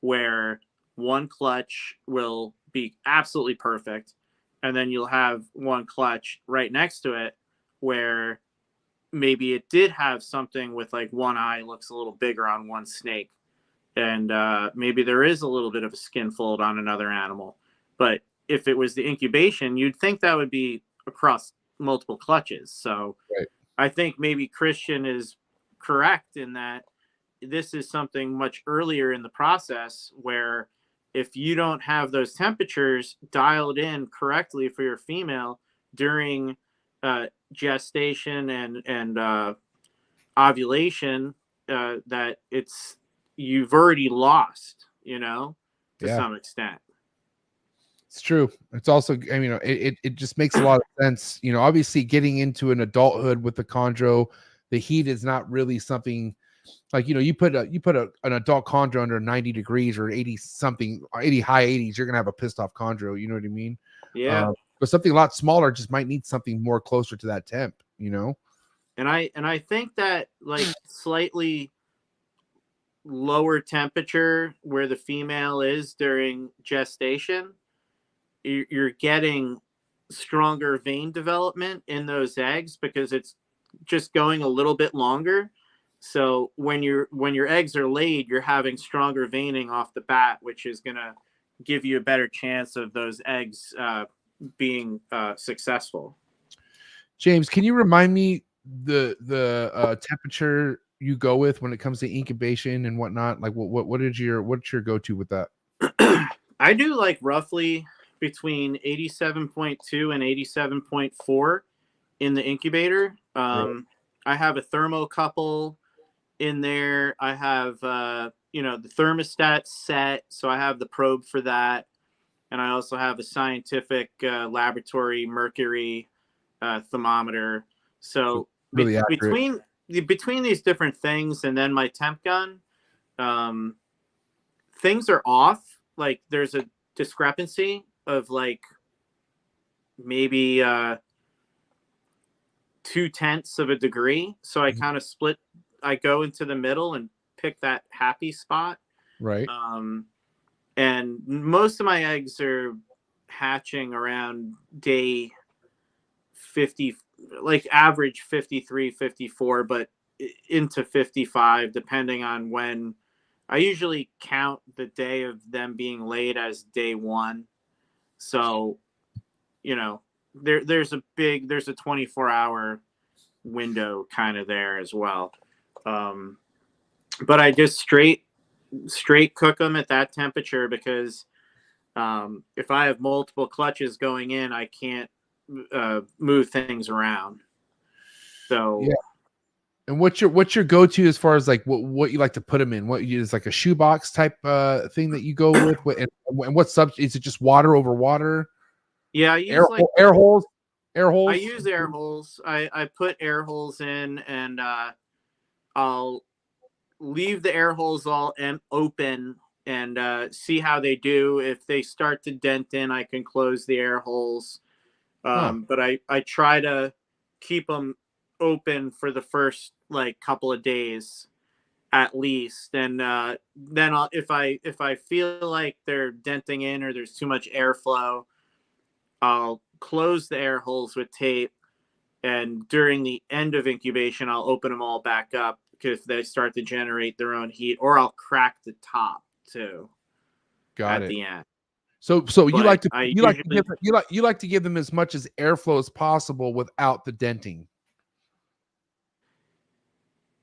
where one clutch will be absolutely perfect, and then you'll have one clutch right next to it where maybe it did have something with, like, one eye looks a little bigger on one snake, and maybe there is a little bit of a skin fold on another animal. But if it was the incubation, you'd think that would be across multiple clutches. So Right. I think maybe Christian is correct in that this is something much earlier in the process, where if you don't have those temperatures dialed in correctly for your female during gestation and ovulation, that you've already lost, you know, to Yeah. some extent. It's true. It's also, I mean, it just makes a lot of sense. You know, obviously getting into an adulthood with the chondro, the heat is not really something like, you know, you put an adult chondro under 90 degrees or 80 something, 80 high 80s, you're gonna have a pissed off chondro. You know what I mean? Yeah. But something a lot smaller just might need something more closer to that temp. You know? And I think that, like, slightly lower temperature where the female is during gestation, you're getting stronger vein development in those eggs because it's just going a little bit longer. So when your eggs are laid, you're having stronger veining off the bat, which is going to give you a better chance of those eggs being successful. James, can you remind me the temperature you go with when it comes to incubation and whatnot? Like what's your go-to with that? I do like roughly between 87.2 and 87.4 in the incubator. Right. I have a thermocouple in there. I have you know, the thermostat set, so I have the probe for that, and I also have a scientific laboratory mercury thermometer. So Really accurate. between these different things and then my temp gun, things are off. Like, there's a discrepancy of like maybe 0.2 of a degree. So I kind of split. I go into the middle and pick that happy spot. Right. And most of my eggs are hatching around day 50, like average 53, 54, but into 55, depending on when. I usually count the day of them being laid as day one. So, there's a 24-hour window kind of there as well. But I just straight cook them at that temperature because if I have multiple clutches going in, I can't move things around. So yeah. And what's your go-to as far as like what you like to put them in? What is like a shoebox type thing that you go with? And what is it? Just water over water? Yeah, I use air holes. I use air holes. I put air holes in, and I'll leave the air holes all open and see how they do. If they start to dent in, I can close the air holes. But I try to keep them open for the first like couple of days at least, and then if I feel like they're denting in or there's too much airflow, I'll close the air holes with tape, and during the end of incubation I'll open them all back up because they start to generate their own heat, or I'll crack the top too. Got at it. the end. So you like to give them as much as airflow as possible without the denting.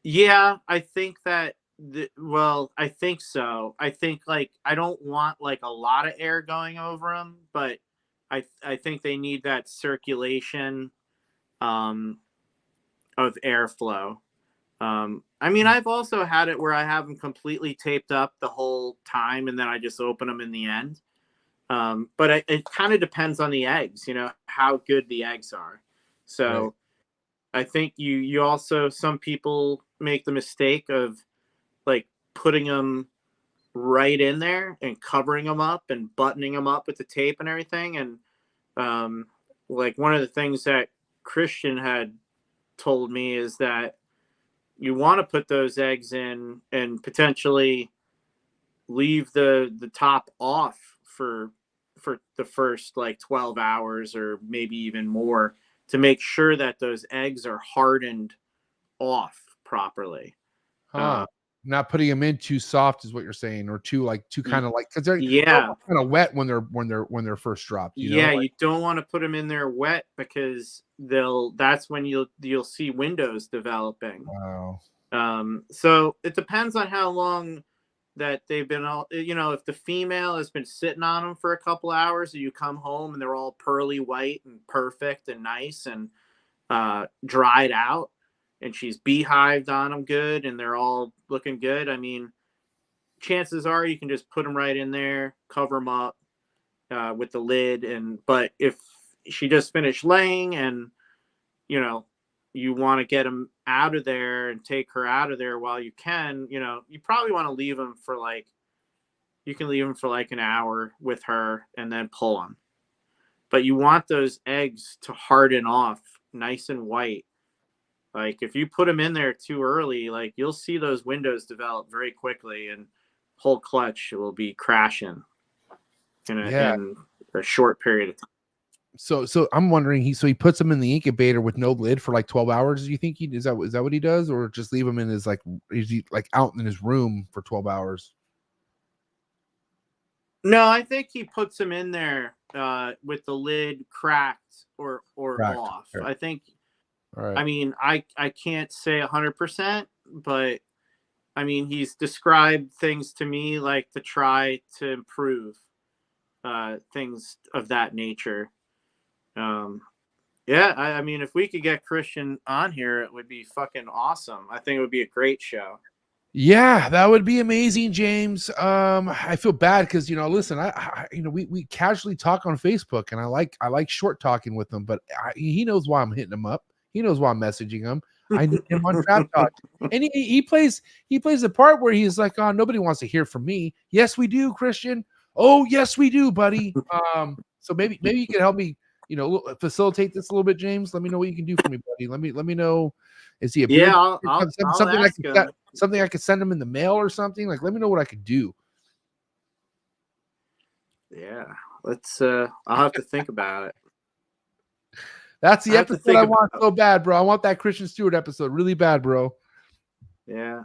Yeah, I think that. I think so. I think like I don't want like a lot of air going over them, but I think they need that circulation of airflow. I mean, I've also had it where I have them completely taped up the whole time, and then I just open them in the end. But it kind of depends on the eggs, how good the eggs are. So. Right. I think you also, some people make the mistake of like putting them right in there and covering them up and buttoning them up with the tape and everything. And like one of the things that Christian had told me is that you want to put those eggs in and potentially leave the top off for the first like 12 hours or maybe even more, to make sure that those eggs are hardened off properly. Not putting them in too soft is what you're saying, or too kind of like, because they're kind of wet when they're first dropped. You don't want to put them in there wet because that's when you'll see windows developing. Wow. So it depends on how long that they've been all, if the female has been sitting on them for a couple hours, and you come home and they're all pearly white and perfect and nice and dried out, and she's beehived on them good and they're all looking good, I mean, chances are you can just put them right in there, cover them up with the lid. But if she just finished laying and you want to get them out of there and take her out of there while you can, you probably want to leave them for like an hour with her and then pull them. But you want those eggs to harden off nice and white. Like if you put them in there too early, like you'll see those windows develop very quickly and whole clutch will be crashing in a short period of time. So I'm wondering, he puts them in the incubator with no lid for like 12 hours. Do you think is that what he does, or just leave him in his is he like out in his room for 12 hours? No, I think he puts them in there with the lid cracked or off. Sure. I think. All right. I mean, I can't say 100%, but I mean, he's described things to me like to try to improve things of that nature. I mean, if we could get Christian on here, it would be fucking awesome. I think it would be a great show. Yeah, that would be amazing, James. I feel bad because listen, I we casually talk on Facebook, and I like short talking with him, but he knows why I'm hitting him up. He knows why I'm messaging him. I need him on Trap Talk, and he plays the part where he's like, "Oh, nobody wants to hear from me." Yes, we do, Christian. Oh, yes, we do, buddy. So maybe you can help me, facilitate this a little bit, James. Let me know what you can do for me, buddy. Let me know. Is he a something I could send him in the mail or something? Like, let me know what I could do. Yeah, let's. I'll have to think about it. That's the I have to episode think I want about- so bad, bro. I want that Christian Stewart episode really bad, bro. Yeah.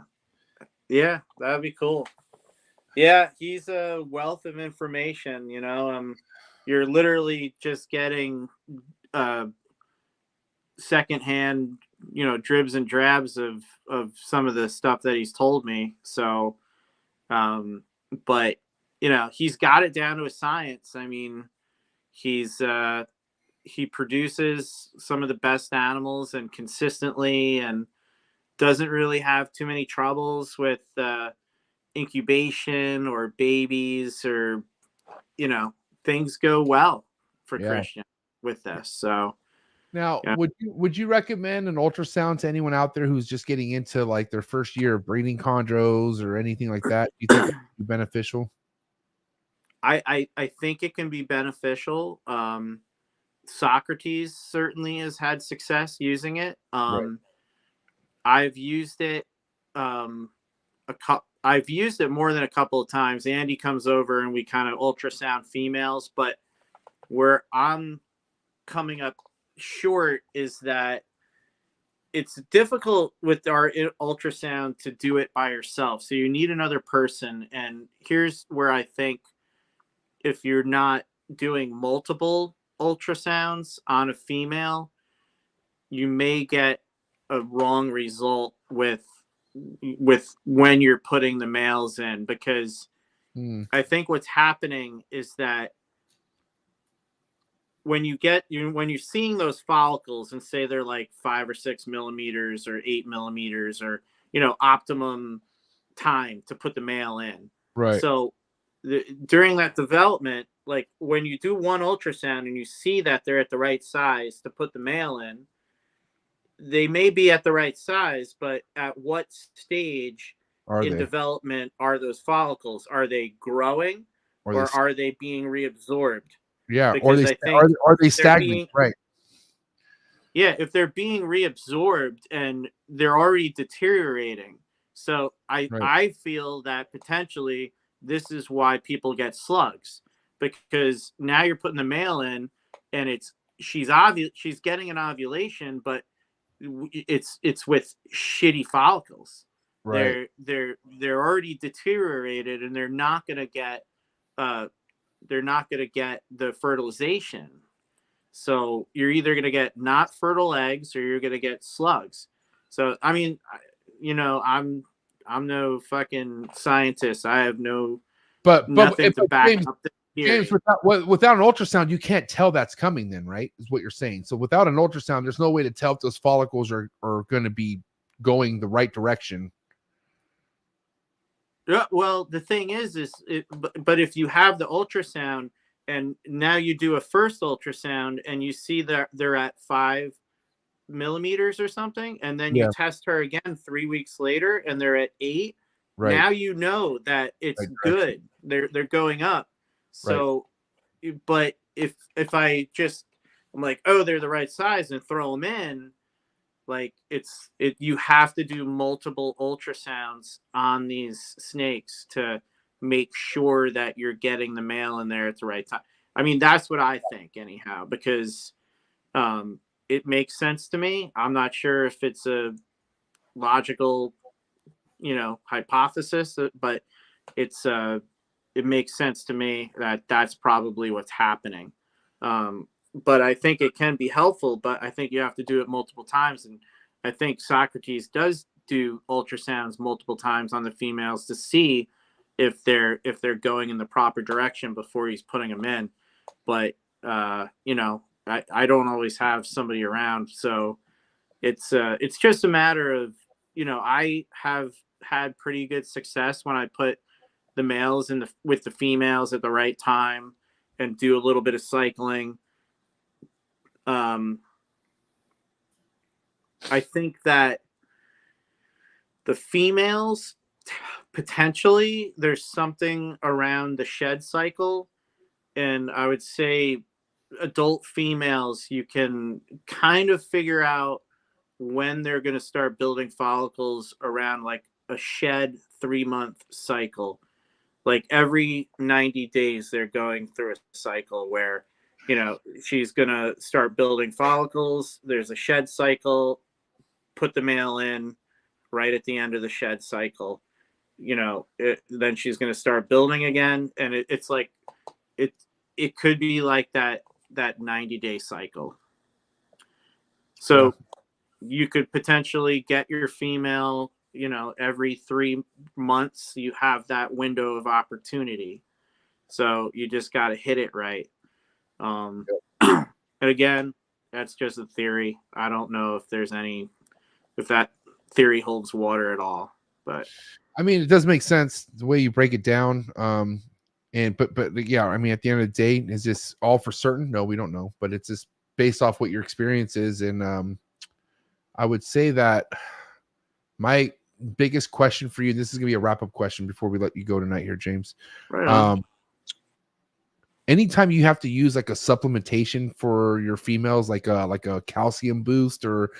Yeah, that'd be cool. Yeah, he's a wealth of information, you know. You're literally just getting secondhand, you know, dribs and drabs of some of the stuff that he's told me. So but you know, he's got it down to a science. I mean, he produces some of the best animals and consistently, and doesn't really have too many troubles with incubation or babies, or you know, things go well for Christian with this. So now, yeah. would you recommend an ultrasound to anyone out there who's just getting into like their first year of breeding chondros or anything like that? Do you think that would be beneficial? I think it can be beneficial. Socrates certainly has had success using it. I've used it I've used it more than a couple of times. Andy comes over and we kind of ultrasound females, but where I'm coming up short is that it's difficult with our ultrasound to do it by yourself. So you need another person. And here's where I think if you're not doing multiple ultrasounds on a female, you may get a wrong result with when you're putting the males in, because I think what's happening is that when you're seeing those follicles and say they're like 5 or 6 millimeters or 8 millimeters, or you know, optimum time to put the male in. Right. So during that development, like when you do one ultrasound and you see that they're at the right size to put the male in, they may be at the right size, but at what stage in development are those follicles? Are they growing, or are they being reabsorbed? Yeah, because are they stagnant? Right. Yeah, if they're being reabsorbed and they're already deteriorating. So I feel that potentially this is why people get slugs, because now you're putting the male in and she's getting an ovulation, but it's with shitty follicles. Right. They're already deteriorated, and they're not going to get the fertilization. So you're either going to get not fertile eggs, or you're going to get slugs. So I mean, you know, I'm no fucking scientist. I have nothing to back James, up the James, without an ultrasound, you can't tell that's coming then, right? Is what you're saying. So without an ultrasound, there's no way to tell if those follicles are going to be going the right direction. Yeah, well, the thing is but if you have the ultrasound and now you do a first ultrasound and you see that they're at 5 millimeters or something, and then you test her again 3 weeks later and they're at 8, now you know that it's good. They're going up. So, but if I'm like, oh, they're the right size, and throw them in, like you have to do multiple ultrasounds on these snakes to make sure that you're getting the male in there at the right time. I mean, that's what I think anyhow, because it makes sense to me. I'm not sure if it's a logical, you know, hypothesis, but it makes sense to me that that's probably what's happening. But I think it can be helpful, but I think you have to do it multiple times. And I think Socrates does do ultrasounds multiple times on the females to see if they're going in the proper direction before he's putting them in. But, you know, I don't always have somebody around. So it's just a matter of, you know, I have had pretty good success when I put the males with the females at the right time and do a little bit of cycling. I think that the females, potentially there's something around the shed cycle, and I would say adult females, you can kind of figure out when they're going to start building follicles around like a shed 3-month cycle. Like every 90 days they're going through a cycle where you know, she's gonna start building follicles. There's a shed cycle. Put the male in right at the end of the shed cycle. You know, then she's gonna start building again, and it's like it could be like that 90-day cycle. So you could potentially get your female, you know, every 3 months. You have that window of opportunity. So you just got to hit it right. And again, that's just a theory. I don't know if that theory holds water at all. But I mean, it does make sense the way you break it down. But yeah, I mean, at the end of the day, is this all for certain? No, we don't know, but it's just based off what your experience is. And I would say that my biggest question for you, this is gonna be a wrap-up question before we let you go tonight here, James. right on. Anytime you have to use like a supplementation for your females, like a calcium boost or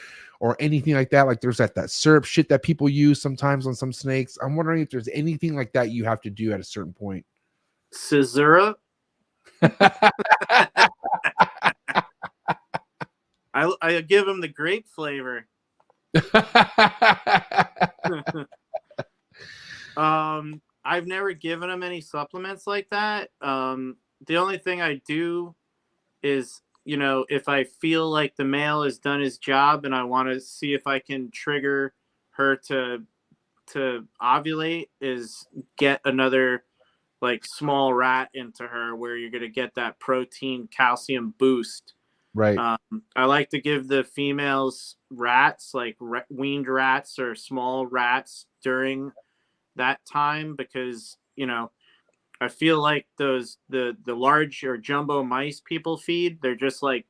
anything like that, like there's that syrup shit that people use sometimes on some snakes. I'm wondering if there's anything like that you have to do at a certain point. Caesura. I give him the grape flavor. I've never given him any supplements like that. The only thing I do is, you know, if I feel like the male has done his job and I want to see if I can trigger her to ovulate, is get another like small rat into her where you're going to get that protein calcium boost. Right. I like to give the females rats, like weaned rats or small rats during that time, because, you know, I feel like the large or jumbo mice people feed, they're just like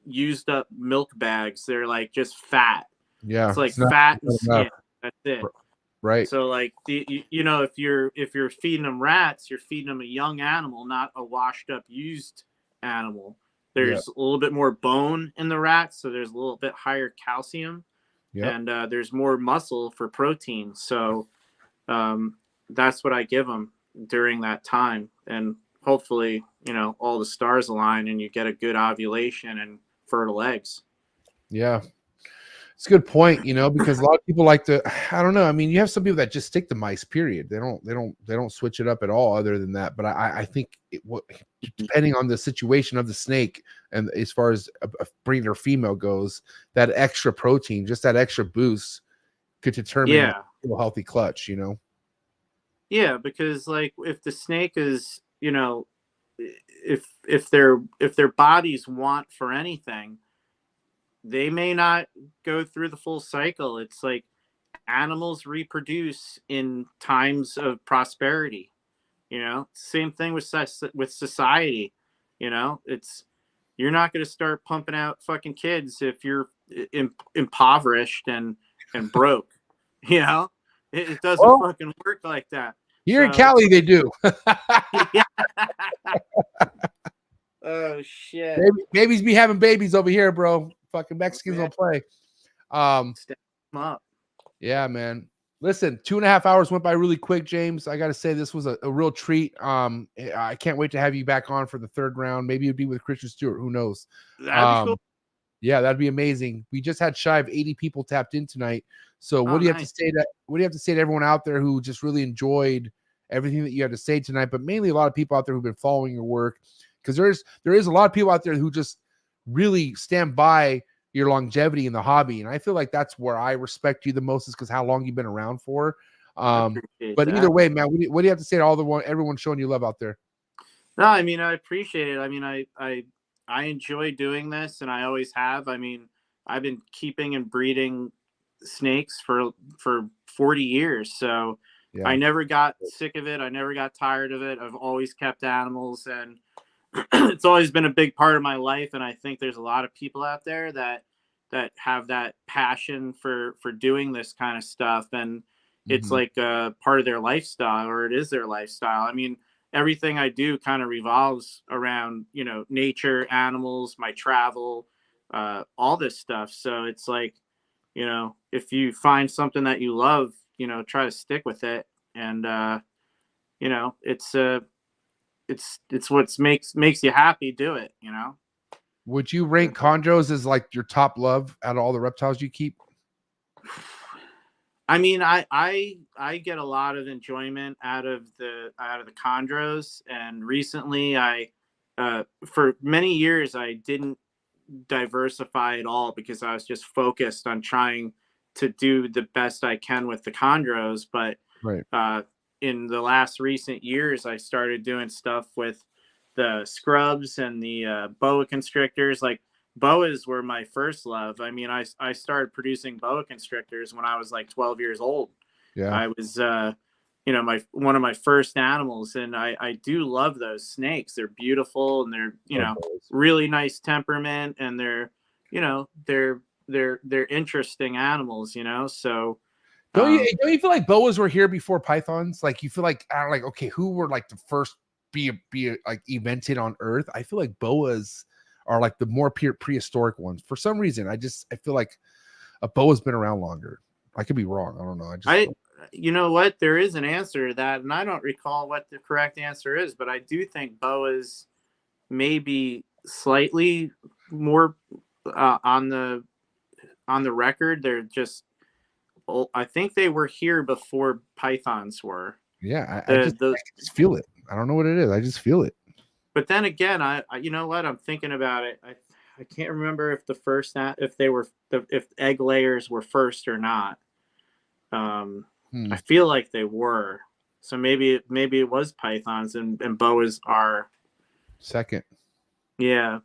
used up milk bags. They're like just fat. Yeah. It's like fat and skin. That's it. Right. So like you know, if you're feeding them rats, you're feeding them a young animal, not a washed up used animal. There's a little bit more bone in the rats, so there's a little bit higher calcium, and there's more muscle for protein. So that's what I give them during that time, and hopefully, you know, all the stars align and you get a good ovulation and fertile eggs. Yeah. It's a good point, you know, because a lot of people like to, I don't know. I mean, you have some people that just stick to mice, period. They don't switch it up at all other than that. But I think depending on the situation of the snake, and as far as a breeder or female goes, that extra protein, just that extra boost could determine a healthy clutch, you know? Yeah, because like if the snake is, you know, if their bodies want for anything, they may not go through the full cycle. It's like animals reproduce in times of prosperity, you know. Same thing with society, you know. It's, you're not going to start pumping out fucking kids if you're impoverished and broke, you know. It doesn't fucking work like that. Here in Cali, they do. Oh shit! Babies be having babies over here, bro. Fucking Mexicans don't play. Step them up. Yeah, man. Listen, 2.5 hours went by really quick, James. I got to say, this was a real treat. I can't wait to have you back on for the third round. Maybe it'd be with Christian Stewart. Who knows? That'd be cool. Yeah, that'd be amazing. We just had shy of 80 people tapped in tonight. So what do you have to say to everyone out there who just really enjoyed everything that you had to say tonight, but mainly a lot of people out there who've been following your work? Because there is a lot of people out there who just really stand by your longevity in the hobby. And I feel like that's where I respect you the most, is because how long you've been around for. But either way, man, what do you have to say to everyone showing you love out there? No, I mean, I appreciate it. I mean, I enjoy doing this, and I always have. I mean, I've been keeping and breeding snakes for 40 years. So I never got sick of it. I never got tired of it. I've always kept animals, and it's always been a big part of my life. And I think there's a lot of people out there that have that passion for doing this kind of stuff. And it's like a part of their lifestyle, or it is their lifestyle. I mean, everything I do kind of revolves around, you know, nature, animals, my travel, all this stuff. So it's like, you know, if you find something that you love, you know, try to stick with it. And, you know, it's what makes you happy. Do it, you know? Would you rank chondros as like your top love out of all the reptiles you keep? I mean, I get a lot of enjoyment out of the chondros, and recently for many years I didn't diversify at all because I was just focused on trying to do the best I can with the chondros. But in the last recent years, I started doing stuff with the scrubs and the boa constrictors. Like, boas were my first love. I mean, I started producing boa constrictors when I was like 12 years old. Yeah. I was, one of my first animals, and I do love those snakes. They're beautiful, and they're, really nice temperament, and they're interesting animals, So don't you feel like boas were here before pythons? Like, you feel like, okay, who were like the first be like invented on Earth? I feel like boas are like the more prehistoric ones. For some reason, I feel like a boa's been around longer. I could be wrong. I don't know. You know what? There is an answer to that, and I don't recall what the correct answer is, but I do think boas may be slightly more on the record. They're just, I think they were here before pythons were. Yeah, I just feel it. I don't know what it is. I just feel it. But then again, I you know what? I'm thinking about it. I can't remember if if egg layers were first or not. I feel like they were. So maybe it was pythons and boas are second. Yeah.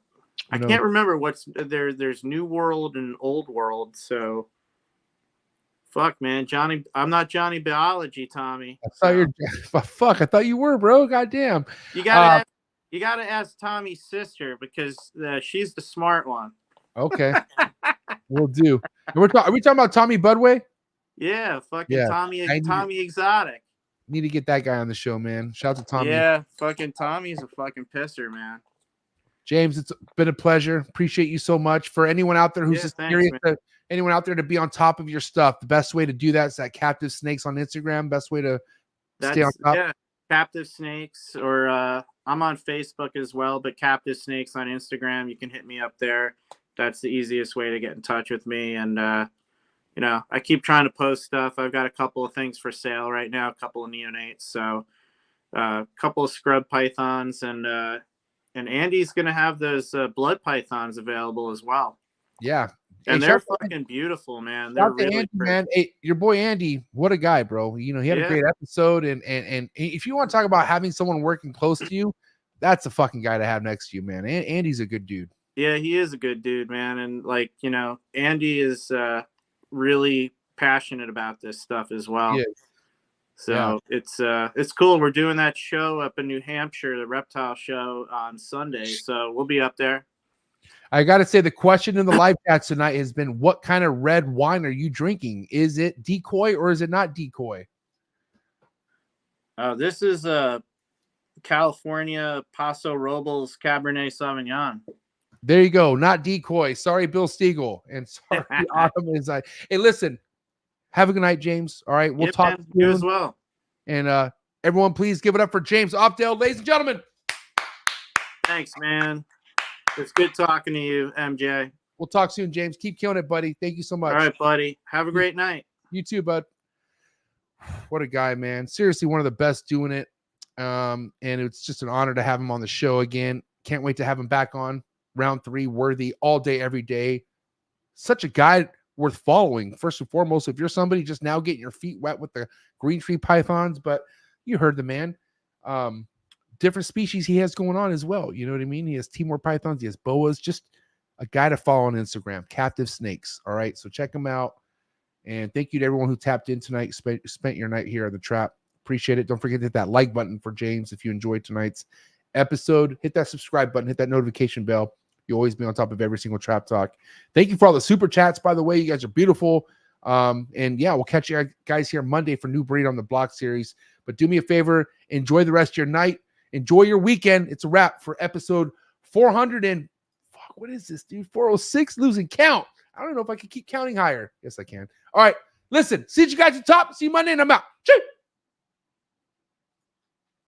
I can't remember there's New World and Old World, so fuck, man. Johnny, I'm not Johnny Biology, Tommy. I thought you were, bro. Goddamn. You gotta ask Tommy's sister because she's the smart one. Okay. We'll do. Are we talking about Tommy Budway? Yeah, Tommy Exotic. Need to get that guy on the show, man. Shout out to Tommy. Yeah, fucking Tommy's a fucking pisser, man. James, it's been a pleasure. Appreciate you so much. For anyone out there who's curious, anyone out there to be on top of your stuff, the best way to do that is at Captive Snakes on Instagram. Best way to stay on top. Yeah, Captive Snakes, or I'm on Facebook as well, but Captive Snakes on Instagram. You can hit me up there. That's the easiest way to get in touch with me. And I keep trying to post stuff. I've got a couple of things for sale right now, a couple of neonates, so a couple of scrub pythons, and Andy's gonna have those blood pythons available as well. Yeah, and they're fucking beautiful, man. They're really Andy, man. Hey, your boy Andy, what a guy, bro. He had a great episode, and if you want to talk about having someone working close to you, that's a fucking guy to have next to you, man. Andy's a good dude. Yeah, he is a good dude, man, and Andy is really passionate about this stuff as well. So it's cool. We're doing that show up in New Hampshire, the Reptile show, on Sunday. So we'll be up there. I got to say, the question in the live chat tonight has been, what kind of red wine are you drinking? Is it decoy or is it not decoy? This is a California Paso Robles Cabernet Sauvignon. There you go. Not decoy. Sorry, Bill Stiegel. And sorry, Autumn Inside. Hey, listen. Have a good night, James. All right. We'll talk to you as well. And everyone, please give it up for James Opdahl, ladies and gentlemen. Thanks, man. It's good talking to you, MJ. We'll talk soon, James. Keep killing it, buddy. Thank you so much. All right, buddy. Have a great night. You too, bud. What a guy, man. Seriously, one of the best doing it. And it's just an honor to have him on the show again. Can't wait to have him back on. Round 3, worthy all day, every day. Such a guy worth following. First and foremost, if you're somebody just now getting your feet wet with the green tree pythons, but you heard the man. Different species he has going on as well. You know what I mean? He has Timor pythons, he has boas. Just a guy to follow on Instagram, Captive Snakes. All right, so check him out. And thank you to everyone who tapped in tonight, spent your night here on the Trap. Appreciate it. Don't forget to hit that like button for James if you enjoyed tonight's episode. Hit that subscribe button, hit that notification bell. You'll always be on top of every single Trap Talk. Thank you for all the super chats, by the way. You guys are beautiful. And yeah, we'll catch you guys here Monday for New Breed on the Block series. But do me a favor, enjoy the rest of your night. Enjoy your weekend. It's a wrap for episode 400 and what is this, dude? 406, losing count. I don't know if I can keep counting higher. Yes, I can. All right, listen. See you guys at the top. See you Monday, and I'm out. Cheers.